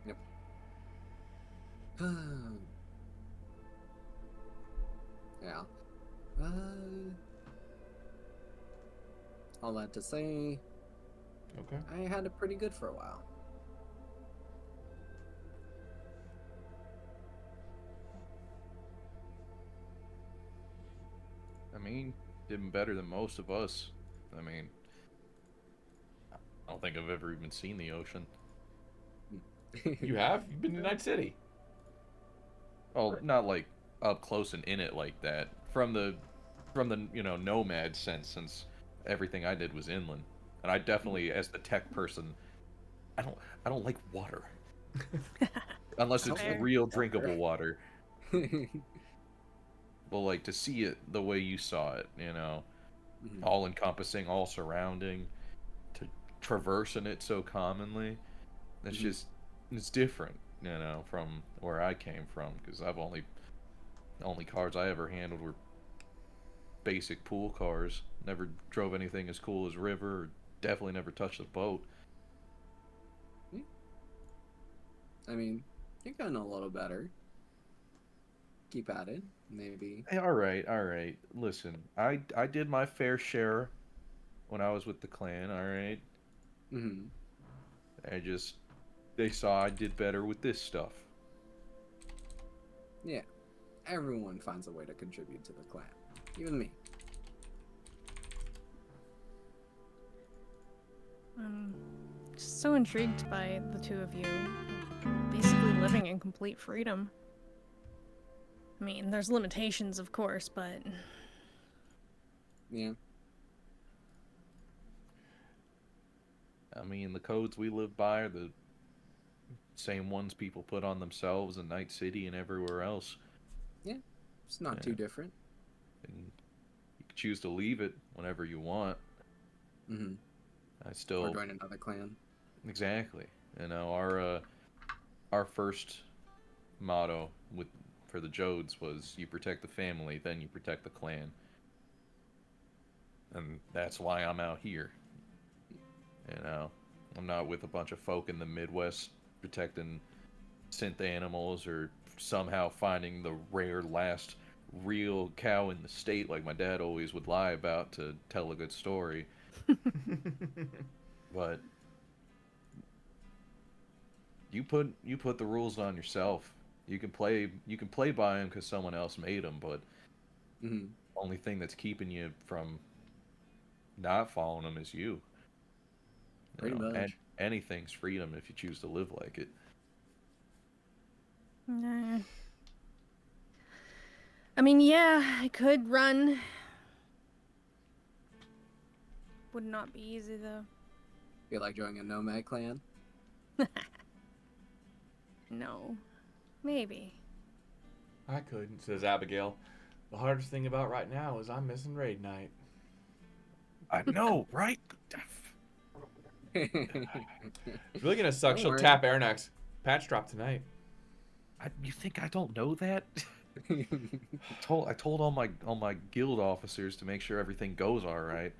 Yep. Yeah. All that to say, Okay. I had it pretty good for a while. I mean, did better than most of us. I mean, I don't think I've ever even seen the ocean. You have? You've been to Night City. Oh, not like up close and in it like that. From the nomad sense, since everything I did was inland. And I definitely, as the tech person, I don't like water. Unless it's real drinkable water. Well, like, to see it the way you saw it, all encompassing, all surrounding, to traversing it so commonly, it's just, it's different, from where I came from, because the only cars I ever handled were basic pool cars. Never drove anything as cool as River, or definitely never touched a boat. I mean, you're getting a little better. Keep at it, maybe. Hey, all right. Listen, I did my fair share when I was with the clan, all right? They saw I did better with this stuff. Yeah. Everyone finds a way to contribute to the clan. Even me. I'm just so intrigued by the two of you basically living in complete freedom. I mean, there's limitations, of course, but... Yeah. I mean, the codes we live by are the same ones people put on themselves in Night City and everywhere else. Yeah. It's not too different. And you can choose to leave it whenever you want. I still... Or join another clan. Exactly. Our first motto for the Jodes was, you protect the family, then you protect the clan. And that's why I'm out here. I'm not with a bunch of folk in the Midwest protecting synth animals or somehow finding the rare last real cow in the state like my dad always would lie about to tell a good story. But you put the rules on yourself. You can play by them because someone else made them, but only thing that's keeping you from not following them is you. Pretty much. Anything's freedom if you choose to live like it. Nah. I mean, yeah, I could run. Would not be easy, though. Feel like joining a nomad clan? No. Maybe. I couldn't, says Abigail. The hardest thing about right now is I'm missing raid night. I know, right? It's really gonna suck. Don't She'll worry. tap Arronax. Patch drop tonight. You think I don't know that? I told all my guild officers to make sure everything goes all right.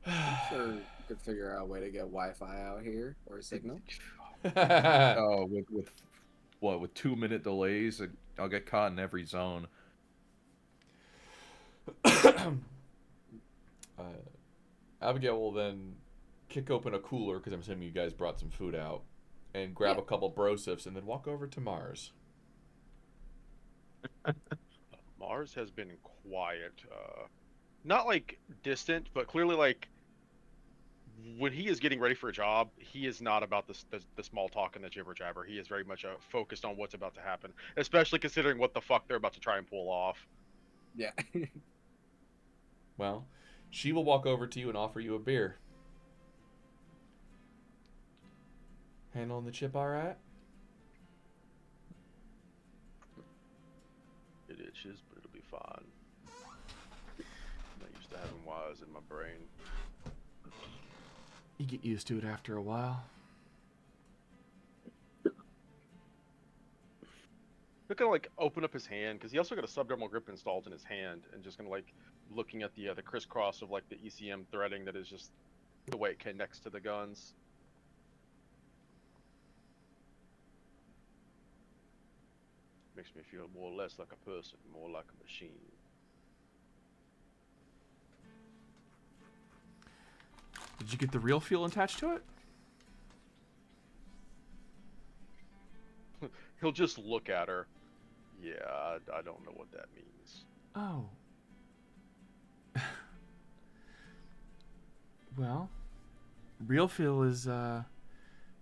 I'm sure we could figure out a way to get Wi-Fi out here, or a signal. Oh, with 2-minute delays, I'll get caught in every zone. Abigail will then kick open a cooler, because I'm assuming you guys brought some food out, and grab a couple brosifs, and then walk over to Mars. Mars has been quiet. Not like distant, but clearly like when he is getting ready for a job, he is not about the small talk and the jibber jabber. He is very much focused on what's about to happen, especially considering what the fuck they're about to try and pull off. Yeah. Well, she will walk over to you and offer you a beer. Handling the chip all right? It itches, but it'll be fine. I'm not used to having wires in my brain. You get used to it after a while. He'll kind of like open up his hand because he also got a subdermal grip installed in his hand, and just gonna like looking at the crisscross of like the ECM threading that is just the way it connects to the guns. Makes me feel more or less like a person, more like a machine. Did you get the real feel attached to it? He'll just look at her. Yeah, I don't know what that means. Oh. Well, real feel is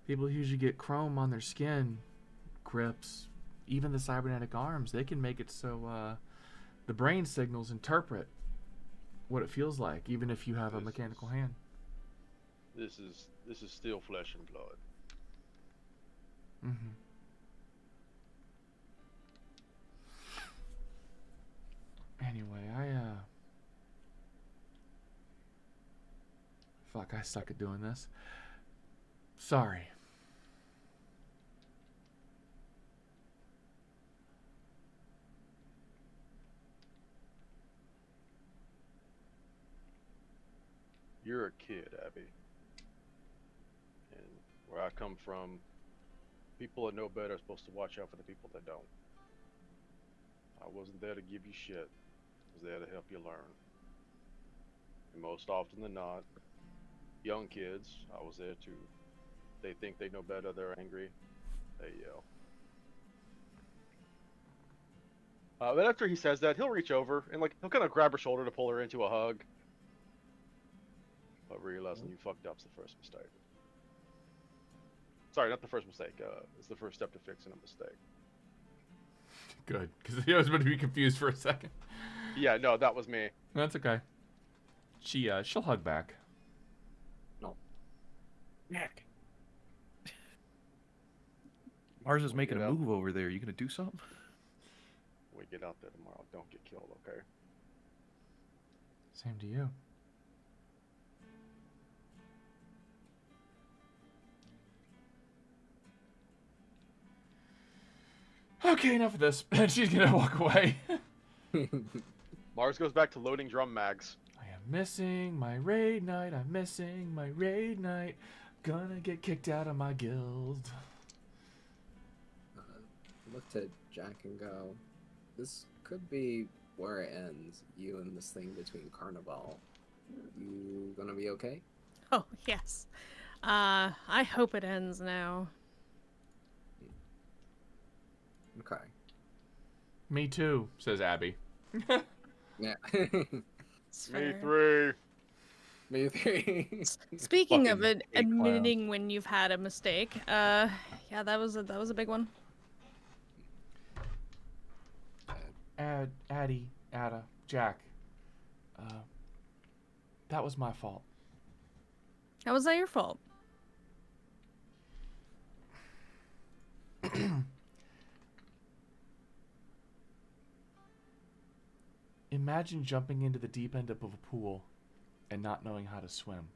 people who usually get chrome on their skin, grips, even the cybernetic arms. They can make it so the brain signals interpret what it feels like, even if you have a mechanical hand. This is still flesh and blood. Mm-hmm. Anyway, fuck, I suck at doing this. Sorry. You're a kid, Abby. And where I come from, people that know better are supposed to watch out for the people that don't. I wasn't there to give you shit. I was there to help you learn. And most often than not, young kids, I was there to. They think they know better, they're angry, they yell. But after he says that, he'll reach over and like he'll kind of grab her shoulder to pull her into a hug. But realizing you fucked up's the first mistake. Sorry, not the first mistake. It's the first step to fixing a mistake. Good, because I was going to be confused for a second. Yeah, no, that was me. That's okay. She'll hug back. No. Nick. Mars is making a move over there. You gonna do something? When we get out there tomorrow, don't get killed, okay? Same to you. Okay, enough of this. And she's gonna walk away. Mars goes back to loading drum mags. I am missing my raid night. I'm missing my raid night. Gonna get kicked out of my guild. Look to Jack and go, this could be where it ends. You and this thing between Carnival. You gonna be okay? Oh, yes. I hope it ends now. Okay. Me too, says Abby. Yeah. It's Me fair. three. Me three. Speaking of Fucking it, fake admitting when you've had a mistake, yeah, that was a big one. Addie, Ada, Jack. That was my fault. How was that your fault? Imagine jumping into the deep end of a pool and not knowing how to swim.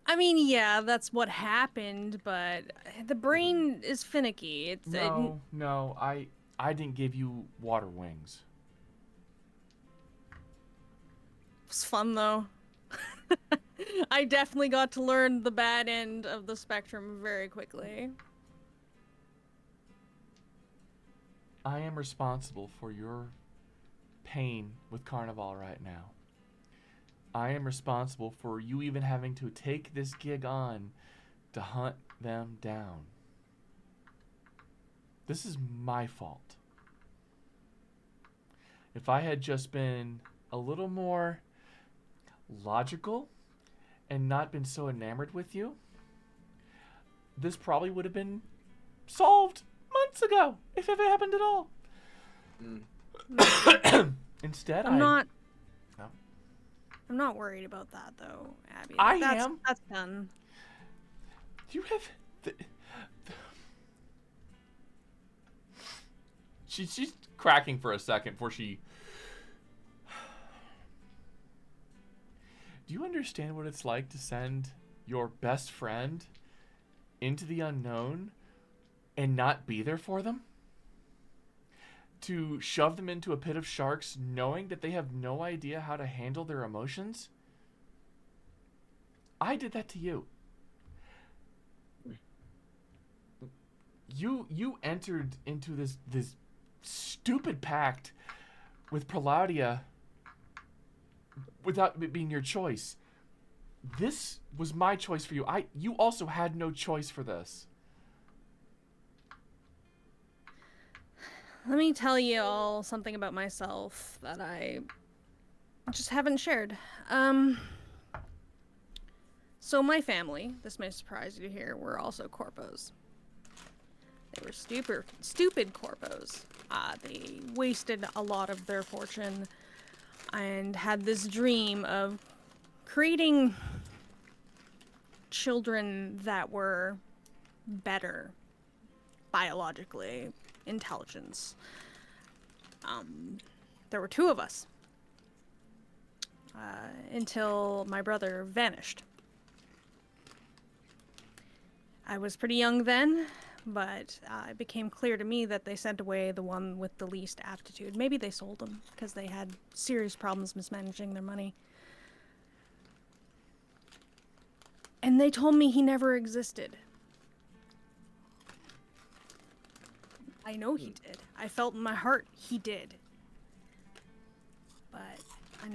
I mean, yeah, that's what happened, but the brain is finicky. No, I didn't give you water wings. It was fun though. I definitely got to learn the bad end of the spectrum very quickly. I am responsible for your pain with Carnival right now. I am responsible for you even having to take this gig on to hunt them down. This is my fault. if I had just been a little more logical and not been so enamored with you, this probably would have been solved months ago, if it happened at all. Instead, I'm not No. I'm not worried about that though, Abby. I That's, am. That's done. You have... She's cracking for a second before she... Do you understand what it's like to send your best friend into the unknown and not be there for them? To shove them into a pit of sharks knowing that they have no idea how to handle their emotions? I did that to you. You entered into this stupid pact with Prelaudia without it being your choice. This was my choice for you. You also had no choice for this. Let me tell you all something about myself that I just haven't shared. So my family, this may surprise you to hear, were also corpos. They were stupid corpos. They wasted a lot of their fortune and had this dream of creating children that were better biologically, intelligence. There were 2 of us until my brother vanished. I was pretty young then, but it became clear to me that they sent away the one with the least aptitude. Maybe they sold him because they had serious problems mismanaging their money. And they told me he never existed. I know he did. I felt in my heart he did. But I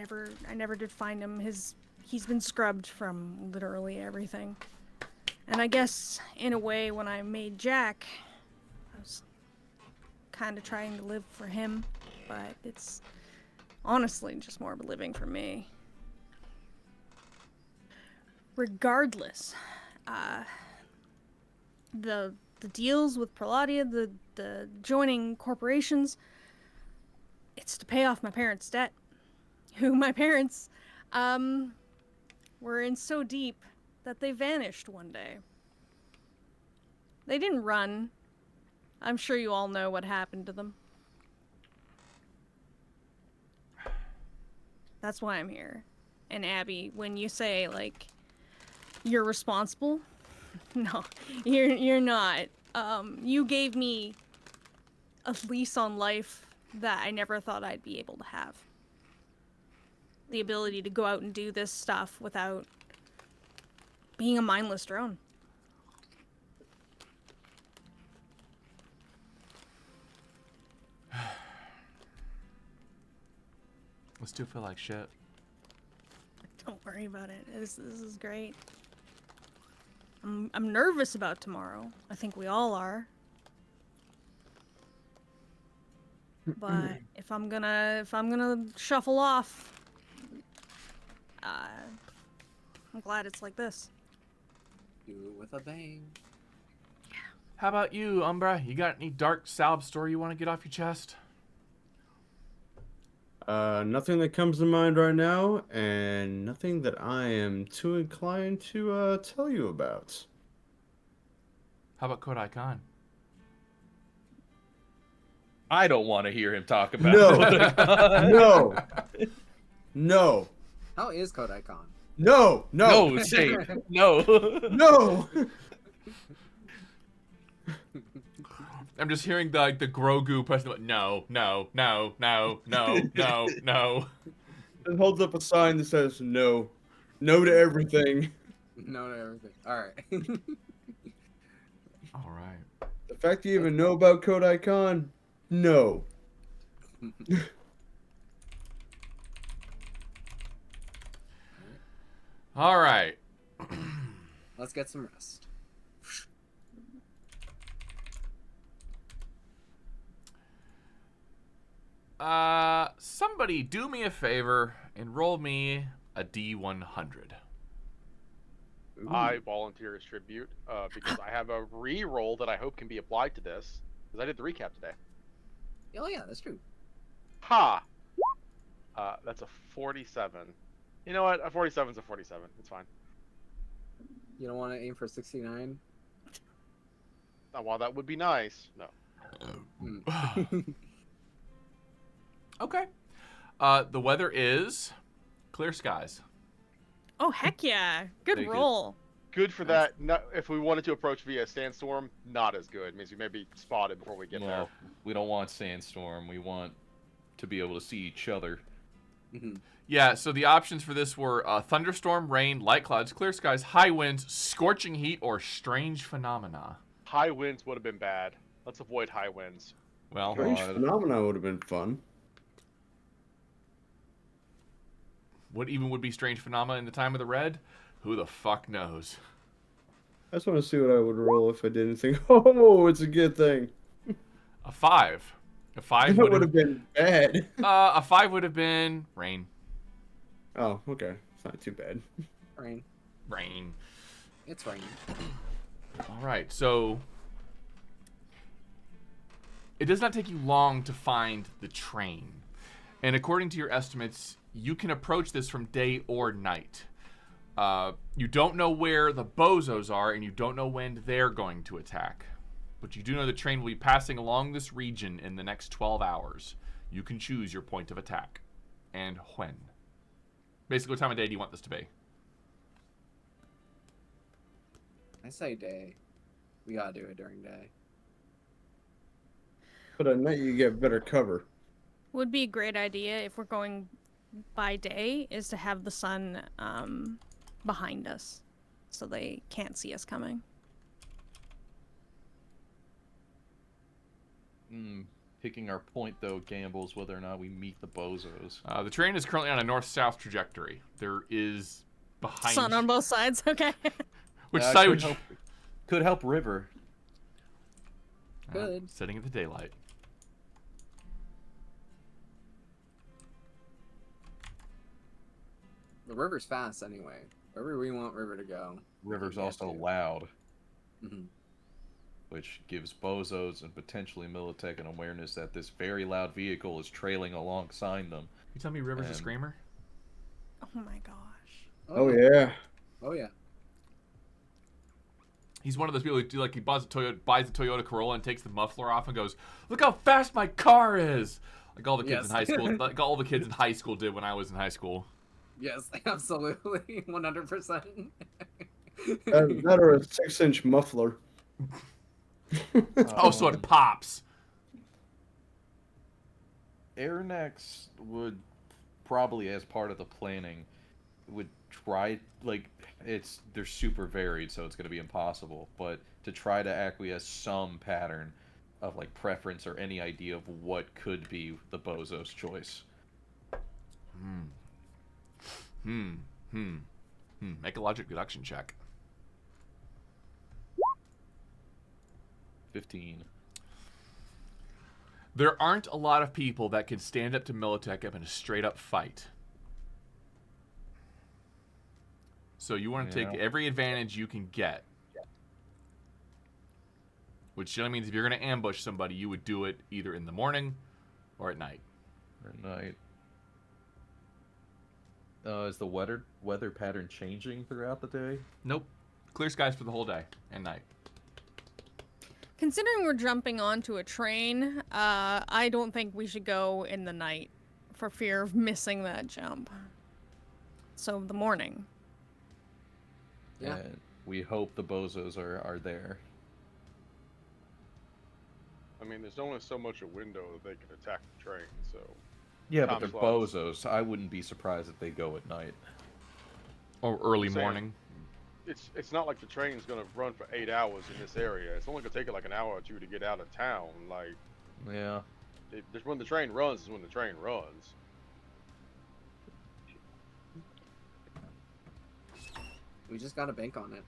never did find him. He's been scrubbed from literally everything. And I guess, in a way, when I made Jack, I was kind of trying to live for him, but it's honestly just more of a living for me. Regardless, the deals with Prelaudia, the joining corporations, it's to pay off my parents' debt, who my parents were in so deep that they vanished one day. They didn't run. I'm sure you all know what happened to them. That's why I'm here. And Abby, when you say, like, you're responsible, no, you're not. You gave me a lease on life that I never thought I'd be able to have. The ability to go out and do this stuff without being a mindless drone. I still feel like shit. Don't worry about it. This is great. I'm nervous about tomorrow. I think we all are. But if I'm gonna shuffle off, I'm glad it's like this. Do it with a bang. How about you, Umbra? You got any dark salve story you want to get off your chest? Nothing that comes to mind right now, and nothing that I am too inclined to tell you about. How about Kodai Khan? I don't want to hear him talk about No. it. No. No. How is Kodai Khan? No. No. No, say no. No. I'm just hearing the Grogu pressing no. It holds up a sign that says no. No to everything. No to everything. Alright. All right. The fact you even know about Kodai Khan, no. All right. Let's get some rest. Somebody do me a favor and roll me a D100. I volunteer as tribute because I have a re-roll that I hope can be applied to this because I did the recap today. Oh yeah, that's true. Ha! That's a 47. You know what? A 47's a 47. It's fine. You don't want to aim for 69? Now, while that would be nice, no. Okay. The weather is clear skies. Oh, heck yeah. Good Very good. roll. Good for that. Not, if we wanted to approach via sandstorm, not as good. It means we may be spotted before we get there. Well, we don't want sandstorm. We want to be able to see each other. Yeah, so the options for this were thunderstorm, rain, light clouds, clear skies, high winds, scorching heat, or strange phenomena. High winds would have been bad. Let's avoid high winds. Well, Strange phenomena would have been fun. what even would be strange phenomena in the time of the red? Who the fuck knows? I just want to see what I would roll if I didn't think, oh, it's a good thing. A 5. A 5 That would would have been bad. a 5 would have been rain. Oh, okay. It's not too bad. Rain. Rain. It's raining. All right, so it does not take you long to find the train. And according to your estimates, you can approach this from day or night. You don't know where the bozos are, and you don't know when they're going to attack. But you do know the train will be passing along this region in the next 12 hours. You can choose your point of attack. And when. Basically, what time of day do you want this to be? I say day. We gotta do it during day. But at night you get better cover. Would be a great idea if we're going by day is to have the sun behind us so they can't see us coming. Picking our point, though, gambles whether or not we meet the bozos. The train is currently on a north-south trajectory. There is behind... Sun on both sides, okay. Which side would you... Could help River. Good. Sitting at the daylight. The river's fast anyway. Wherever we want River to go. River's also loud. Mm-hmm. Which gives bozos and potentially Militech an awareness that this very loud vehicle is trailing alongside them. You tell me River's a screamer? Oh my gosh. Oh yeah. Oh yeah. He's one of those people who do like he buys a Toyota Corolla and takes the muffler off and goes, "Look how fast my car is!" Like all the kids in high school, like all the kids in high school did when I was in high school. Yes, absolutely, 100%. That or a 6-inch muffler. Oh, so it pops. Arronax would probably, as part of the planning, would try, like, they're super varied, so it's going to be impossible, but to try to acquiesce some pattern of, like, preference or any idea of what could be the bozo's choice. Make a logic deduction check. 15. There aren't a lot of people that can stand up to Militech in a straight-up fight. So you want to take every advantage you can get. Which generally means if you're going to ambush somebody, you would do it either in the morning or at night. At night. Is the weather pattern changing throughout the day? Nope. Clear skies for the whole day and night. Considering we're jumping onto a train, I don't think we should go in the night for fear of missing that jump. So the morning. Yeah. And we hope the bozos are there. I mean, there's only so much a window that they can attack the train, so... Yeah, but they're Time slots. bozos. I wouldn't be surprised if they go at night. Or early I'm saying- morning. It's not like the train's gonna run for 8 hours in this area. It's only gonna take it like an hour or two to get out of town. Like, Yeah. just when the train runs is when the train runs. We just gotta bank on it.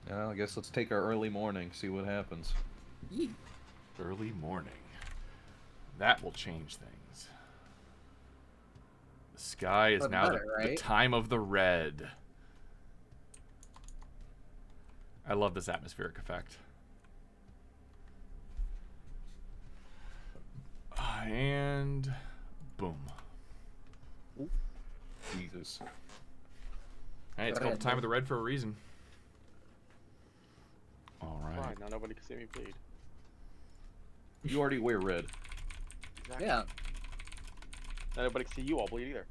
Yeah, I guess let's take our early morning, see what happens. Early morning. That will change things. The sky is But now better, the right? time of the red. I love this atmospheric effect. And boom. Jesus. Hey, it's Go called ahead, the time man. of the red for a reason. All right. Fine, now nobody can see me bleed. You already wear red. Exactly. Yeah. Now nobody can see you all bleed either.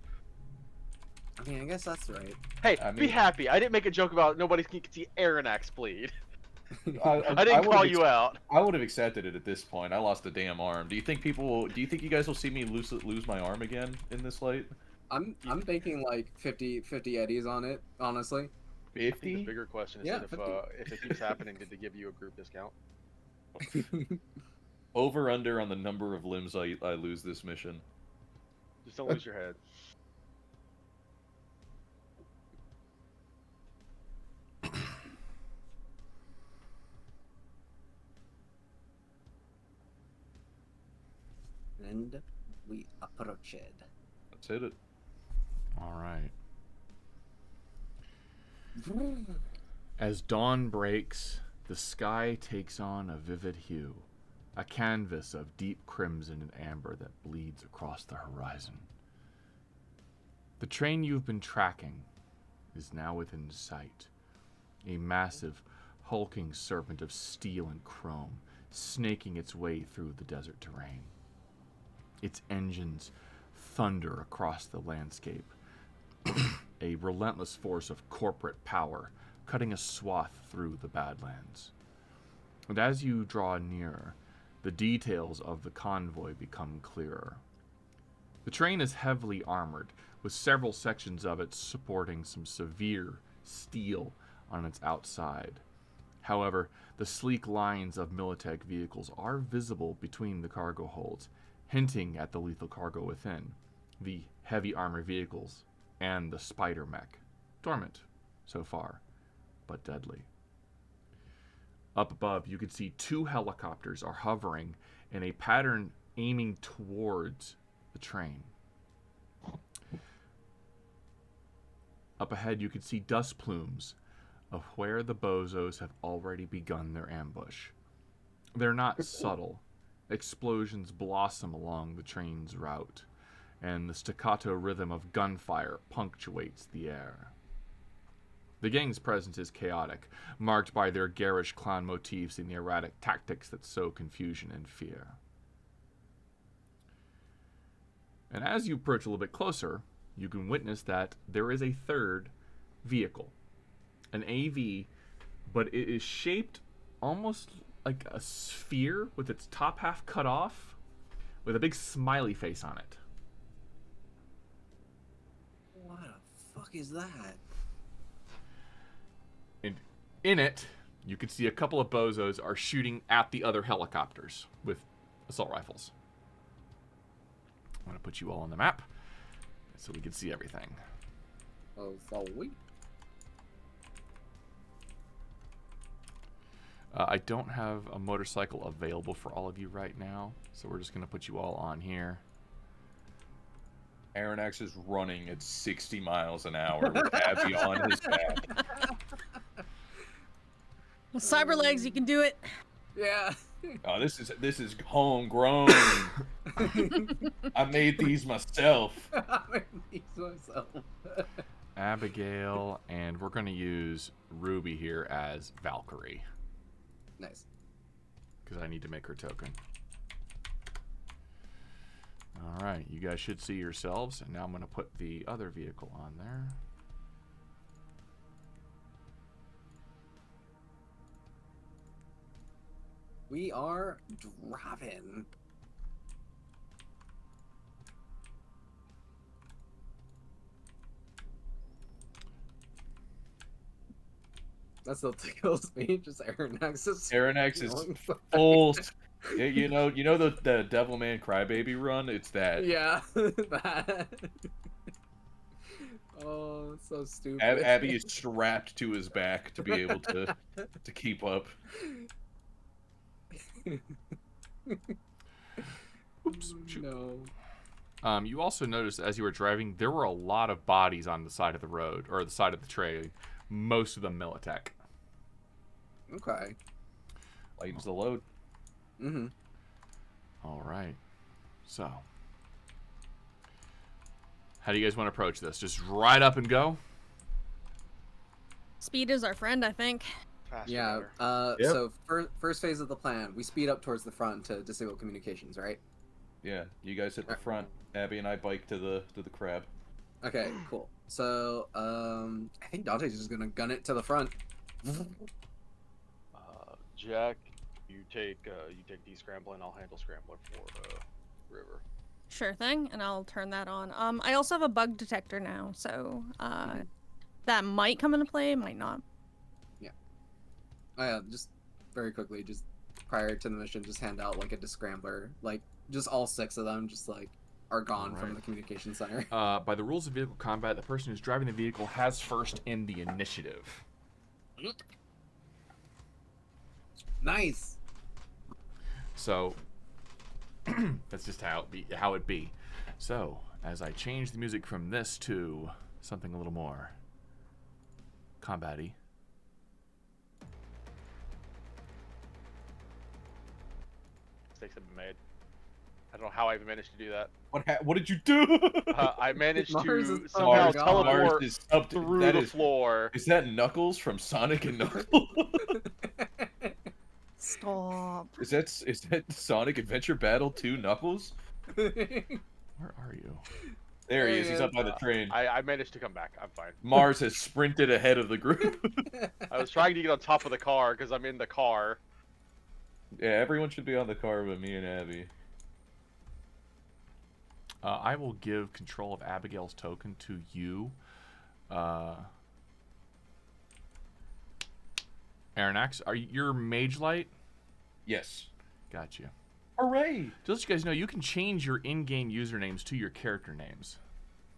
I mean, I guess that's right. Hey, I be mean- happy. I didn't make a joke about nobody can see Arronax bleed. I I didn't would've call you out. I would have accepted it at this point. I lost a damn arm. Do you think you guys will see me lose my arm again in this light? I'm thinking like 50 eddies on it, honestly. I think 50? the bigger question is Yeah, that 50. if it keeps happening, did they give you a group discount? Over under on the number of limbs I lose this mission. Just don't lose your head. And we approach it. Let's hit it. All right. As dawn breaks, the sky takes on a vivid hue, a canvas of deep crimson and amber that bleeds across the horizon. The train you've been tracking is now within sight, a massive, hulking serpent of steel and chrome snaking its way through the desert terrain. Its engines thunder across the landscape, a relentless force of corporate power cutting a swath through the Badlands. And as you draw nearer, the details of the convoy become clearer. The train is heavily armored, with several sections of it supporting some severe steel on its outside. However, the sleek lines of Militech vehicles are visible between the cargo holds, hinting at the lethal cargo within, the heavy armor vehicles, and the spider mech, dormant so far, but deadly. Up above, you can see 2 helicopters are hovering in a pattern aiming towards the train. Up ahead, you can see dust plumes of where the bozos have already begun their ambush. They're not subtle. Explosions blossom along the train's route, and the staccato rhythm of gunfire punctuates the air. The gang's presence is chaotic, marked by their garish clown motifs and the erratic tactics that sow confusion and fear. And as you approach a little bit closer, you can witness that there is a third vehicle, an AV, but it is shaped almost like a sphere with its top half cut off, with a big smiley face on it. What the fuck is that? And in it, you can see a couple of bozos are shooting at the other helicopters with assault rifles. I'm going to put you all on the map so we can see everything. Oh, so we. I don't have a motorcycle available for all of you right now, so we're just going to put you all on here. Arronax is running at 60 miles an hour with Abby on his back. With cyber legs, you can do it. Yeah. Oh, this is homegrown. I made these myself. I made these myself. Abigail, and we're going to use Ruby here as Valkyrie, Nice. because I need to make her token. All right, you guys should see yourselves, and now I'm going to put the other vehicle on there. We are driving. That still tickles me. Just Arronax is. Arronax is full. You know the Devilman Crybaby run? It's that. Yeah. That. Oh, it's so stupid. Abby is strapped to his back to be able to keep up. Oops. Shoot. No. You also noticed as you were driving, there were a lot of bodies on the side of the road, or the side of the trail. Most of them Militech. Okay. Lightens the load. Mm-hmm. All right. So, how do you guys want to approach this? Just ride up and go? Speed is our friend, I think. Faster, Yeah. better. Yep. So first phase of the plan, we speed up towards the front to disable communications, right? Yeah, you guys hit the front. Abby and I bike to the crab. Okay, cool. So I think Dante's just gonna gun it to the front. Jack, you take descrambling. I'll handle scrambler for River. Sure thing, and I'll turn that on. I also have a bug detector now, so that might come into play, might not. Just very quickly, just prior to the mission, just hand out like a descrambler, like just all 6 of them, just like are gone from Alright. the communication center. By the rules of vehicle combat, the person who's driving the vehicle has first in the initiative. Nice. So that's just how it be. So as I change the music from this to something a little more combat-y. Mistakes have been made. I don't know how I even managed to do that. What did you do? I managed Mars to is somehow so gone. teleport Mars is up to, through that the is- floor. Is that Knuckles from Sonic and Knuckles? Stop. is that Sonic Adventure Battle 2 Knuckles? Where are you? There he is. He's up by the train. I managed to come back. I'm fine. Mars has sprinted ahead of the group. I was trying to get on top of the car because I'm in the car. Yeah, everyone should be on the car but me and Abby. I will give control of Abigail's token to you. Arronax, are you your mage light? Yes. Gotcha. Hooray! To let you guys know, you can change your in-game usernames to your character names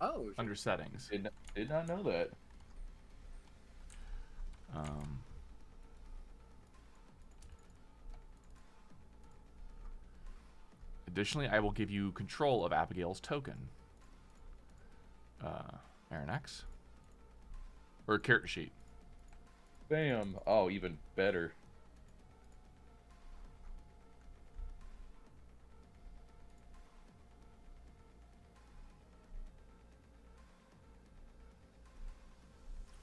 Oh, shit. under settings. Did not know that. Additionally, I will give you control of Abigail's token. Arronax. Or character sheet. Bam. Oh, even better.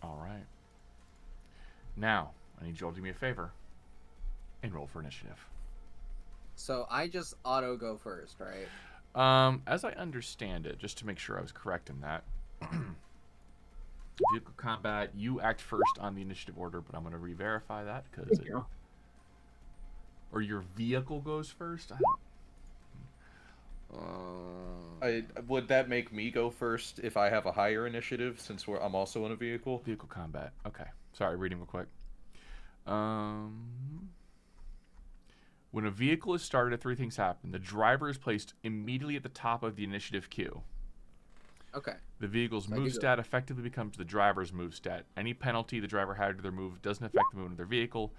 All right. Now, I need you all to do me a favor and roll for initiative. So I just auto go first, right? As I understand it, just to make sure I was correct in that, vehicle combat, you act first on the initiative order, but I'm going to re-verify that because or your vehicle goes first. Would that make me go first if I have a higher initiative since I'm also in a vehicle? Vehicle combat. Okay. Sorry, reading real quick. When a vehicle is started, 3 things happen. The driver is placed immediately at the top of the initiative queue. Okay. The vehicle's So I move do that. stat effectively becomes the driver's move stat. Any penalty the driver had to their move doesn't affect the movement of their vehicle,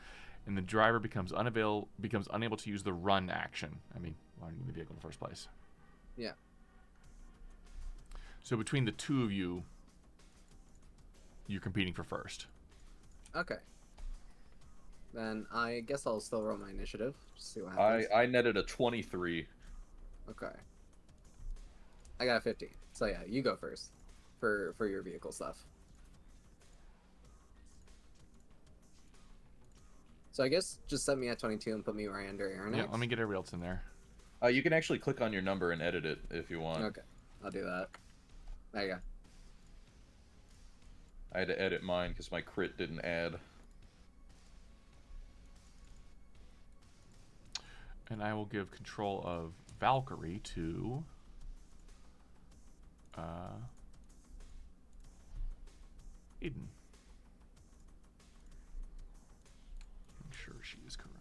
and the driver becomes unable to use the run action. I mean, why do you need the vehicle in the first place? Yeah. So between the two of you, you're competing for first. Okay. Then I guess I'll still roll my initiative. Just see what happens. I netted a 23. Okay. I got a 50. So yeah, you go first for your vehicle stuff. So I guess just set me at 22 and put me right under Arronax. Yeah, let me get everybody else in there. You can actually click on your number and edit it if you want. Okay, I'll do that. There you go. I had to edit mine because my crit didn't add. And I will give control of Valkyrie to Aidyn. Make sure she is correct.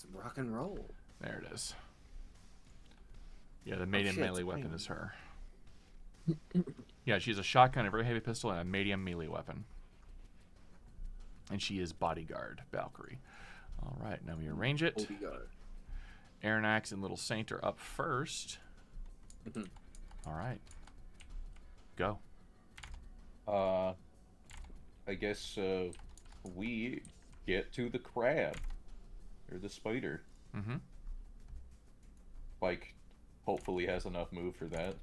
Let's rock and roll. There it is. Yeah, the medium shit, melee it's weapon fine. is her. Yeah, she has a shotgun, a very heavy pistol, and a medium melee weapon. And she is bodyguard Valkyrie. All right, now we arrange it. Bodyguard. Arronax and Little Saint are up first. Mhm. All right. Go. I guess we get to the crab or the spider. Mm-hmm. Like, hopefully has enough move for that.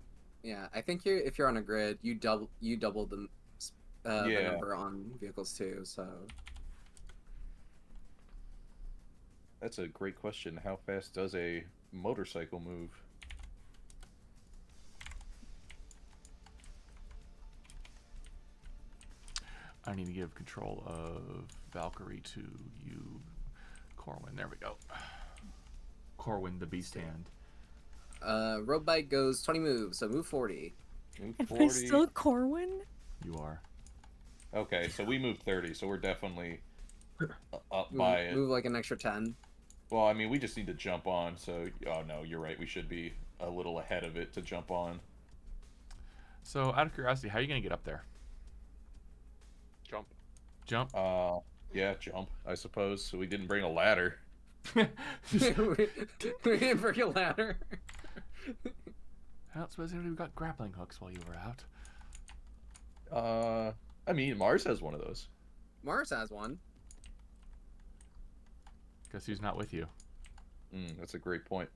Yeah, I think if you're on a grid, you double the Yeah. number on vehicles too. So That's a great question. How fast does a motorcycle move? I need to give control of Valkyrie to you, Corwin. There we go. Corwin, the beast hand. road bike goes 20 moves, so move 40. Move Am 40. I still Corwin? You are. Okay, so we moved 30, so we're definitely up by it. Move like an extra 10. Well, I mean, we just need to jump on, so... Oh, no, you're right. We should be a little ahead of it to jump on. So, out of curiosity, how are you going to get up there? Jump. Jump? Yeah, jump, I suppose. So we didn't bring a ladder. We didn't bring a ladder. I don't suppose anybody got grappling hooks while you were out. I mean, Mars has one of those. Mars has one. Guess who's not with you? That's a great point.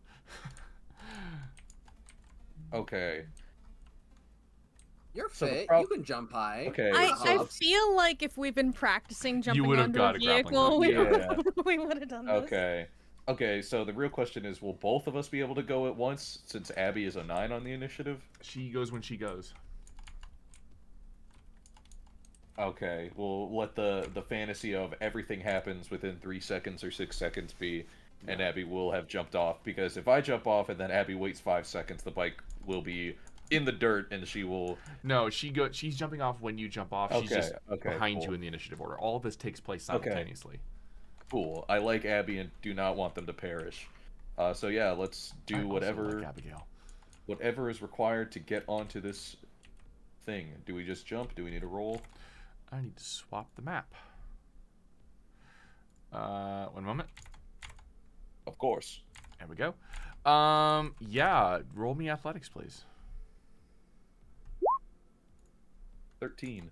Okay. You're So the fit. prob- You can jump high. Okay. I so- feel like if we've been practicing jumping would've onto got a a grappling vehicle, hook. we would have done this. Okay. Okay, so the real question is, will both of us be able to go at once, since Abby is a 9 on the initiative? She goes when she goes. Okay, we'll let the fantasy of everything happens within 3 seconds or 6 seconds be, and Abby will have jumped off, because if I jump off and then Abby waits 5 seconds, the bike will be in the dirt, and she will... No, she's jumping off when you jump off. She's just okay, behind cool. you in the initiative order. All of this takes place simultaneously. Cool. I like Abby and do not want them to perish. So yeah, let's I do also whatever like Abigail. whatever is required to get onto this thing. Do we just jump? Do we need a roll? I need to swap the map. 1 moment. Of course. There we go. Yeah, roll me athletics, please. 13.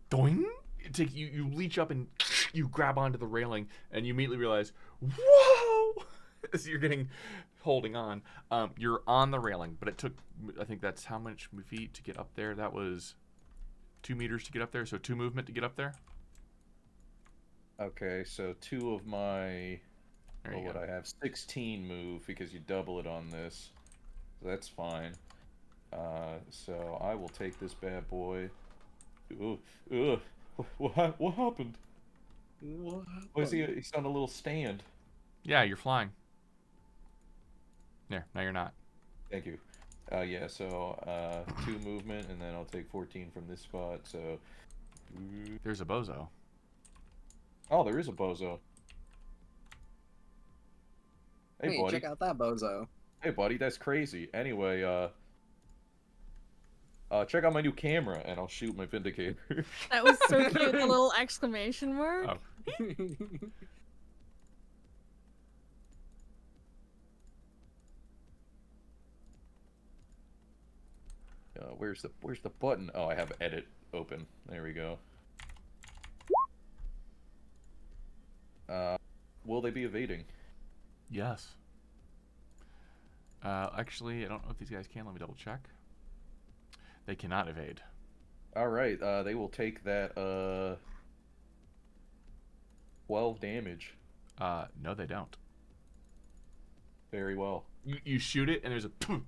Doing? You leach up and you grab onto the railing, and you immediately realize, whoa! As you're holding on. You're on the railing, but it took, I think that's how much feet to get up there. That was 2 meters to get up there, so 2 movement to get up there. Okay, so 2 of my... There you What go. would I have? 16 move, because you double it on this. So that's fine. So I will take this bad boy. Ugh. What happened? Why is he's on a little stand? Yeah, you're flying. There, now you're not. Thank you. Yeah, so 2 movement, and then I'll take 14 from this spot, so... There's a bozo. Oh, there is a bozo. Hey, buddy. Check out that bozo. Hey, buddy, that's crazy. Anyway, check out my new camera, and I'll shoot my Vindicator. That was so cute, the little exclamation mark. Oh. Where's the button? Oh, I have edit open. There we go. Will they be evading? Yes. Actually, I don't know if these guys can. Let me double check. They cannot evade. All right, they will take that 12 damage. No, they don't. Very well. You shoot it, and there's a poof.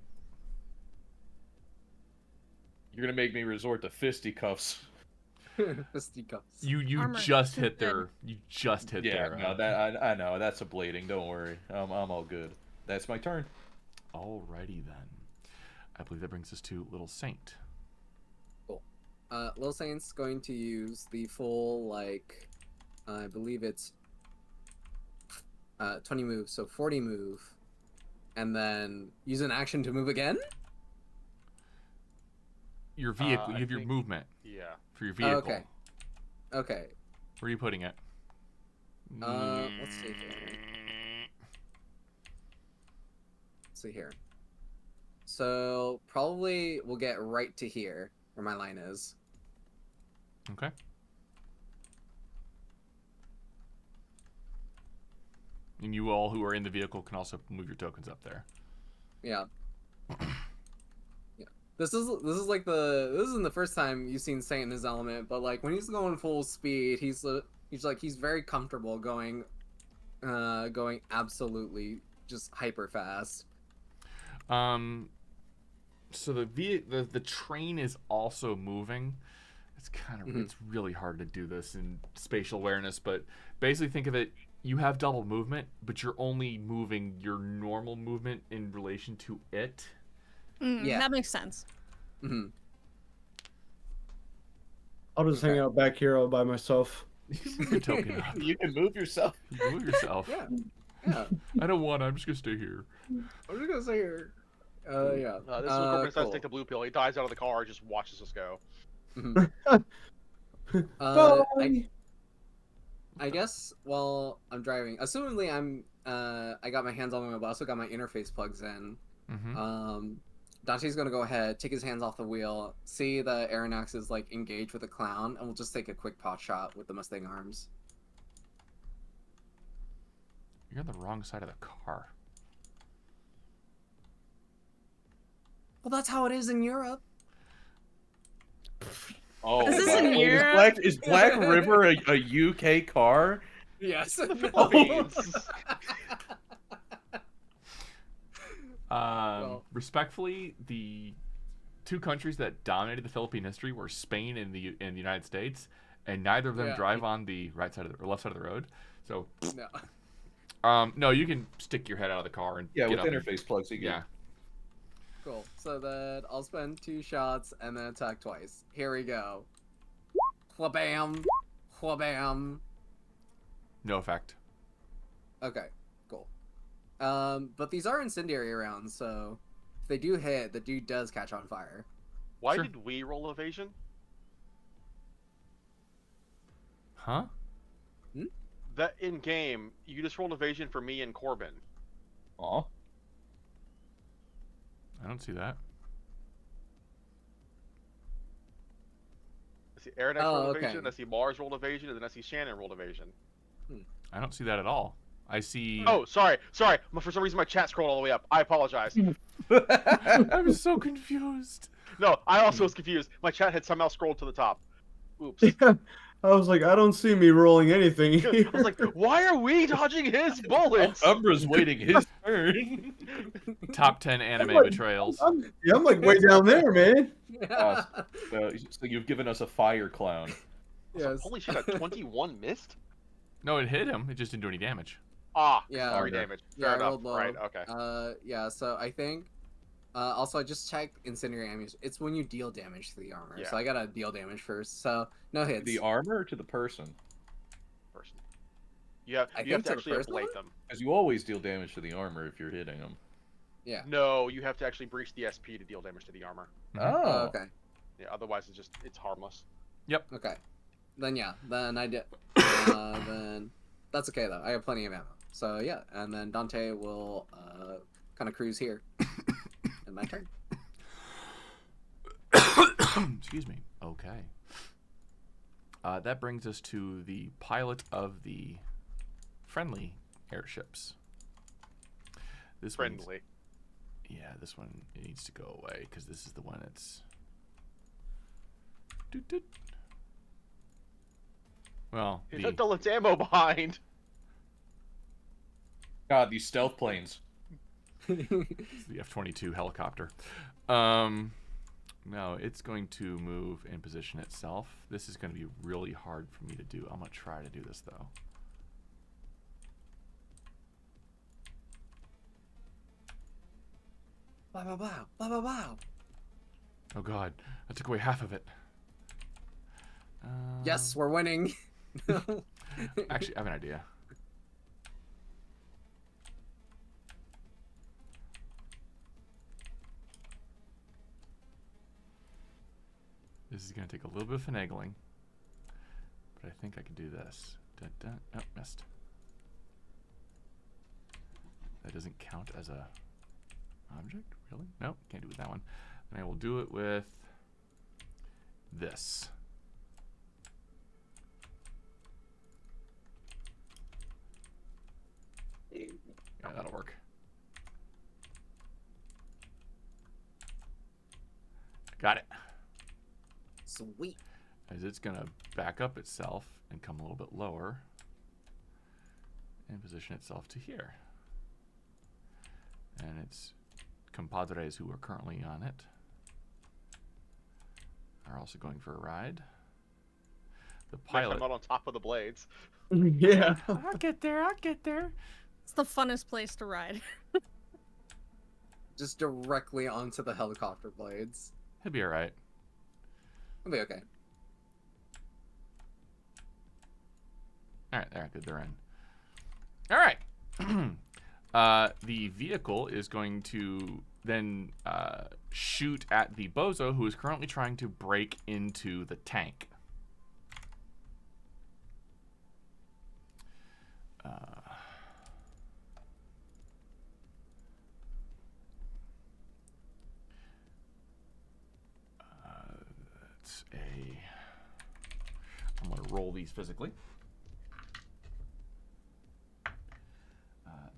You're gonna make me resort to fisticuffs. Fisticuffs. You Armor. just hit their. You just hit Yeah, their. no, that I know that's a blading. Don't worry, I'm all good. That's my turn. Alrighty then. I believe that brings us to Little Saint. Cool. Lil Saint's going to use the full, like, I believe it's 20 move, so 40 move, and then use an action to move again. Your vehicle. I You have your think- movement Yeah. for your vehicle. Okay. Okay. Where are you putting it? Let's see here. Let's see here. So probably we'll get right to here where my line is. Okay. And you all who are in the vehicle can also move your tokens up there. Yeah. Yeah. This isn't the first time you've seen Saint in his element, but like when he's going full speed, he's very comfortable going absolutely just hyper fast. So the train is also moving. It's kind of it's really hard to do this in spatial awareness, but basically think of it, you have double movement, but you're only moving your normal movement in relation to it. Yeah. That makes sense. Mm-hmm. I'll just hang out back here all by myself. You can move your token up. You can move yourself. You can move yourself. Yeah. Yeah. I don't want to. I'm just gonna stay here. I'm just gonna say here. Yeah. This is when Corbin decides to cool. take the blue pill. He dives out of the car, just watches us go. I guess while I'm driving, assumingly I got my hands on my mobile, I also got my interface plugs in. Dante's gonna go ahead, take his hands off the wheel, see the Arronax is like engaged with the clown, and we'll just take a quick pot shot with the Mustang arms. You're on the wrong side of the car. Well, that's how it is in Europe. Oh, This is Black- in wait, Europe? is Black River a UK car? Yes. Respectfully, the two countries that dominated the Philippine history were Spain and the United States, and neither of them Yeah. drive on the right side of the or left side of the road. So, No. no, you can stick your head out of the car and Yeah, get with up and- interface plugs. You can. Yeah. Cool. So then I'll spend 2 shots and then attack twice. Here we go. Wha-bam. Wha-bam. No effect. Okay, cool. But these are incendiary rounds, so if they do hit, the dude does catch on fire. Why Sure. did we roll evasion? Huh? That in game, you just rolled evasion for me and Corbin. Aw. I don't see that. I see Airdex Oh, rolled okay. evasion, I see Mars rolled evasion, and then I see Shannon rolled evasion. I don't see that at all. I see. Oh, sorry. For some reason, my chat scrolled all the way up. I apologize. I'm so confused. No, I also was confused. My chat had somehow scrolled to the top. Oops. Yeah, I was like, I don't see me rolling anything here. I was like, why are we dodging his bullets? Umbra's waiting his turn. Top 10 anime like- betrayals. I'm like way down there, man. So you've given us a fire clown. Yes. Holy shit, a 21 missed? No, it hit him. It just didn't do any damage. Ah, Yeah. sorry, Okay. damage. Yeah, Fair I enough. rolled low. Right, okay. Yeah, so I think... also, I just checked incendiary ammunition. It's when you deal damage to the armor, Yeah. so I gotta deal damage first. So, no hits. The armor or to the person? Person. You have, I you have think to to the actually person ablate them. Because you always deal damage to the armor if you're hitting them. Yeah. No, you have to actually breach the SP to deal damage to the armor. Oh. Okay. Yeah, otherwise it's harmless. Okay. Then yeah, then I did. Then that's okay though. I have plenty of ammo. So yeah, and then Dantae will kind of cruise here. And my turn. Excuse me. Okay. That brings us to the pilot of the friendly airships. This one's- Friendly. Yeah, this one it needs to go away because this is the one that's. Doot, doot. Well, It the, left all its ammo behind. God, these stealth planes. it's the F-22 helicopter. No, it's going to move and position itself. This is going to be really hard for me to do. I'm going to try to do this though. Blah blah blah blah blah blah. Oh God, I took away half of it. Yes, we're winning. Actually, I have an idea. This is going to take a little bit of finagling. But I think I can do this. Dun, dun. Oh, missed. That doesn't count as a object? Really? Nope, can't do it with that one. And I will do it with this. Yeah, that'll work. Got it. Sweet. As it's going to back up itself and come a little bit lower and position itself to here. And its compadres who are currently on it are also going for a ride. The pilot. I'm not on top of the blades. Yeah. I'll get there. I'll get there. It's the funnest place to ride. Just directly onto the helicopter blades. He'll be all right. It'll be okay. All right, there. Good, they're in. All right. The vehicle is going to then shoot at the bozo who is currently trying to break into the tank. That's I'm going to roll these physically.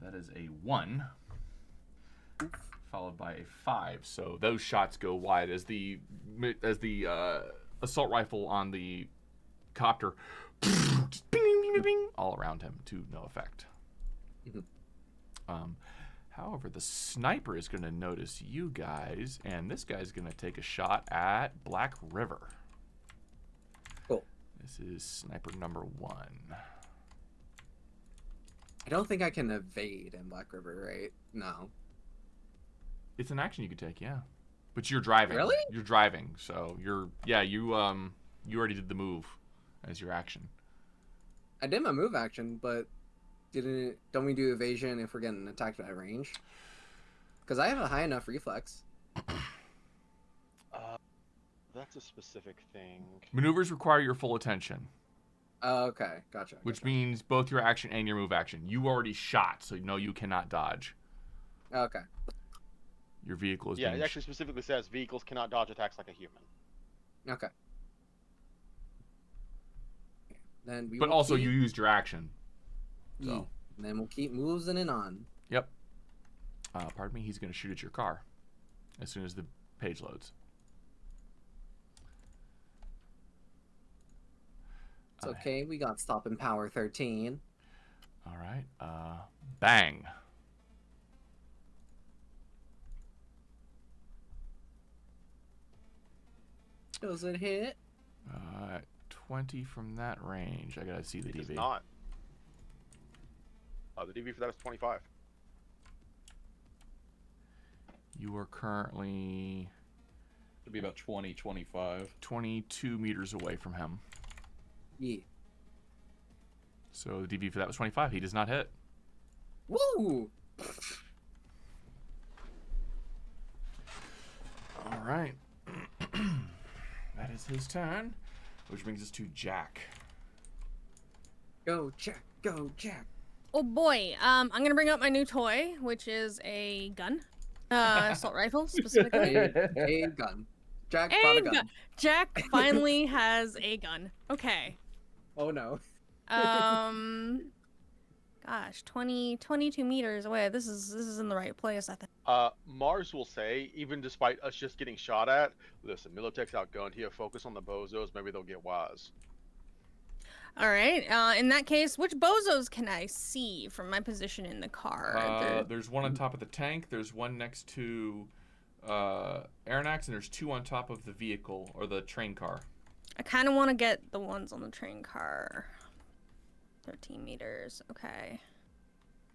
That is a 1, followed by a 5. So those shots go wide as the assault rifle on the copter just bing, bing, bing, bing, all around him to no effect. However, the sniper is going to notice you guys, and this guy's going to take a shot at Black River. Cool. This is sniper number 1. I don't think I can evade in Black River, right? No. It's an action you could take, yeah. But you're driving. Really? You're driving, so you already did the move as your action. I did my move action, but don't we do evasion if we're getting attacked at range? Because I have a high enough reflex. That's a specific thing. Maneuvers require your full attention. Okay, gotcha. Which means both your action and your move action. You already shot, so no, you cannot dodge. Okay. Your vehicle is Yeah, it actually specifically says vehicles cannot dodge attacks like a human. Okay. Then we but will also keep... you used your action. So. Yeah. And then we'll keep moving it on. Yep. Pardon me, he's going to shoot at your car as soon as the page loads. It's okay, we got stop and power 13. All right. Bang. Does it hit? 20 from that range. I gotta see the DV. It's not. The DV for that is 25. You are currently... It'd be about 20, 25. 22 meters away from him. Yeah. So the DV for that was 25. He does not hit. Woo! All right. That is his turn, which brings us to Jack. Go, Jack! Go, Jack! Oh boy, I'm gonna bring up my new toy, which is a gun. Assault rifle, specifically. A gun. Jack brought a gun. Jack finally has a gun. Okay. Oh no. Gosh, 22 meters away. This is in the right place, I think. Mars will say, even despite us just getting shot at, listen, Militech's outgunned here, focus on the bozos, maybe they'll get wise. All right. In that case, which bozos can I see from my position in the car? There's one on top of the tank. There's one next to Arronax, and there's 2 on top of the vehicle or the train car. I kind of want to get the ones on the train car. 13 meters. Okay.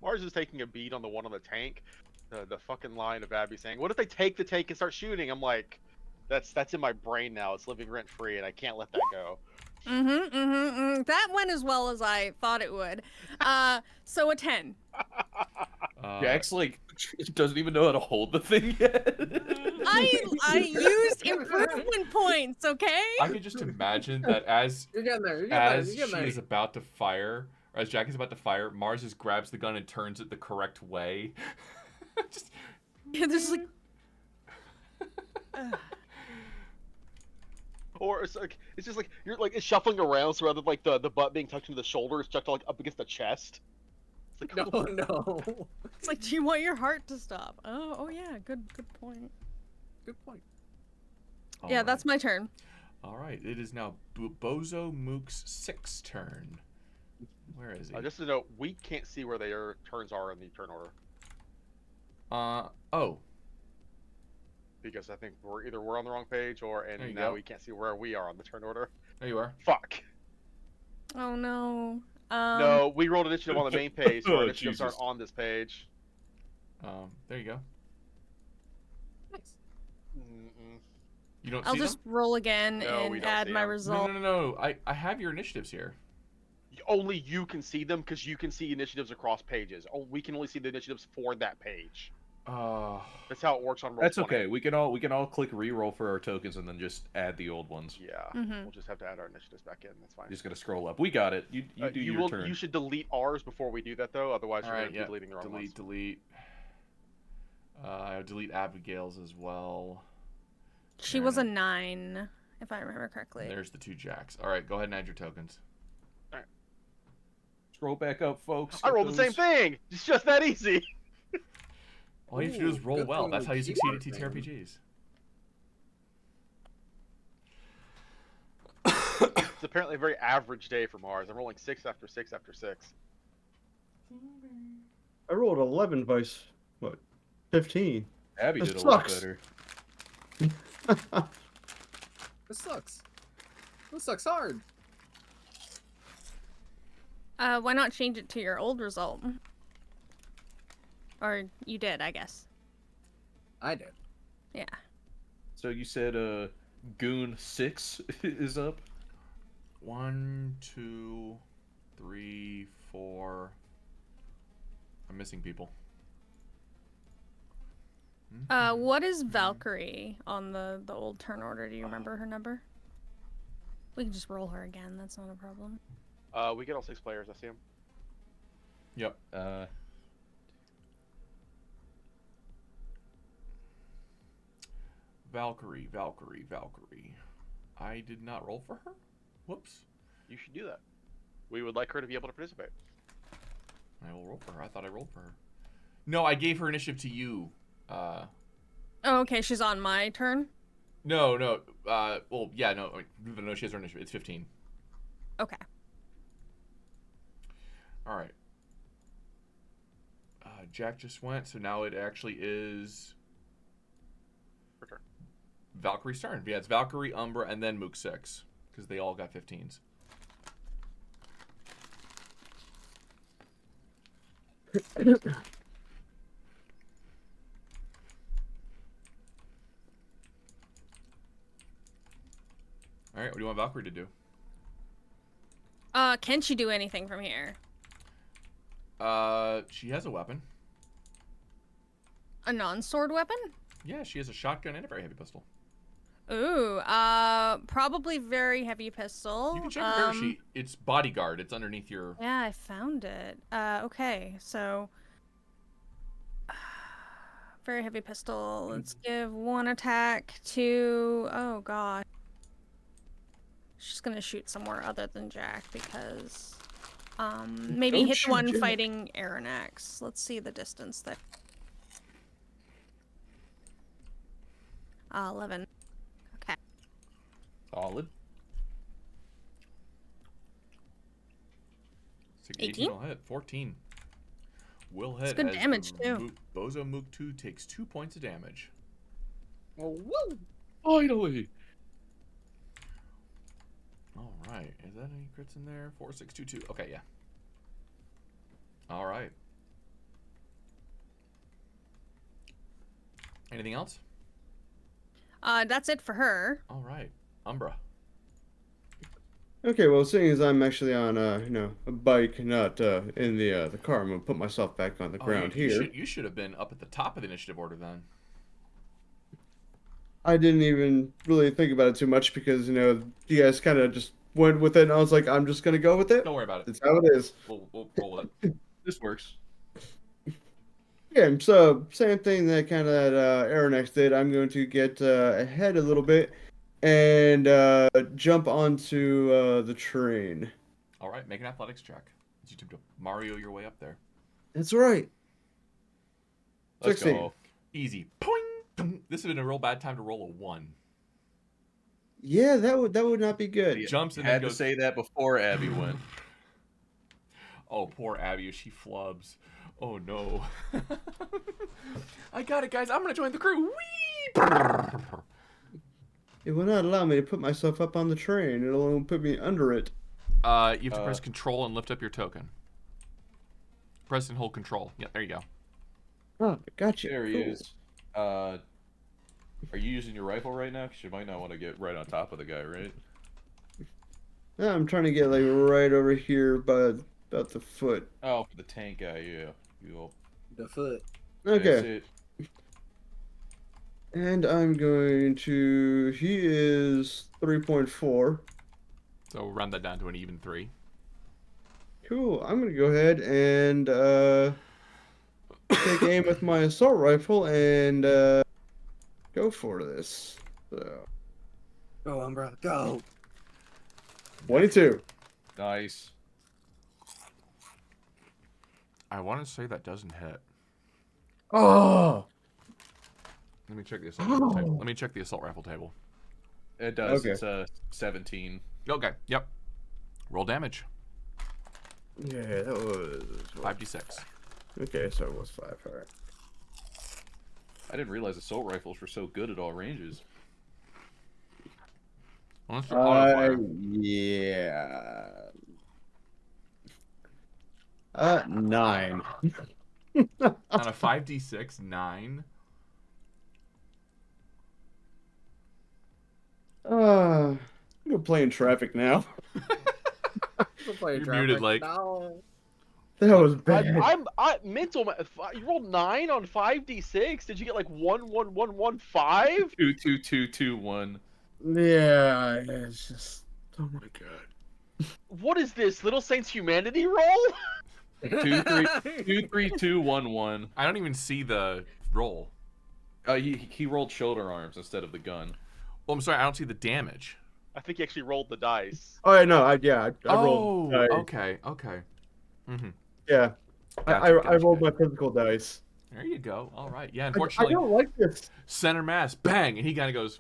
Mars is taking a beat on the one on the tank. The fucking line of Abby saying, "What if they take the tank and start shooting?" I'm like, that's in my brain now. It's living rent free, and I can't let that go. That went as well as I thought it would. So a 10. Jack's like She doesn't even know how to hold the thing yet. I used improvement points, okay? I could just imagine that as You're getting there. she is about to fire, or as Jack is about to fire, Mars just grabs the gun and turns it the correct way. Just Yeah, there's like. Or it's just like you're like it's shuffling around, so rather than like the butt being tucked into the shoulder, it's tucked like up against the chest. It's like, No. It's like, do you want your heart to stop? Oh yeah, good point. Good point. Yeah, that's my turn. All right, it is now Bozo Mook's 6th turn. Where is he? just to note, we can't see where their turns are in the turn order. Oh. Because I think we're on the wrong page, There you now go. we can't see where we are on the turn order. There you are. Fuck. Oh no. No, we rolled initiative on the main page, so our Oh, initiatives aren't Jesus. on this page. There you go. Nice. Mm-mm. You don't I'll see just them? roll again No, we and don't add see my them. result. No. I have your initiatives here. Only you can see them because you can see initiatives across pages. We can only see the initiatives for that page. That's how it works on roll. That's okay. We can all click reroll for our tokens and then just add the old ones. Yeah, Mhm. we'll just have to add our initiatives back in. That's fine. Just gotta scroll up. We got it. You do your turn. You should delete ours before we do that, though. Otherwise, All you're right, going to yeah. be deleting the wrong ones. Delete. I'll delete Abigail's as well. She was a 9, if I remember correctly. There's the 2 Jacks. All right, go ahead and add your tokens. Scroll back up, folks. I rolled the same thing. It's just that easy. All you have to do is roll good well. thing That's we how you keep succeed our at TTRPGs. It's apparently a very average day for Mars. I'm rolling 6 after 6 after 6. I rolled 11 by 15. Abby This did a lot sucks. better. This sucks. This sucks hard. Why not change it to your old result? Or you did, I guess. I did. Yeah. So you said Goon 6 is up? 1, 2, 3, 4. I'm missing people. What is Valkyrie on the old turn order? Do you remember her number? We can just roll her again. That's not a problem. We get all 6 players. I see them. Yep. Valkyrie. I did not roll for her? Whoops. You should do that. We would like her to be able to participate. I will roll for her. I thought I rolled for her. No, I gave her initiative to you. Oh, okay. She's on my turn? No. Well, yeah, no. No, she has her initiative. It's 15. Okay. All right. Jack just went, so now it actually is Return. Valkyrie's turn. Yeah, it's Valkyrie, Umbra, and then Mook 6, because they all got 15s. All right, what do you want Valkyrie to do? Can she do anything from here? She has a weapon. A non-sword weapon? Yeah, she has a shotgun and a very heavy pistol. Ooh, probably very heavy pistol. You can check her sheet. It's bodyguard. It's underneath your... Yeah, I found it. Okay, so... very heavy pistol. Let's give 1 attack to... Oh, God. She's gonna shoot somewhere other than Jack because... maybe Don't hit the shoot one Jack. fighting Arronax. Let's see the distance there. 11. Okay. Solid. 18 will hit. 14. Will hit. good as damage, the too. Bozo Mook 2 takes 2 points of damage. Oh, woo! Finally! All right. Is that any crits in there? 4, 6, 2, 2. Okay, yeah. All right. Anything else? That's it for her. All right. Umbra. Okay, well, seeing as I'm actually on a bike, not in the car, I'm gonna put myself back on the ground here. You should have been up at the top of the initiative order then. I didn't even really think about it too much because you guys kind of just went with it, and I was like, I'm just gonna go with it. Don't worry about it. That's how it is. We'll roll with it. This works. Yeah, so same thing that kind of Arronax did. I'm going to get ahead a little bit and jump onto the train. All right, make an athletics check. You to Mario your way up there. That's right. Let's 16. go. Easy. Poing! This has been a real bad time to roll a 1. Yeah, that would not be good. Jumps You and then had to goes. say that before Abby went. Oh, poor Abby. She flubs. Oh no. I got it, guys. I'm gonna join the crew. Whee! It will not allow me to put myself up on the train. It'll only put me under it. You have to press Control and lift up your token. Press and hold Control. Yeah, there you go. Oh, gotcha. There he Cool. is. Are you using your rifle right now? Because you might not want to get right on top of the guy, right? Yeah, I'm trying to get like right over here by about the foot. Oh, for the tank guy, yeah. You The foot. Okay. That's it. And I'm going to. He is 3.4. So we'll round that down to an even 3. Cool. I'm gonna go ahead and take aim with my assault rifle and go for this. So Go, Umbra, go. 22. Nice. I want to say that doesn't hit. Oh. Let me check the assault rifle table. Let me check the assault rifle table. It does. Okay. It's 17. Okay. Yep. Roll damage. Yeah, that was 5d6. Okay, so it was 5. All right. I didn't realize assault rifles were so good at all ranges. Unless they're auto fire. Yeah. 9. On a 5d6, 9. I'm gonna play in traffic now. You're muted, like. No. That was bad. I mental. You rolled 9 on 5d6. Did you get like 11115? 2, 2, 2, 2, 1. Yeah, it's just. Oh my god. What is this? Little Saints Humanity roll? 2, 3, 2, 3, 2, 1, 1. I don't even see the roll. He rolled shoulder arms instead of the gun. Well, I'm sorry, I don't see the damage. I think he actually rolled the dice. Oh yeah, no, I rolled. Okay. Mm-hmm. Yeah, I rolled my physical dice. There you go. All right. Yeah, I unfortunately, don't like this. center mass, bang, and he kind of goes.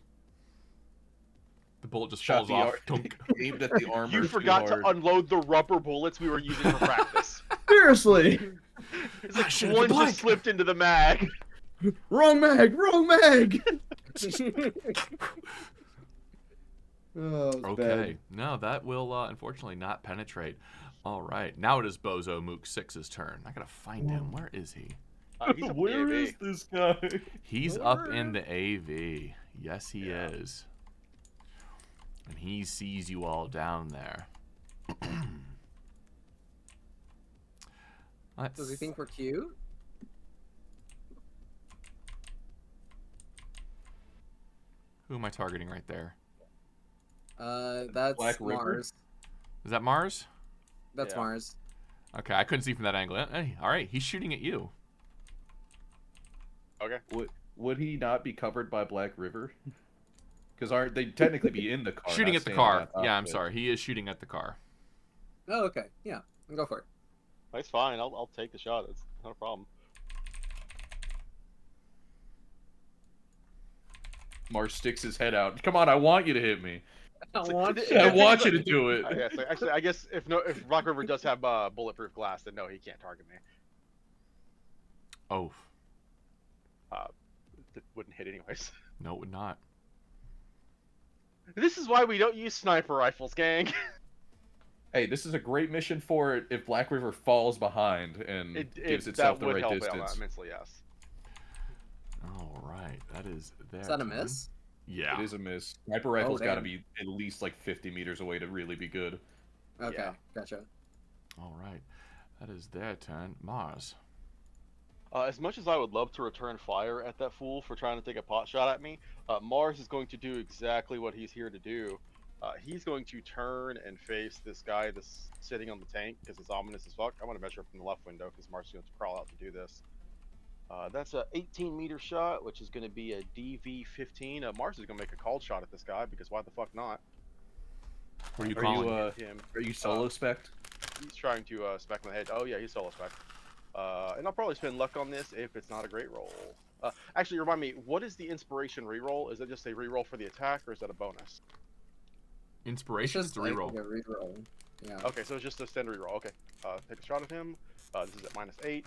The bullet just falls off. Aimed at the armor. You forgot to unload the rubber bullets we were using for practice. Seriously. It's like one just slipped into the mag. Wrong mag. Wrong mag. Oh, okay. No, that will unfortunately not penetrate. All right. Now it is Bozo Mook 6's turn. I gotta find him. Where is he? He's Where is this guy? He's up in the AV. Yes, he is. And he sees you all down there. Does he think we're cute? Who am I targeting right there? That's Black River? Mars. Is that Mars? That's Yeah. Mars. Okay, I couldn't see from that angle. Hey, all right, he's shooting at you. Okay. Would he not be covered by Black River? Because aren't they technically be in the car? Shooting not at the standing car. on top Yeah, of I'm it? sorry. He is shooting at the car. Oh, okay. Yeah, go for it. That's fine. I'll take the shot. It's not a problem. Mars sticks his head out. Come on, I want you to hit me. I It's want like- you. I want you to do it. Actually, I guess if Rock River does have bulletproof glass, then no, he can't target me. Oh, It wouldn't hit anyways. no, it would not. This is why we don't use sniper rifles, gang. Hey, this is a great mission for if Black River falls behind and gives itself that the would right help out distance. immensely, yes. All right, that is there. Is that a miss? Yeah. It is a miss. Sniper rifle's got to damn. be at least like 50 meters away to really be good. Okay, Yeah. gotcha. All right. That is their turn. Mars. As much as I would love to return fire at that fool for trying to take a pot shot at me, Mars is going to do exactly what he's here to do. He's going to turn and face this guy that's sitting on the tank because it's ominous as fuck. I'm going to measure up from the left window because Mars is going to crawl out to do this. That's a 18-meter shot, which is going to be a DV-15. Mars is going to make a called shot at this guy because why the fuck not? What are you Are calling? Are you solo spec'd? He's trying to spec my head. Oh yeah, he's solo spec. And I'll probably spend luck on this if it's not a great roll. Actually, remind me, what is the inspiration reroll? Is it just a reroll for the attack, or is that a bonus? Inspiration is the like reroll. a reroll. Yeah. Okay, so it's just a standard reroll. Okay, take a shot at him. This is at -8.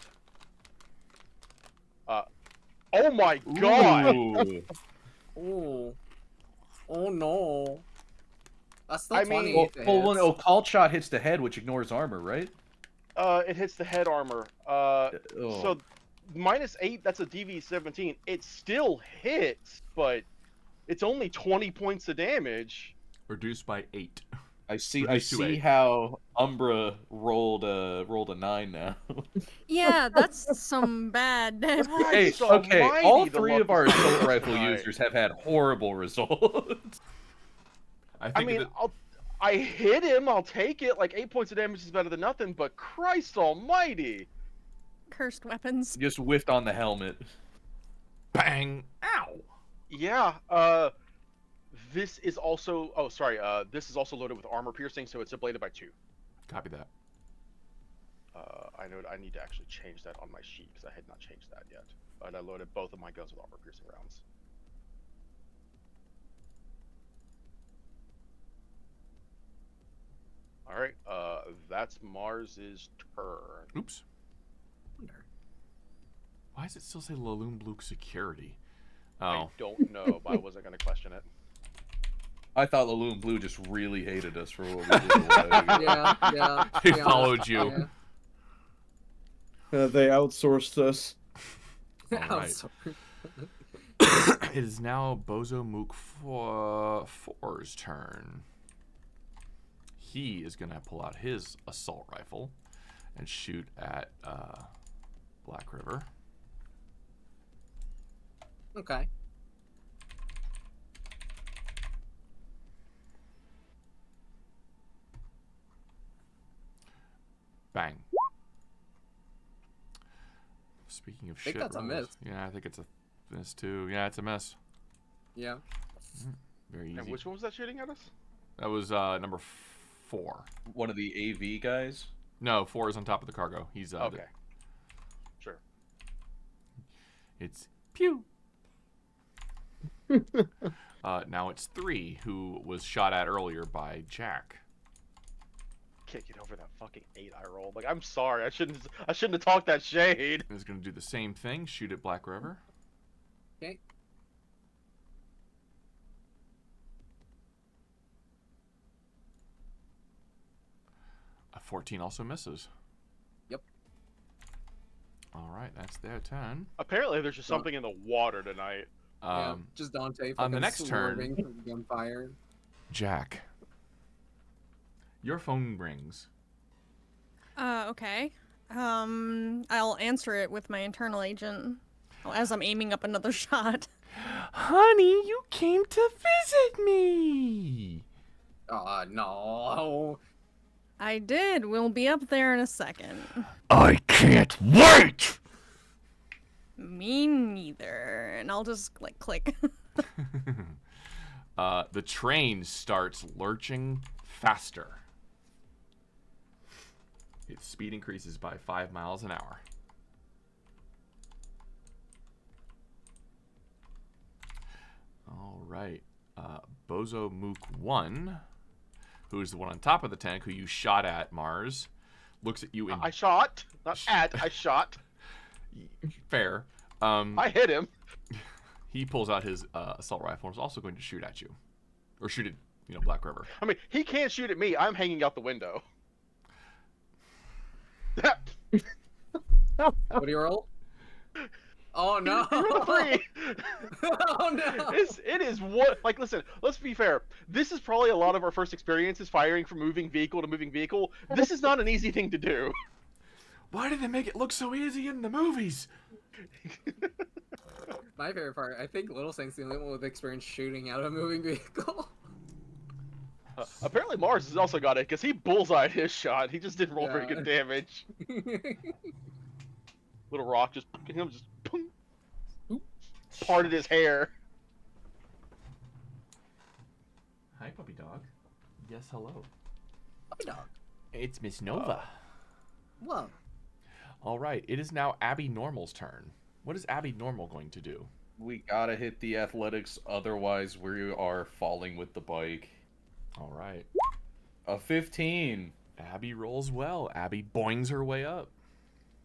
Oh my god! Ooh. Ooh. Oh no. That's still I mean, 20 if it hits. Oh, called shot hits the head, which ignores armor, right? It hits the head armor. So -8, that's a DV-17. It still hits, but it's only 20 points of damage. Reduced by 8. I see. Reduced to 8. How Umbra rolled a 9 now. Yeah, that's some bad damage. Hey, Christ okay. almighty, All the 3 luck of our is assault so rifle high. users have had horrible results. I mean, I hit him. I'll take it. Like 8 points of damage is better than nothing. But Christ almighty! Cursed weapons. Just whiffed on the helmet. Bang! Ow! Yeah. This is also. Oh, sorry. This is also loaded with armor piercing, so it's ablated by 2. Copy that. I know I need to actually change that on my sheet because I had not changed that yet. But I loaded both of my guns with armor piercing rounds. All right. That's Mars's turn. Oops. Why does it still say Laloon Bluke Security? Oh. I don't know, but I wasn't going to question it. I thought Laloon Blue just really hated us for what we did. a while ago. Yeah. He yeah, followed you. They outsourced us. Yeah. All right. It is now Bozo Mook 4's turn. He is going to pull out his assault rifle and shoot at Black River. Okay. Bang. Speaking of I think shit that's a rolls- miss. Yeah, I think it's a miss too. Yeah, it's a miss. Yeah. Very easy. And which one was that shooting at us? That was number 4. One of the AV guys. No, 4 is on top of the cargo. He's Okay. Sure. It's pew. Now it's 3, who was shot at earlier by Jack. Can't get over that fucking 8 I rolled. Like, I'm sorry. I shouldn't have talked that shade. Is going to do the same thing. Shoot at Black River. Okay. A 14 also misses. Yep. All right, that's their turn. Apparently, there's just something in the water tonight. Yeah. Just Dantae on the fucking next turn- swerving from gunfire. Jack, your phone rings. Okay. I'll answer it with my internal agent as I'm aiming up another shot. Honey, you came to visit me. No. I did. We'll be up there in a second. I can't wait. Me neither. And I'll just like click. The train starts lurching faster. Its speed increases by 5 miles an hour. All right. Bozo Mook 1, who is the one on top of the tank, who you shot at, Mars, looks at you in... I shot. Not at. I shot. Fair. I hit him. He pulls out his assault rifle and is also going to shoot at you. Or shoot at, Black River. I mean, he can't shoot at me. I'm hanging out the window. What do you roll? Oh no! You rolled a 3. Oh no! It is what, like, listen, let's be fair. This is probably a lot of our first experiences firing from moving vehicle to moving vehicle. This is not an easy thing to do. Why did they make it look so easy in the movies? My favorite part, I think Little Saint's the only one with experience shooting out of a moving vehicle. Apparently Mars has also got it, because he bullseyed his shot. He just didn't roll very good damage. Little rock just boom, parted his hair. Hi, puppy dog. Yes, hello. Puppy dog. It's Miss Nova. Whoa. All right, it is now Abby Normal's turn. What is Abby Normal going to do? We gotta hit the athletics, otherwise we are falling with the bike. All right. A 15. Abby rolls well. Abby boings her way up.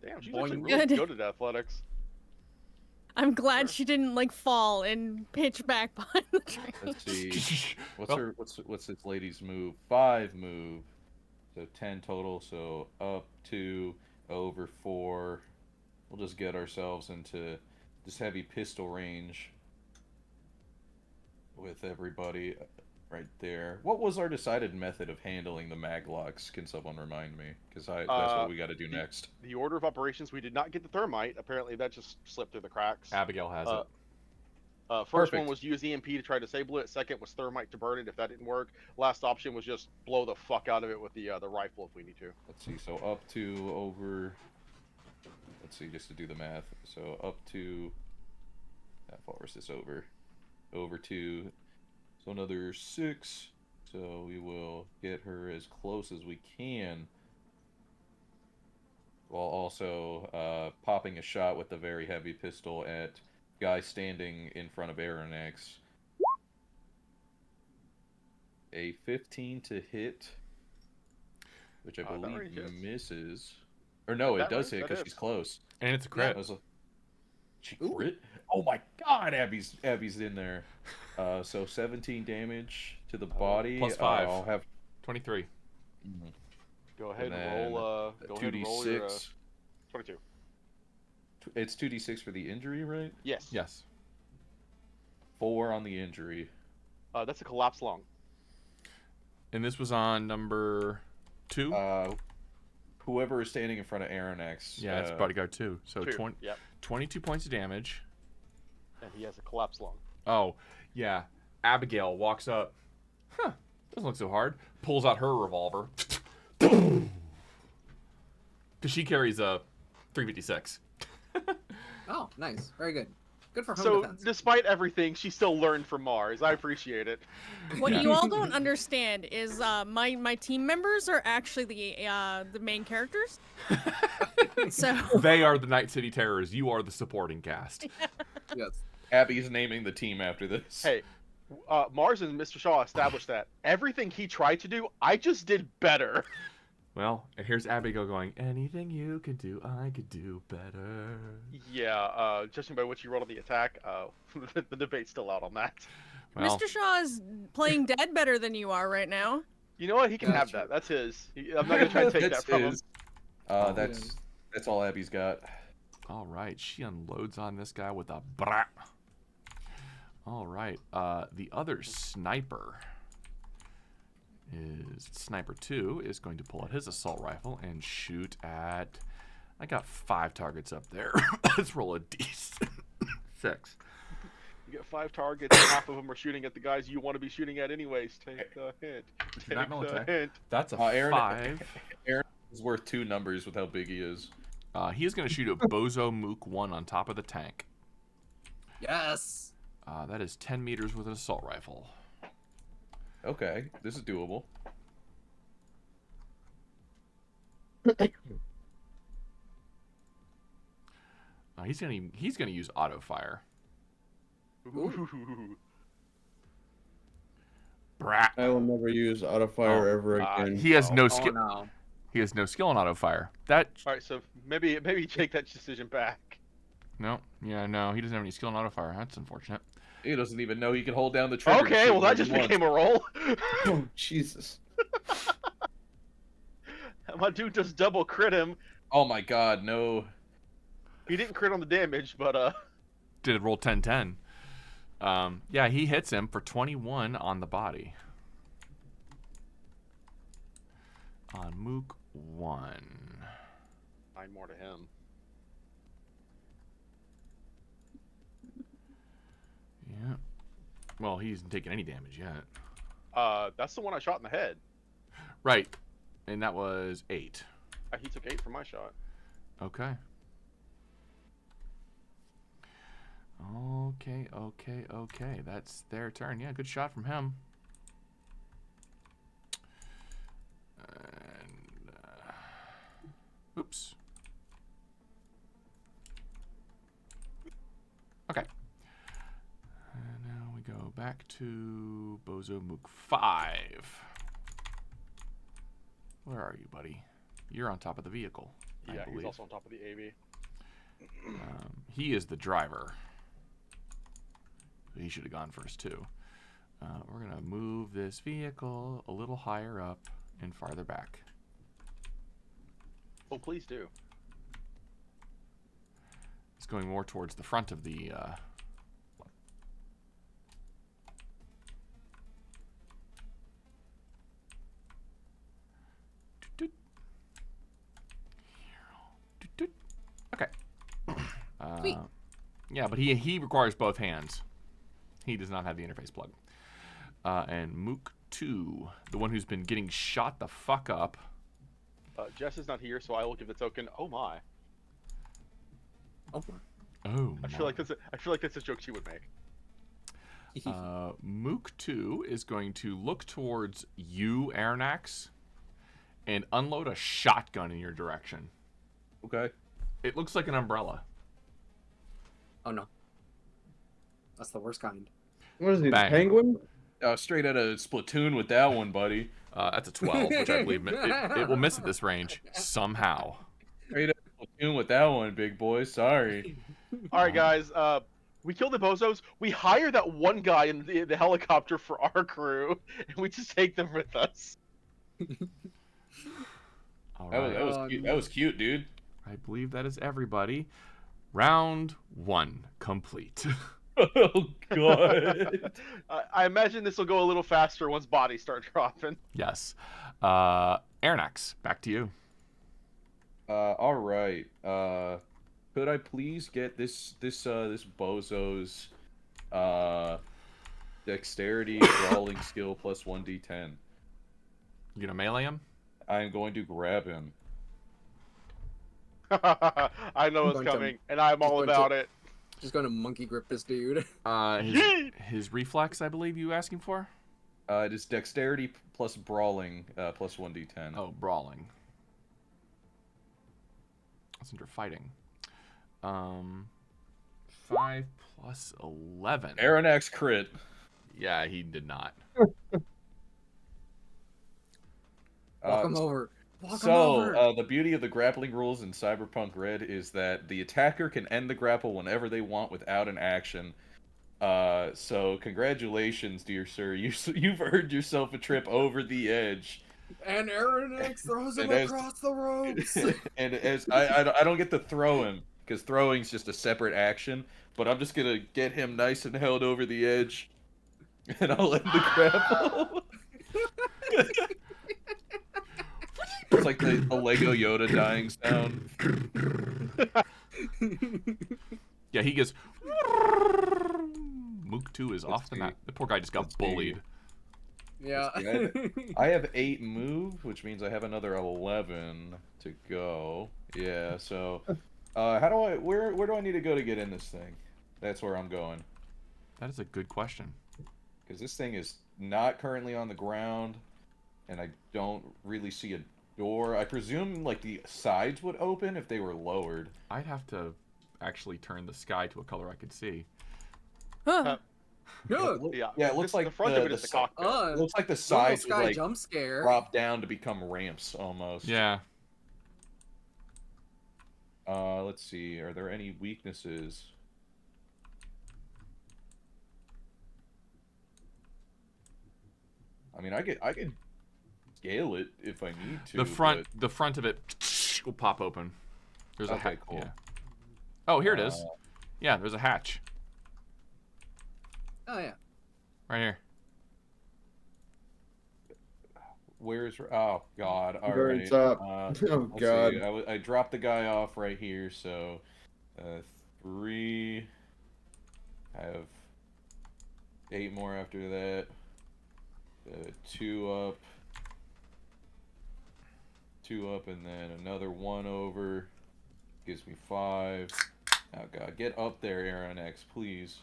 Damn, she's Boing. actually really Good. good at athletics. I'm glad she didn't like fall and pitch back behind the train. Let's see. Well- What's this lady's move? 5 move. So 10 total, so up 2, over 4. We'll just get ourselves into this heavy pistol range with everybody right there. What was our decided method of handling the maglocks? Can someone remind me? Because that's what we got to do next. The order of operations, we did not get the thermite. Apparently that just slipped through the cracks. Abigail has it. First one Perfect. was use EMP to try to disable it. Second was thermite to burn it if that didn't work. Last option was just blow the fuck out of it with the rifle if we need to. Let's see, so up 2, over... Let's see, just to do the math. So up 2... How far is this over? Over 2... So another 6, so we will get her as close as we can, while also popping a shot with the very heavy pistol at guy standing in front of Arronax. A 15 to hit, which I That believe range hits. misses. Or no, That it does range, hit that because she's hits. close. And it's a crit. She crit? Oh my god, Abby's in there. So 17 damage to the body. Plus 5. I'll have 23. Go ahead And and roll. Go ahead and roll your 2d6. 22. It's 2d6 for the injury, right? Yes. Yes. 4 on the injury. That's a collapse lung. And this was on number 2? Whoever is standing in front of Arronax. Yeah, it's bodyguard 2. So 2. Yep. 22 points of damage. And he has a collapse lung. Oh, yeah. Abigail walks up. Huh, doesn't look so hard. Pulls out her revolver. Because she carries a 356. Oh, nice. Very good. Good for home So, defense. despite everything, she still learned from Mars. I appreciate it. What you all don't understand is my team members are actually the main characters. So They are the Night City Terrors. You are the supporting cast. Yes. Abby's naming the team after this. Hey, Mars and Mr. Shaw established that everything he tried to do, I just did better. Well, and here's Abigail going, anything you could do, I could do better. Yeah, judging by what you rolled on the attack, the debate's still out on that. Well, Mr. Shaw is playing dead better than you are right now. You know what? He can That's have that. That's his. I'm not gonna try to take that That's from his. him. That's all Abby's got. all right, she unloads on this guy with a brat. All right, the other sniper is Sniper 2 is going to pull out his assault rifle and shoot at... I got 5 targets up there. Let's roll a d6. You get 5 targets, and half of them are shooting at the guys you want to be shooting at anyways. Take the hint. Not Take the military. hint. That's a Aaron- 5. Aaron is worth 2 numbers with how big he is. He is going to shoot a Bozo Mook 1 on top of the tank. Yes. That is 10 meters with an assault rifle. Okay, this is doable. He's gonna use auto fire. Ooh. Brat. I will never use auto fire ever again. He has no Oh skill. no. He has no skill in auto fire. That All right, so maybe take that decision back. no, yeah, no. He doesn't have any skill in auto fire. That's unfortunate. He doesn't even know he can hold down the trigger. to Okay, shoot well that when just he wants. became a roll. Oh, Jesus. My dude just double crit him. Oh my god, no. He didn't crit on the damage, but Did roll 10-10. Yeah, he hits him for 21 on the body. On Mook 1. 9 more to him. Yeah. Well, he hasn't taken any damage yet. That's the one I shot in the head. Right. And that was 8. He took 8 from my shot. Okay. Okay. That's their turn. Yeah, good shot from him. And, oops. Okay. And now we go back to Bozo Mook 5. Where are you, buddy? You're on top of the vehicle. I Yeah, believe. he's also on top of the AV. He is the driver. He should have gone first, too. We're going to move this vehicle a little higher up and farther back. Oh, please do. It's going more towards the front of the... Okay. Sweet. Yeah, but he requires both hands. He does not have the interface plug. And Mook 2, the one who's been getting shot the fuck up. Jess is not here, so I will give the token. Oh my! Oh. Oh. I feel like that's a joke she would make. Mook 2 is going to look towards you, Arronax, and unload a shotgun in your direction. Okay. It looks like an umbrella. Oh no. That's the worst kind. What is he, the Bang. penguin? Straight out of Splatoon with that one, buddy. That's a 12, which I believe it will miss at this range somehow. Straight out of Splatoon with that one, big boy. Sorry. All right, guys. We killed the bozos. We hire that one guy in the helicopter for our crew, and we just take them with us. All That right. was cute. That was cute, dude. I believe that is everybody. Round 1 complete. Oh god. I imagine this will go a little faster once bodies start dropping. Yes. Arronax, back to you. All right. Could I please get this bozo's dexterity brawling skill plus 1d10? You gonna melee him? I'm going to grab him. I know it's coming, and I'm all about it. Just going to monkey grip this dude. His reflex, I believe you asking for? It is dexterity plus brawling plus 1d10. Oh, brawling. That's under fighting. 5 plus 11. Arronax crit. Yeah, he did not. Walk him over. Walk him over. The beauty of the grappling rules in Cyberpunk Red is that the attacker can end the grapple whenever they want without an action. So congratulations, dear sir. You've earned yourself a trip over the edge. And Arronax throws him across the ropes. And as I don't get to throw him because throwing's just a separate action, but I'm just gonna get him nice and held over the edge, and I'll end the grapple. It's like the Lego Yoda dying sound. Yeah, he gets... Mook 2 is off the map. The poor guy just got bullied. Yeah. I have 8 move, which means I have another 11 to go. Yeah, so... where do I need to go to get in this thing? That's where I'm going. That is a good question. Because this thing is not currently on the ground, and I don't really see a door. I presume like the sides would open if they were lowered. I'd have to actually turn the sky to a color I could see. Good. Yeah, it looks like the front of it is the cockpit. It looks like the sides would sky like jump scare. drop down to become ramps almost. Yeah. Let's see. Are there any weaknesses? I mean, I could scale it if I need to. The front of it will pop open. There's Okay, a cool. Yeah. Oh, here it is. Yeah, there's a hatch Oh yeah. right here. Where's? Oh God! All Very right. top. Oh Let's God. see. I dropped the guy off right here. So, 3. I have 8 more after that. 2 up. 2 up, and then another 1 over. Gives me 5. Oh God! Get up there, Arronax, please.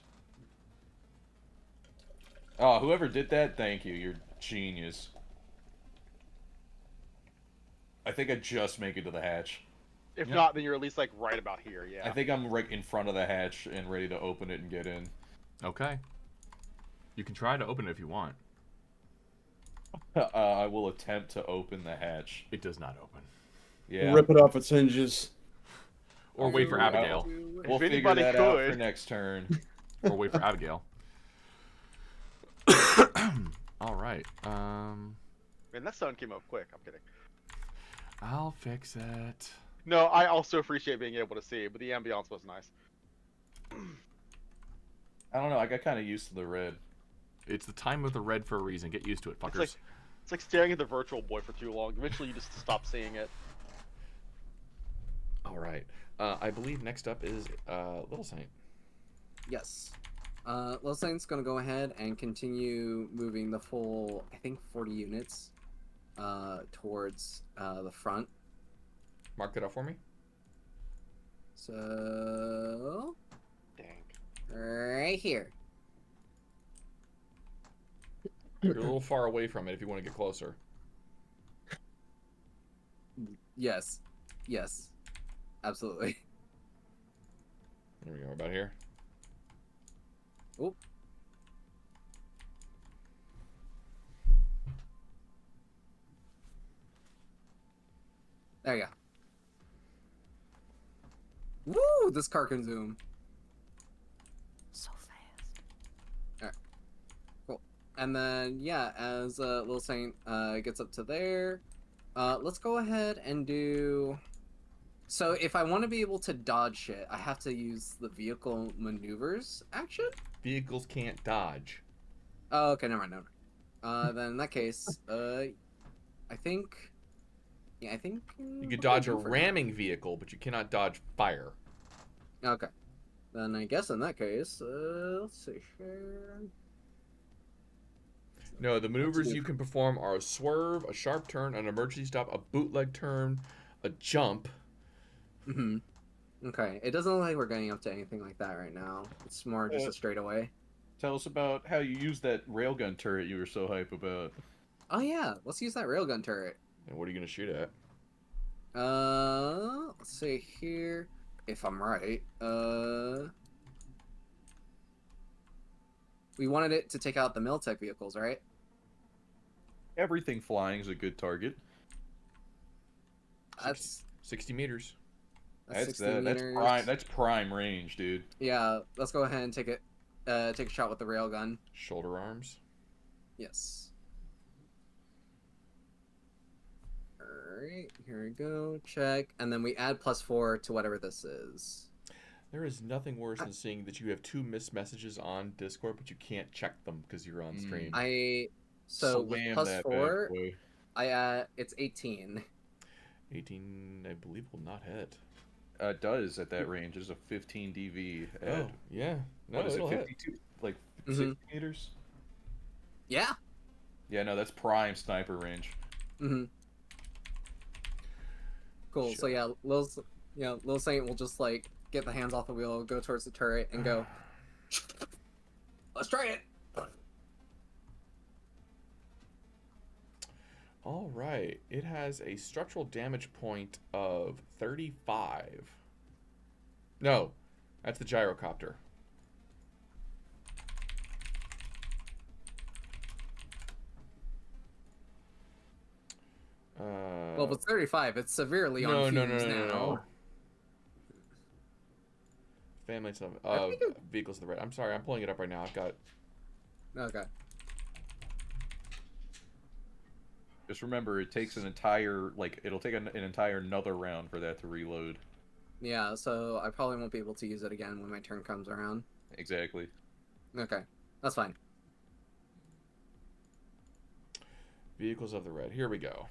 Oh, whoever did that, thank you. You're genius. I think I just make it to the hatch. If not, then you're at least like right about here. Yeah. I think I'm right in front of the hatch and ready to open it and get in. Okay. You can try to open it if you want. I will attempt to open the hatch. It does not open. Yeah. Rip it off its hinges. Or wait for Abigail. We'll If figure anybody that out for could. next turn. Or wait for Abigail. All right. Man, that sun came up quick. I'm kidding. I'll fix it. No, I also appreciate being able to see, but the ambiance was nice. I don't know. I got kind of used to the red. It's the time of the red for a reason. Get used to it, fuckers. It's like staring at the virtual boy for too long. Eventually, you just stop seeing it. All right. I believe next up is Little Saint. Yes. Little Saint's gonna go ahead and continue moving the full, I think, 40 units towards the front. Mark that out for me. So, Dang. right here. You're a little far away from it if you want to get closer. Yes. Yes. Absolutely. There we go. About here. Oh. There you go. Woo! This car can zoom. So fast. Alright. Cool. And then, yeah, as Little Saint gets up to there, let's go ahead and do... So if I want to be able to dodge shit, I have to use the vehicle maneuvers action? Vehicles can't dodge. Oh, okay, never mind. Then in that case, I think... Yeah, I think... You can dodge a ramming vehicle, but you cannot dodge fire. Okay. Then I guess in that case, let's see here... No, the maneuvers you can perform are a swerve, a sharp turn, an emergency stop, a bootleg turn, a jump. Mm-hmm. Okay, it doesn't look like we're getting up to anything like that right now. It's more just a straightaway. Tell us about how you used that railgun turret you were so hype about. Oh yeah, let's use that railgun turret. And what are you going to shoot at? Let's see here. If I'm right, we wanted it to take out the Miltech vehicles, right? Everything flying is a good target. That's 60 meters. that's 60 meters. That's prime. That's prime range, dude. Yeah, let's go ahead and take a shot with the railgun. Shoulder arms. Yes. Alright, here we go. Check. And then we add +4 to whatever this is. There is nothing worse than seeing that you have 2 missed messages on Discord, but you can't check them because you're on stream. So Slam with that +4, bad boy. it's 18. 18, I believe, will not hit. It does at that range. There's a 15 DV. Oh, yeah. No, What is it? it'll hit. 52, like Mhm. 60 meters. Yeah. Yeah, no, that's prime sniper range. Mm-hmm. Cool. So yeah, Lil Saint will just like get the hands off the wheel, go towards the turret, and go. Let's try it. All right. It has a structural damage point of 35. No, that's the gyrocopter. Well, if it's 35, it's severely on fumes now. Family stuff. Vehicles to the right. I'm sorry, I'm pulling it up right now. I've got. Okay. Just remember, it takes an entire it'll take an entire another round for that to reload. Yeah, so I probably won't be able to use it again when my turn comes around. Exactly. Okay, that's fine. Vehicles of the red. Here we go.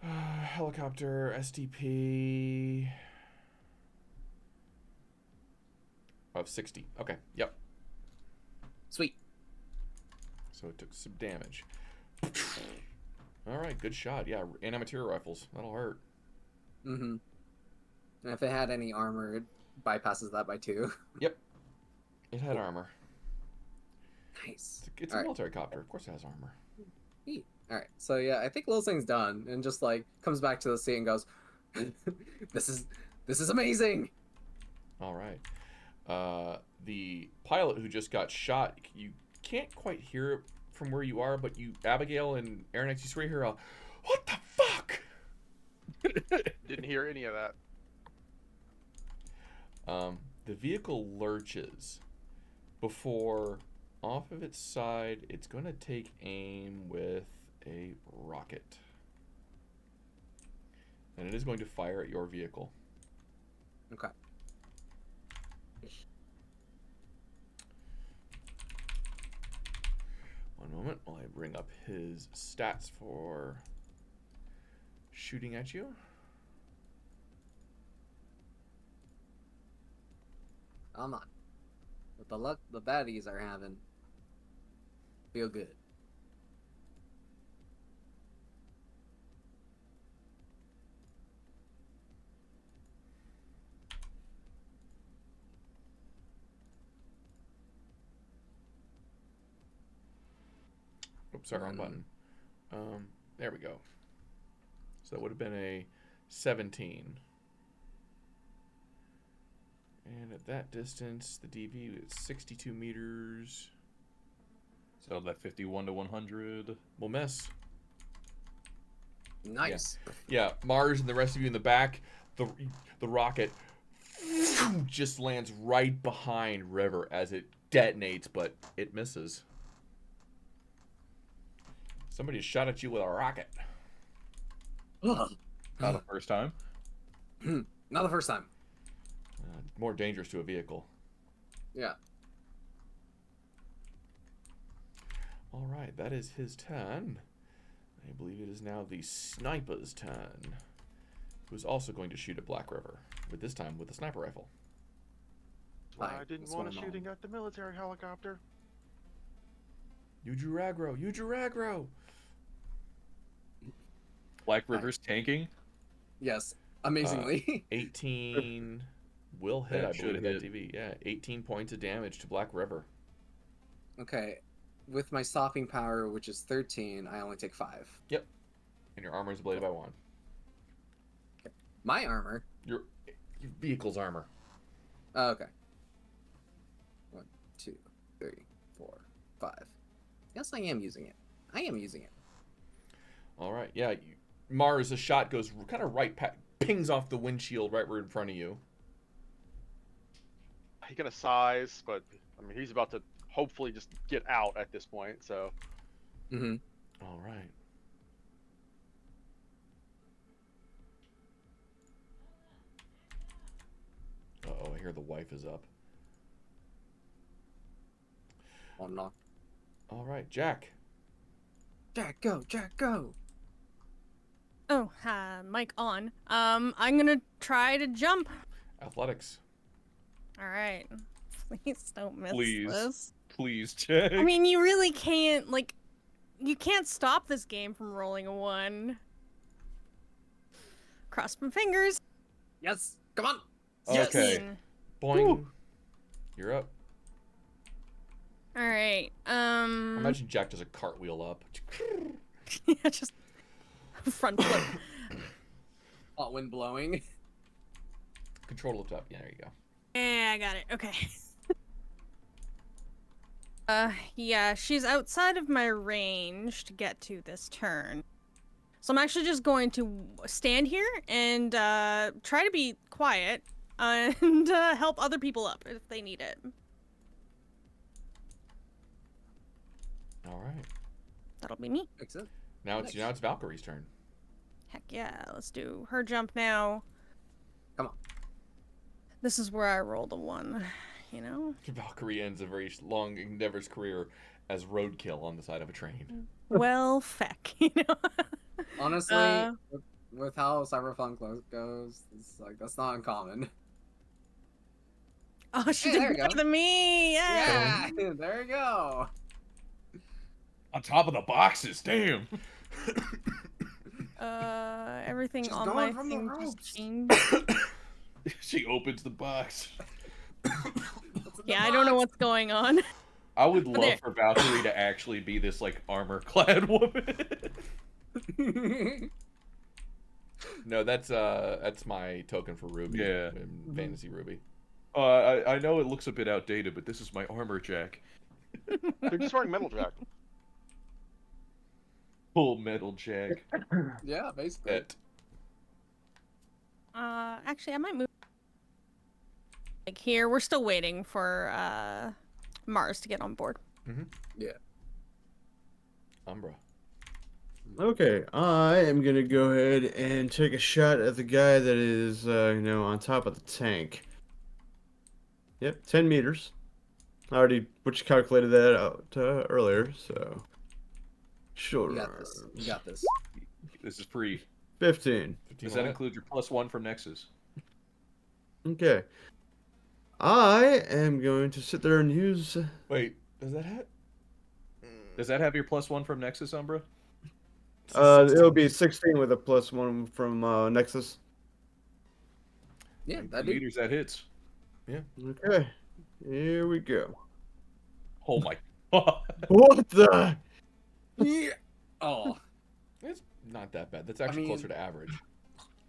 Helicopter, SDP of 60. Okay, yep. Sweet. So it took some damage. All right, good shot. Yeah, anti-material rifles. That'll hurt. Mm-hmm. And if it had any armor, it bypasses that by 2. Yep. It had armor. Nice. It's a military copter. Of course it has armor. Neat. All right, so yeah, I think Lil Thing's done, and just like comes back to the sea and goes, "This is amazing." All right. The pilot who just got shot, you can't quite hear it from where you are, but you, Abigail and Arronax, you swear hear a, "What the fuck?" Didn't hear any of that. The vehicle lurches. Before, off of its side, it's going to take aim with a rocket. And it is going to fire at your vehicle. Okay. One moment while I bring up his stats for shooting at you. Come on. With the luck the baddies are having, feel good. Oops, sorry, wrong button. There we go. So that would have been a 17. And at that distance, the DV is 62 meters. So that 51 to 100 will miss. Nice. Yeah, Mars and the rest of you in the back, the rocket just lands right behind River as it detonates, but it misses. Somebody shot at you with a rocket. Ugh. Not the first time. Not the first time. More dangerous to a vehicle. Yeah. All right, that is his turn. I believe it is now the sniper's turn, who's also going to shoot at Black River, but this time with a sniper rifle. I didn't want to shooting at the military helicopter. You drew aggro. You drew aggro. Black River's tanking. Yes, amazingly. 18 will hit, That I should believe, that hit. DV. Yeah, 18 points of damage to Black River. Okay, with my stopping power, which is 13, I only take 5. Yep. And your armor is bladed by 1. My armor? Your vehicle's armor. Oh, okay. 1, 2, 3, 4, 5. Yes, I am using it. I am using it. All right. Yeah, Mars, a shot goes kind of right, pings off the windshield right in front of you. He got a size, but I mean, he's about to hopefully just get out at this point. So. Mm-hmm. All right. Uh-oh, I hear the wife is up. Oh, no. All right, Jack. Jack, go! Jack, go! Oh, mic on. I'm gonna try to jump. Athletics. All right. Please don't miss Please. this. Please, Jack. I mean, you really can't, like, you can't stop this game from rolling a 1. Cross my fingers. Yes! Come on! Okay. Yes. Boing. Woo. You're up. All right. Imagine Jack does a cartwheel up. Yeah, just front flip. Hot wind blowing. Control lift up. Yeah, there you go. Yeah, I got it. Okay. Yeah, she's outside of my range to get to this turn. So I'm actually just going to stand here and try to be quiet and help other people up if they need it. All right. That'll be me. Makes sense. Now it's Valkyrie's turn. Heck yeah, let's do her jump now. Come on. This is where I rolled a 1, you know? Valkyrie ends a very long Endeavor's career as roadkill on the side of a train. Well, feck, you know? Honestly, with how Cyberpunk goes, it's like that's not uncommon. Oh, she Hey, there did you better go. than me! Yeah, there you go. On top of the boxes, damn. Everything She's on going my from the thing ropes. just changed. She opens the box. Yeah, I don't know what's going on. I would But love there- for Valkyrie to actually be this like armor-clad woman. No, that's my token for Ruby. Yeah. In Fantasy Ruby. I know it looks a bit outdated, but this is my armor jack. They're just wearing metal jack. Full metal jack. Yeah, basically. It. Actually, I might move. Like here, we're still waiting for Mars to get on board. Yeah. Umbra. Okay, I am gonna go ahead and take a shot at the guy that is, on top of the tank. Yep, 10 meters. I already calculated that out earlier, so. Sure. You got this. You got this. This is free. 15. Does that include your +1 from Nexus? Okay. I am going to sit there and use. Wait, does that hit? Does that have your +1 from Nexus, Umbra? It'll be 16 with a +1 from Nexus. Yeah, The that meters that hits. Okay. Here we go. Oh my god. What the? Yeah. Oh, It's not that bad. That's actually mean- closer to average.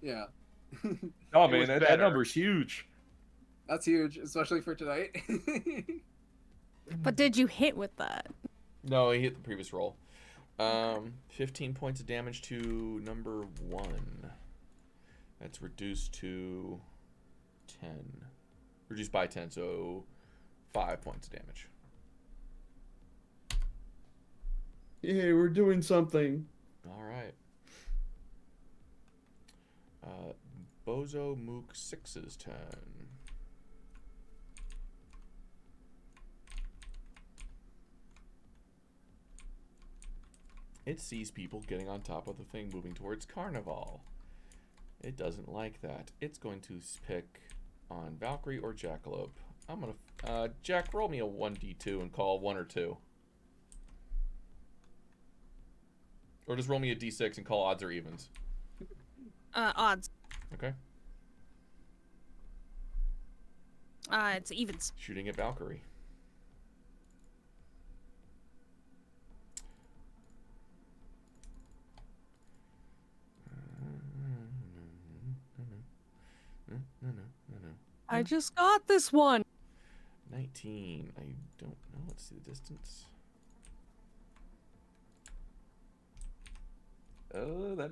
yeah. Oh It man, was that better. number's huge. That's huge, especially for tonight. But did you hit with that? No, he hit the previous roll. 15 points of damage to number 1. That's reduced to 10. Reduced by 10, so 5 points of damage. Yeah, we're doing something. All right. Bozo Mook 6's turn. It sees people getting on top of the thing moving towards Carnival. It doesn't like that. It's going to pick on Valkyrie or Jackalope. I'm gonna Jack, roll me a 1d2 and call 1 or 2. Or just roll me a d6 and call odds or evens. Odds. Okay. It's evens. Shooting at Valkyrie. I just got this one. 19. I don't know. Let's see the distance. That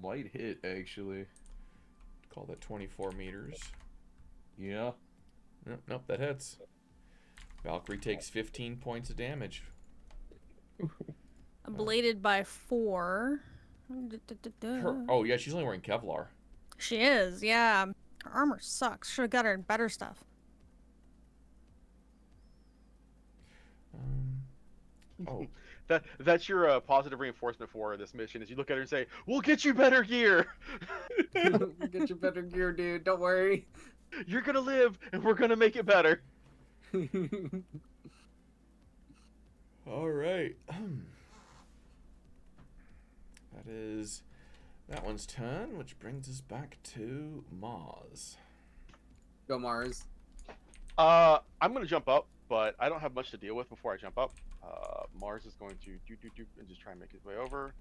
might hit actually. Call that 24 meters. Yeah. Nope, that hits. Valkyrie takes 15 points of damage. Bladed by 4. Oh, yeah, she's only wearing Kevlar. She is, yeah. Her armor sucks. Should have got her better stuff. Oh, That's your positive reinforcement for this mission. Is you look at her and say, "We'll get you better gear. Get your better gear, dude. Don't worry. You're gonna live, and we're gonna make it better." all right. That one's turn, which brings us back to Mars. Go Mars. I'm gonna jump up, but I don't have much to deal with before I jump up. Mars is going to do and just try and make his way over.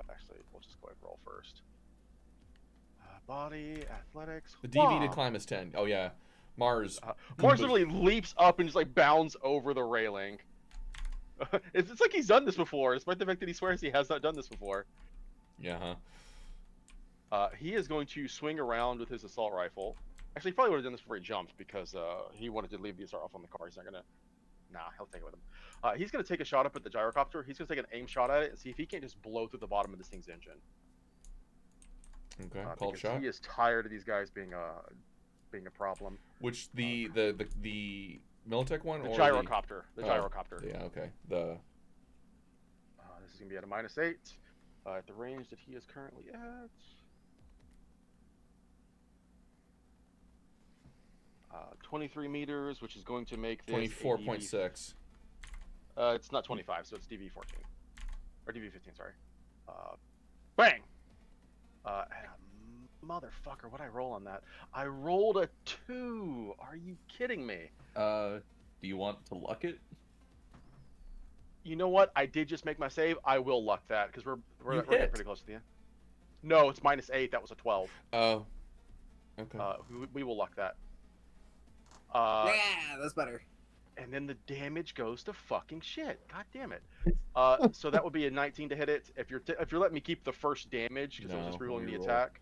Actually, we'll just go ahead and roll first. Body, athletics. The DV to whomp. climb is 10. Oh, yeah. Mars. Mars literally leaps up and just like bounds over the railing. It's like he's done this before, despite the fact that he swears he has not done this before. Yeah, He is going to swing around with his assault rifle. Actually, he probably would have done this before he jumped because he wanted to leave the assault rifle on the car. He's not gonna Nah, he'll take it with him. He's going to take a shot up at the gyrocopter. He's going to take an aim shot at it and see if he can't just blow through the bottom of this thing's engine. Okay, called because shot. He is tired of these guys being a problem. Which the Militech one The or gyrocopter. The Oh, gyrocopter. Yeah, okay. The This is going to be at a -8 at the range that he is currently at. 23 meters, which is going to make this 24.6. It's not 25, so it's DV14 or DV15. Sorry. Bang. Motherfucker, what'd I roll on that? I rolled a 2. Are you kidding me? Do you want to luck it? You know what? I did just make my save. I will luck that because we're getting pretty close to the end. No, it's -8. That was a 12. Oh. Okay. We will luck that. Yeah, that's better. And then the damage goes to fucking shit. God damn it. So that would be a 19 to hit it. If you're letting me keep the first damage because I was just rerolling the attack.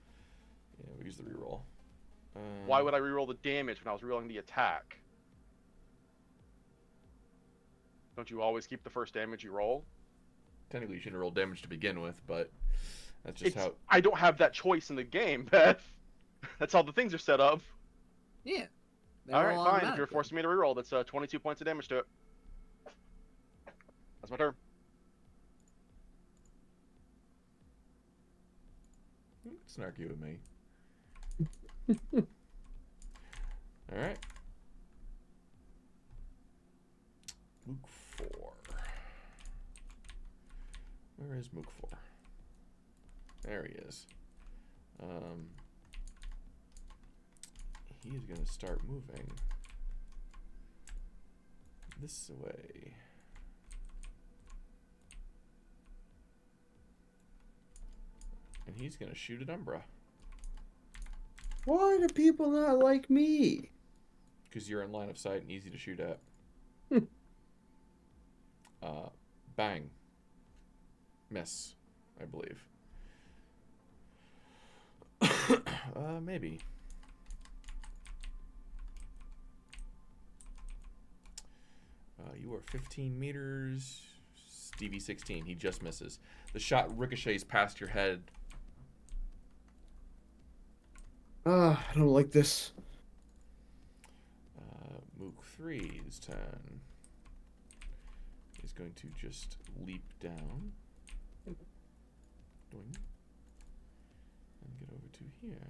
Yeah, we use the reroll. Why would I reroll the damage when I was rerolling the attack? Don't you always keep the first damage you roll? Technically, you shouldn't roll damage to begin with, but that's just how. I don't have that choice in the game, Beth. That's how the things are set up. Yeah. All right, fine. If you're forcing me to reroll, that's 22 points of damage to it. That's my turn. Snarky with me. All right. Mook 4. Where is Mook 4? There he is. He's going to start moving this way. And he's going to shoot at Umbra. Why do people not like me? Because you're in line of sight and easy to shoot at. Bang. Miss, I believe. Maybe. You are 15 meters. Stevie 16. He just misses. The shot ricochets past your head. I don't like this. Mook 3's turn. Is going to just leap down. Doing. And get over to here.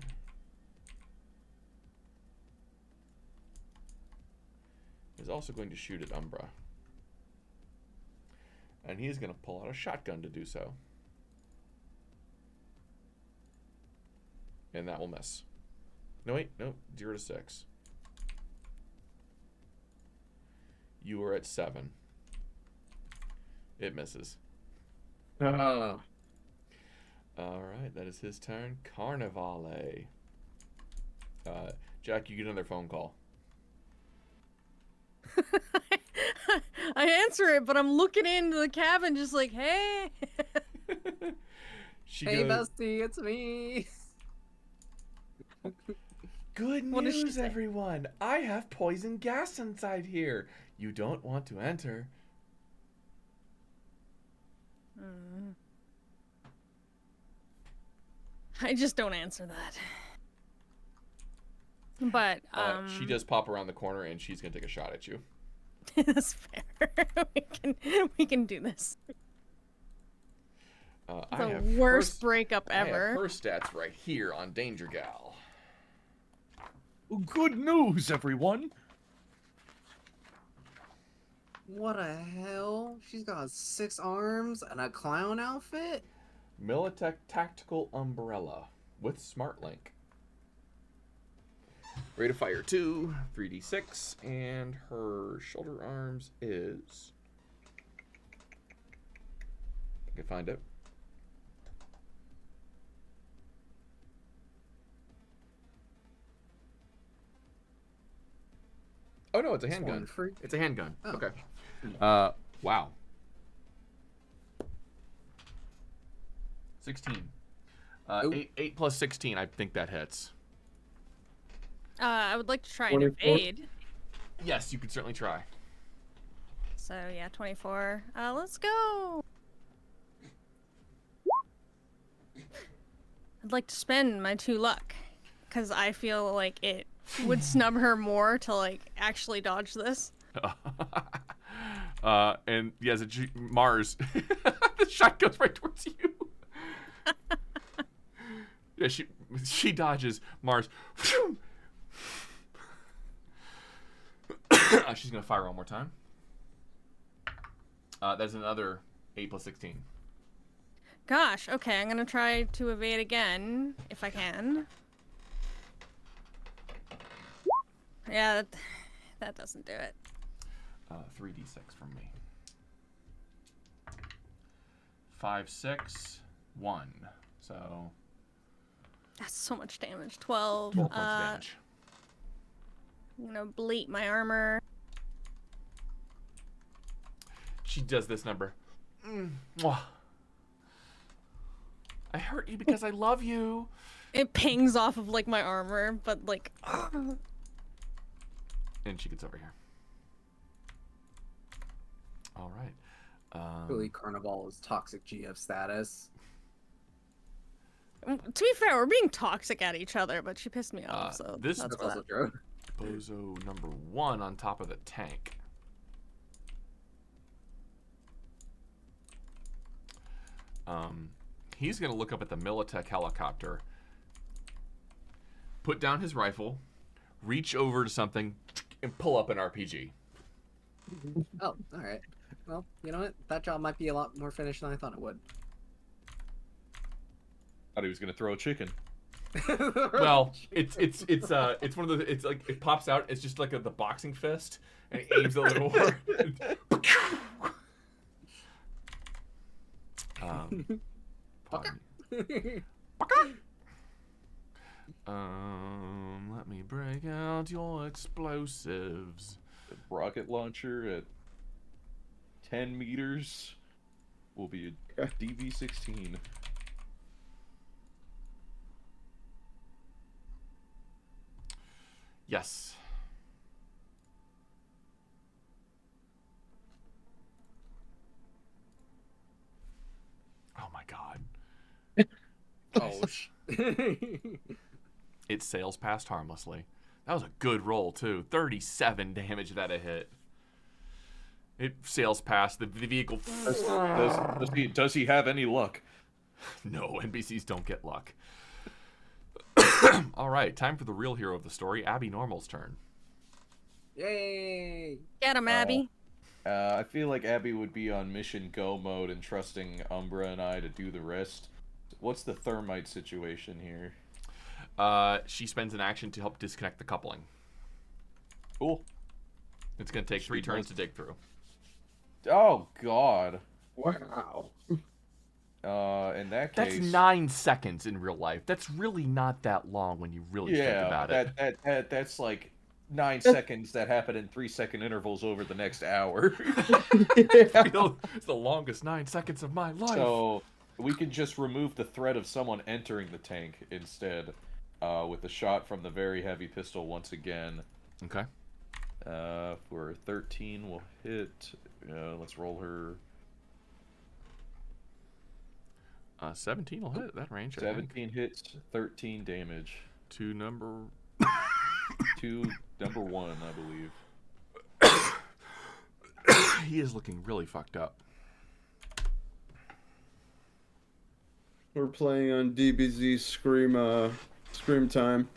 Is also going to shoot at Umbra. And he's going to pull out a shotgun to do so. And that will miss. No, wait, no, 0 to 6. You are at 7. It misses. Oh. Alright, that is his turn. Carnivale. Jack, you get another phone call. I answer it, but I'm looking into the cabin just like, hey. Hey, bestie, it's me. Good What does she news, say? everyone. I have poison gas inside here. You don't want to enter. I just don't answer that. But She does pop around the corner and she's gonna take a shot at you. that's fair. we can do this. The worst breakup I have ever. her stats right here on Danger Gal. Good news, everyone. What the hell? She's got 6 arms and a clown outfit? Militech Tactical Umbrella with Smart Link. Rate of fire 2, 3d6, and her shoulder arms is. I can find it. Oh no, it's a handgun. It's a handgun. Oh. Okay. Wow. 16. 8 plus 16. I think that hits. I would like to try and 24. evade. Yes, you could certainly try. So yeah, 24. Let's go. I'd like to spend my 2 luck, because I feel like it would snub her more to like actually dodge this. And yes, Mars, the shot goes right towards you. Yeah, she dodges Mars. She's gonna fire one more time. That's another 8 plus 16. Gosh, okay, I'm gonna try to evade again, if I can. Yeah, that doesn't do it. 3d6 from me. 5, 6, 1. So That's so much damage. 12. 12 points of damage. I'm gonna bleat my armor. She does this number. Mwah. I hurt you because I love you. It pings off of like my armor, but like. And she gets over here. All right. Really, Carnival is toxic GF status. To be fair, we're being toxic at each other, but she pissed me off, so this that's That's also true. Bozo number 1 on top of the tank. He's gonna look up at the Militech helicopter, put down his rifle, reach over to something, and pull up an RPG. Oh, all right. Well, you know what? That job might be a lot more finished than I thought it would. Thought he was gonna throw a chicken. Well, it's one of the, it's like it pops out. It's just like the boxing fist, and it aims a little more. Pardon me. Let me break out your explosives. The rocket launcher at 10 meters will be a DV-16. Yes. Oh my god. Oh, It sails past harmlessly. That was a good roll, too. 37 damage that it hit. It sails past the vehicle. Does he have any luck? No, NPCs don't get luck. All right, time for the real hero of the story, Abby Normal's turn. Yay! Get him, Abby. I feel like Abby would be on mission go mode and trusting Umbra and I to do the rest. What's the thermite situation here? She spends an action to help disconnect the coupling. Cool. It's going to take 3 turns to dig through. Oh, God. Wow. In that case... That's 9 seconds in real life. That's really not that long when you really think about it. That's like 9 seconds that happen in 3-second intervals over the next hour. It's the longest 9 seconds of my life. So we can just remove the threat of someone entering the tank instead, with a shot from the very heavy pistol once again. Okay. For 13, we'll hit. Let's roll her. 17 will hit that range. 17 hits, 13 damage. To number 1, I believe. He is looking really fucked up. We're playing on DBZ Scream time.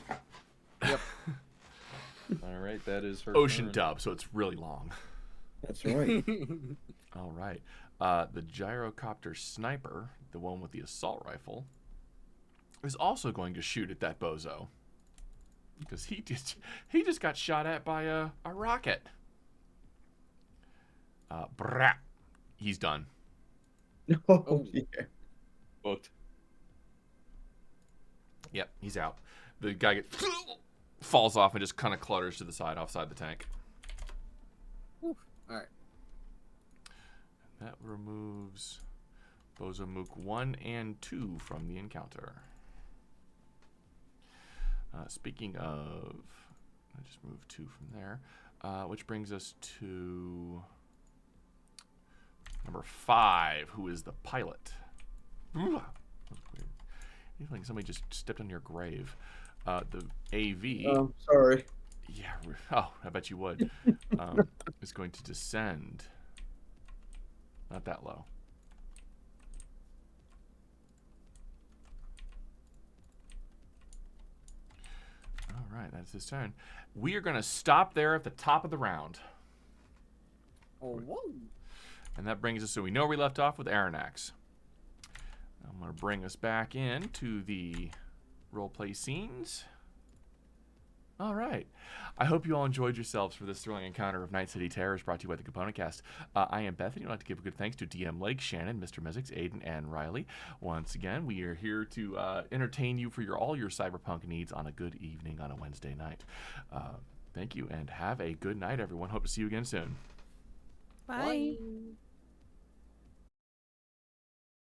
Yep. All right, that is her Ocean turn. dub, so it's really long. That's right. All right. The gyrocopter sniper, the one with the assault rifle, is also going to shoot at that bozo. Because he just got shot at by a rocket. Brat. He's done. Oh, yeah. Booked. Yep, he's out. The guy falls off and just kind of clutters to the side offside the tank. All right. That removes Bozo Mook 1 and 2 from the encounter. Speaking of, I just moved 2 from there, which brings us to Number 5, who is the pilot. Ooh, I feel like somebody just stepped on your grave. The AV. Oh, sorry. Yeah. Oh, I bet you would. Is going to descend. Not that low. All right, that's his turn. We are going to stop there at the top of the round. Oh, whoa. And that brings us, so we know we left off with Arronax. I'm going to bring us back in to the roleplay scenes. All right. I hope you all enjoyed yourselves for this thrilling encounter of Night City Terrors brought to you by the Component Cast. I am Beth, and I'd like to give a good thanks to DM Lake, Shannon, Mr. Mizzx, Aidyn, and Riley. Once again, we are here to entertain you for all your cyberpunk needs on a good evening on a Wednesday night. Thank you, and have a good night, everyone. Hope to see you again soon. Bye. Bye.